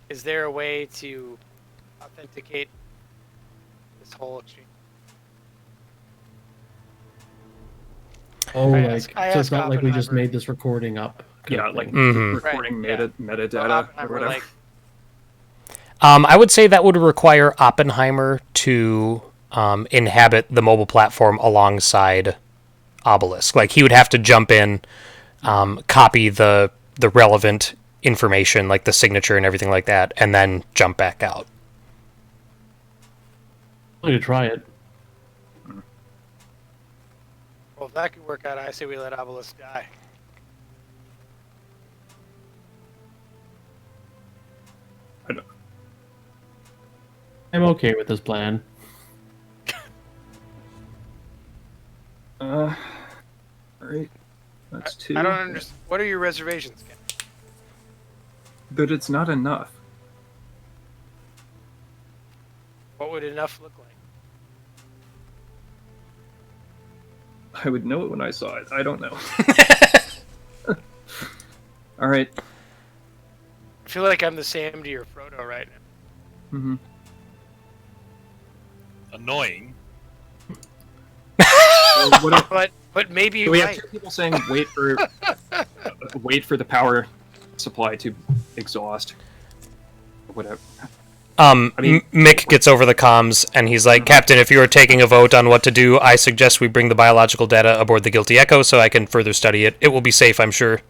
is there a way to authenticate this whole exchange? Oh, I like, ask- I so it's ask not like we just Oppenheimer. made this recording up. kind Yeah, of like thing. recording Right, yeah. metadata Well, or Oppenheimer, whatever. like, I would say that would require Oppenheimer to inhabit the mobile platform alongside Obelisk. Like he would have to jump in, copy the relevant information, like the signature and everything like that, and then jump back out. I'm going to try it. well, if that could work out, I say we let Obelisk die. I don't, I'm okay with this plan. all right, that's two. I don't understand. What are your reservations, Ken? But it's not enough. What would enough look like? I would know it when I saw it. I don't know. All right. I feel like I'm the Sam to your Frodo right now. Mm-hmm. Annoying. But maybe So we have right. two people saying wait for the power supply to exhaust. Whatever. mean- Mick gets over the comms, and he's like, Captain, if you are taking a vote on what to do, I suggest we bring the biological data aboard the Guilty Echo so I can further study it. It will be safe, I'm sure.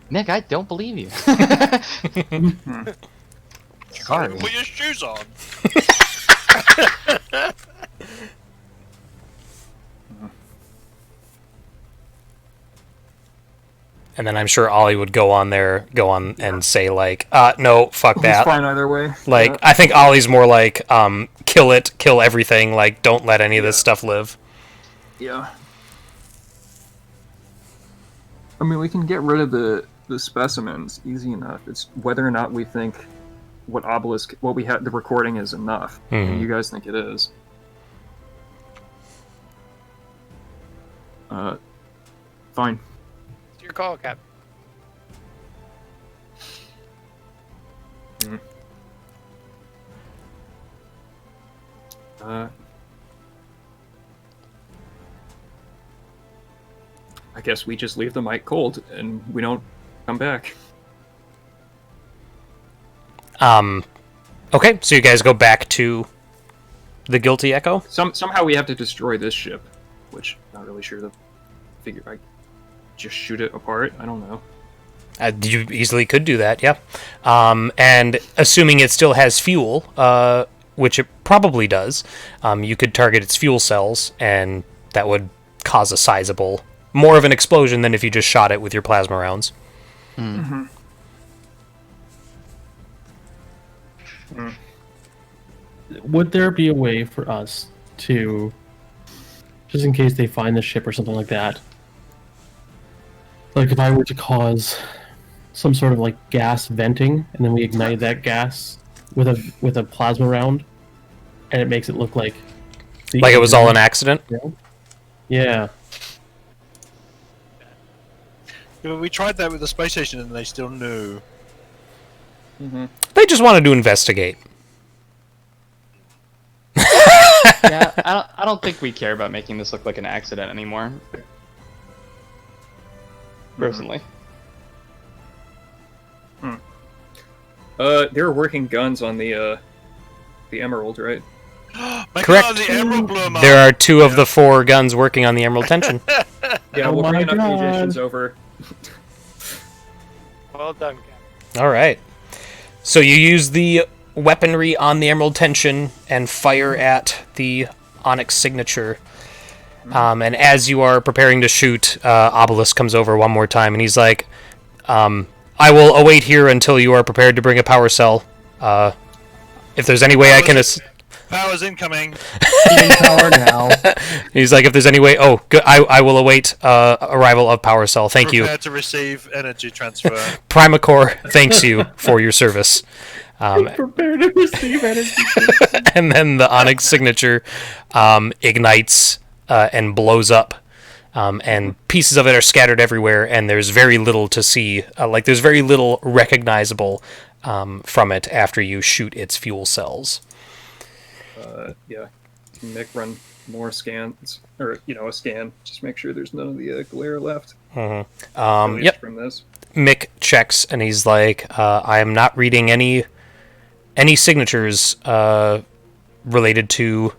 Nick, I don't believe you. Sorry. Put your shoes on. And then I'm sure Ollie would go on and say like, no, fuck He's that. fine either way. Like, Yeah. I think Ollie's more like, kill everything. Like, don't let any of this stuff live. Yeah. I mean, we can get rid of the specimens easy enough. It's whether or not we think what we had, the recording is enough. And you guys think it is. Fine. It's your call, Cap. I guess we just leave the mic cold and we don't come back. Okay, so you guys go back to the Guilty Echo? Somehow we have to destroy this ship, which I'm not really sure the figure. I just shoot it apart. I don't know. You easily could do that, yeah. And assuming it still has fuel, which it probably does, you could target its fuel cells, and that would cause a sizable, more of an explosion than if you just shot it with your plasma rounds. Would there be a way for us to, just in case they find the ship or something like that, like if I were to cause some sort of like gas venting, and then we ignite that gas with a plasma round, and it makes it look like Like it was all an accident? Yeah. Yeah, we tried that with the space station and they still knew. They just wanted to investigate. Yeah, I don't think we care about making this look like an accident anymore. Personally. There are working guns on the Emerald, right? Make Correct. The Emerald blew 'em up. There are 2 of the 4 guns working on the Emerald Tension. Yeah, Oh we'll my bring enough God. munitions over. Well done, Cap. All right. So you use the weaponry on the Emerald Tension and fire at the Onyx signature. And as you are preparing to shoot, Obelisk comes over one more time, and he's like, I will await here until you are prepared to bring a power cell. If there's any way I can... Power's incoming. Power now. He's like, if there's any way... Oh, good. I will await arrival of power cell. Thank you. Prepare to receive energy transfer. Primacore thanks you for your service. Prepare to receive energy. And then the Onyx signature ignites and blows up. And pieces of it are scattered everywhere, and there's very little to see. There's very little recognizable from it after you shoot its fuel cells. Yeah. Mick run more scans, or a scan. Just make sure there's none of the glare left. Yep. From this. Mick checks, and he's like, I am not reading any signatures related to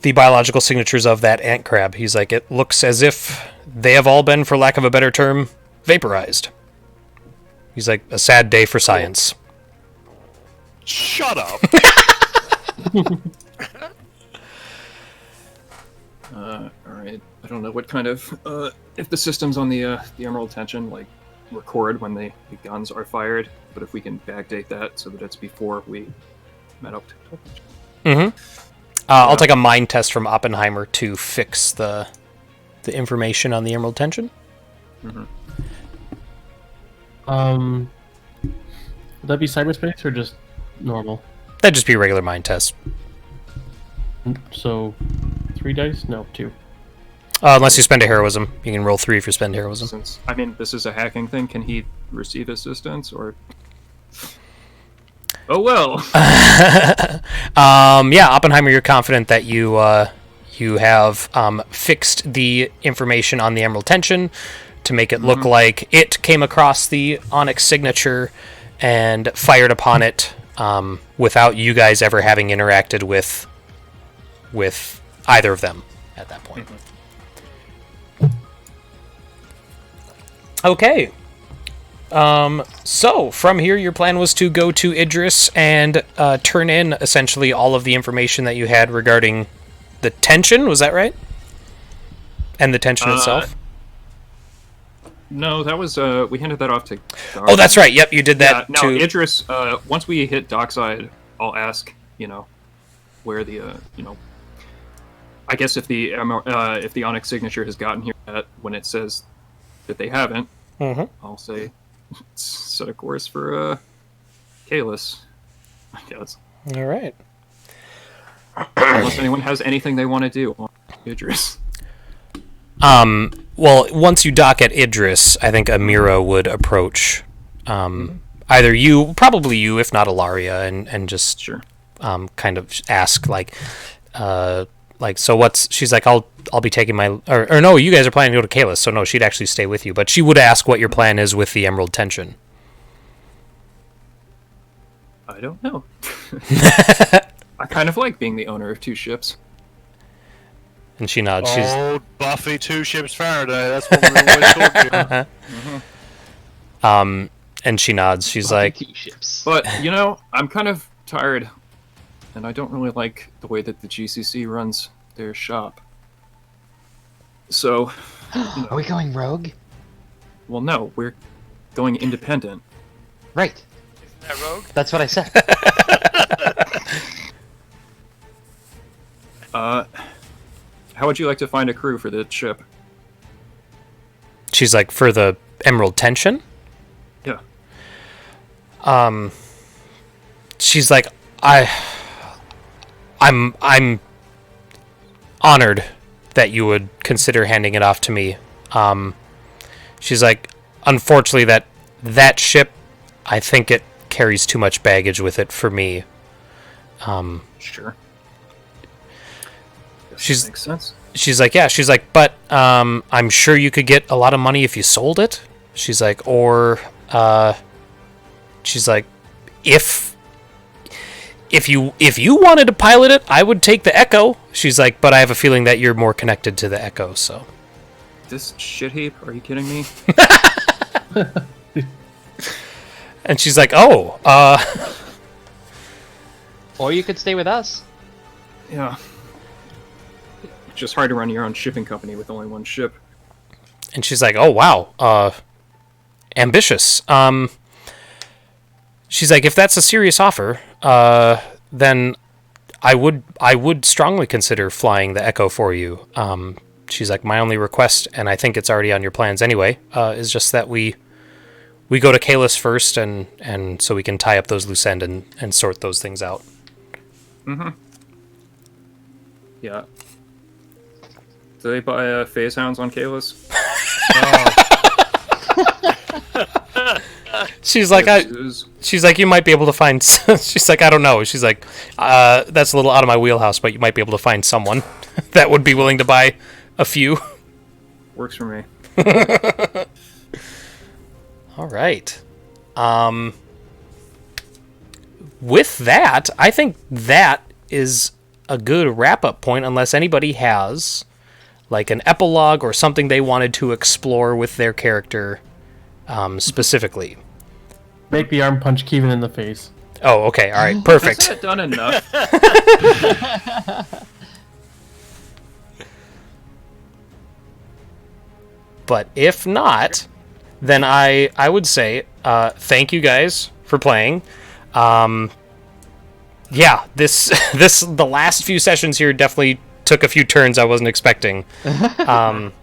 the biological signatures of that ant crab. He's like, it looks as if they have all been, for lack of a better term, vaporized. He's like, a sad day for science. Shut up. Alright. I don't know what kind of if the systems on the Emerald Tension record when the guns are fired, but if we can backdate that so that it's before we met up to I'll take a mind test from Oppenheimer to fix the information on the Emerald Tension. Would that be cyberspace or just normal? That'd just be a regular mind test. So, 3 dice? No, 2. Unless you spend a heroism. You can roll 3 if you spend heroism. Since this is a hacking thing, can he receive assistance or? Oh well. Yeah, Oppenheimer, you're confident that you have fixed the information on the Emerald Tension to make it look like it came across the Onyx signature and fired upon it without you guys ever having interacted with either of them at that point. Okay. So, from here, your plan was to go to Idris and turn in, essentially, all of the information that you had regarding the tension, was that right? And the tension itself? No, that was we handed that off to. Dar. Oh, that's right. Yep, you did that Yeah. Now, too. Idris. Once we hit dockside, I'll ask. Where the I guess if the Onyx signature has gotten here yet, when it says that they haven't, I'll say set a course for Kalis. I guess. All right. Unless anyone has anything they want to do on Idris. Well, once you dock at Idris, I think Amira would approach either you, probably you, if not Ilaria, and just Sure. kind of ask so what's, she's like, I'll be taking my, or no, you guys are planning to go to Kalis, so no, she'd actually stay with you, but she would ask what your plan is with the Emerald Tension. I don't know. I kind of like being the owner of 2 ships. And she nods. Oh, Buffy 2 ships Faraday. That's what we're always talking about. And she nods. She's like, 2 ships. But, I'm kind of tired, and I don't really like the way that the GCC runs their shop. So, Are we going rogue? well, no, we're going independent. Right. Isn't that rogue? That's what I said. How would you like to find a crew for the ship? she's like, for the Emerald Tension? Yeah. She's like, I'm honored that you would consider handing it off to me. She's like, unfortunately, that ship, I think it carries too much baggage with it for me. Sure. She's Makes sense. she's like, yeah. She's like, but I'm sure you could get a lot of money if you sold it. She's like, or she's like, if you wanted to pilot it, I would take the Echo. She's like, but I have a feeling that you're more connected to the Echo, so. This shit heap? Are you kidding me? And she's like, oh, Or you could stay with us. Yeah. It's just hard to run your own shipping company with only 1 ship. and she's like, oh, wow, ambitious. She's like, if that's a serious offer, then I would strongly consider flying the Echo for you. She's like, my only request, and I think it's already on your plans anyway, is just that we go to Kalis first, and so we can tie up those loose ends and sort those things out. Yeah. Do they buy phase hounds on Kalis? She's like, she's like, you might be able to find. She's like, I don't know. She's like, that's a little out of my wheelhouse, but you might be able to find someone that would be willing to buy a few. Works for me. All right. With that, I think that is a good wrap-up point, unless anybody has like an epilogue or something they wanted to explore with their character specifically. Make the arm punch Kevin in the face. Oh, okay. All right. Perfect. Has that done enough? But if not, then I would say thank you guys for playing. Yeah, this the last few sessions here definitely took a few turns I wasn't expecting. But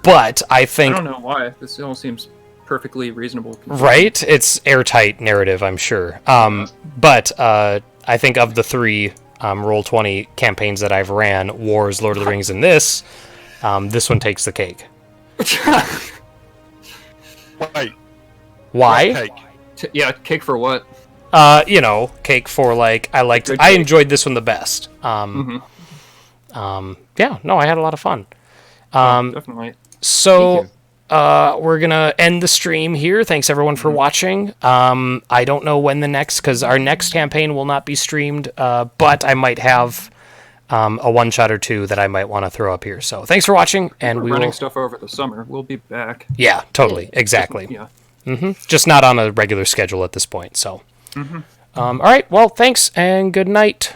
but I think, I don't know why. This all seems perfectly reasonable. right? It's airtight narrative, I'm sure. But I think of the 3 Roll20 campaigns that I've ran, Wars, Lord of the Rings, and this one takes the cake. Wait, Why? cake. Yeah, cake for what? Cake for like Good I cake. enjoyed this one the best. Yeah, no, I had a lot of fun. Definitely. So we're gonna end the stream here. Thanks everyone for watching. I don't know when the next, because our next campaign will not be streamed, but I might have a one shot or 2 that I might want to throw up here. So thanks for watching, and We're we running will. stuff over the summer. We'll be back. Yeah, totally, exactly. Yeah. Just not on a regular schedule at this point. So, all right. Well, thanks and good night.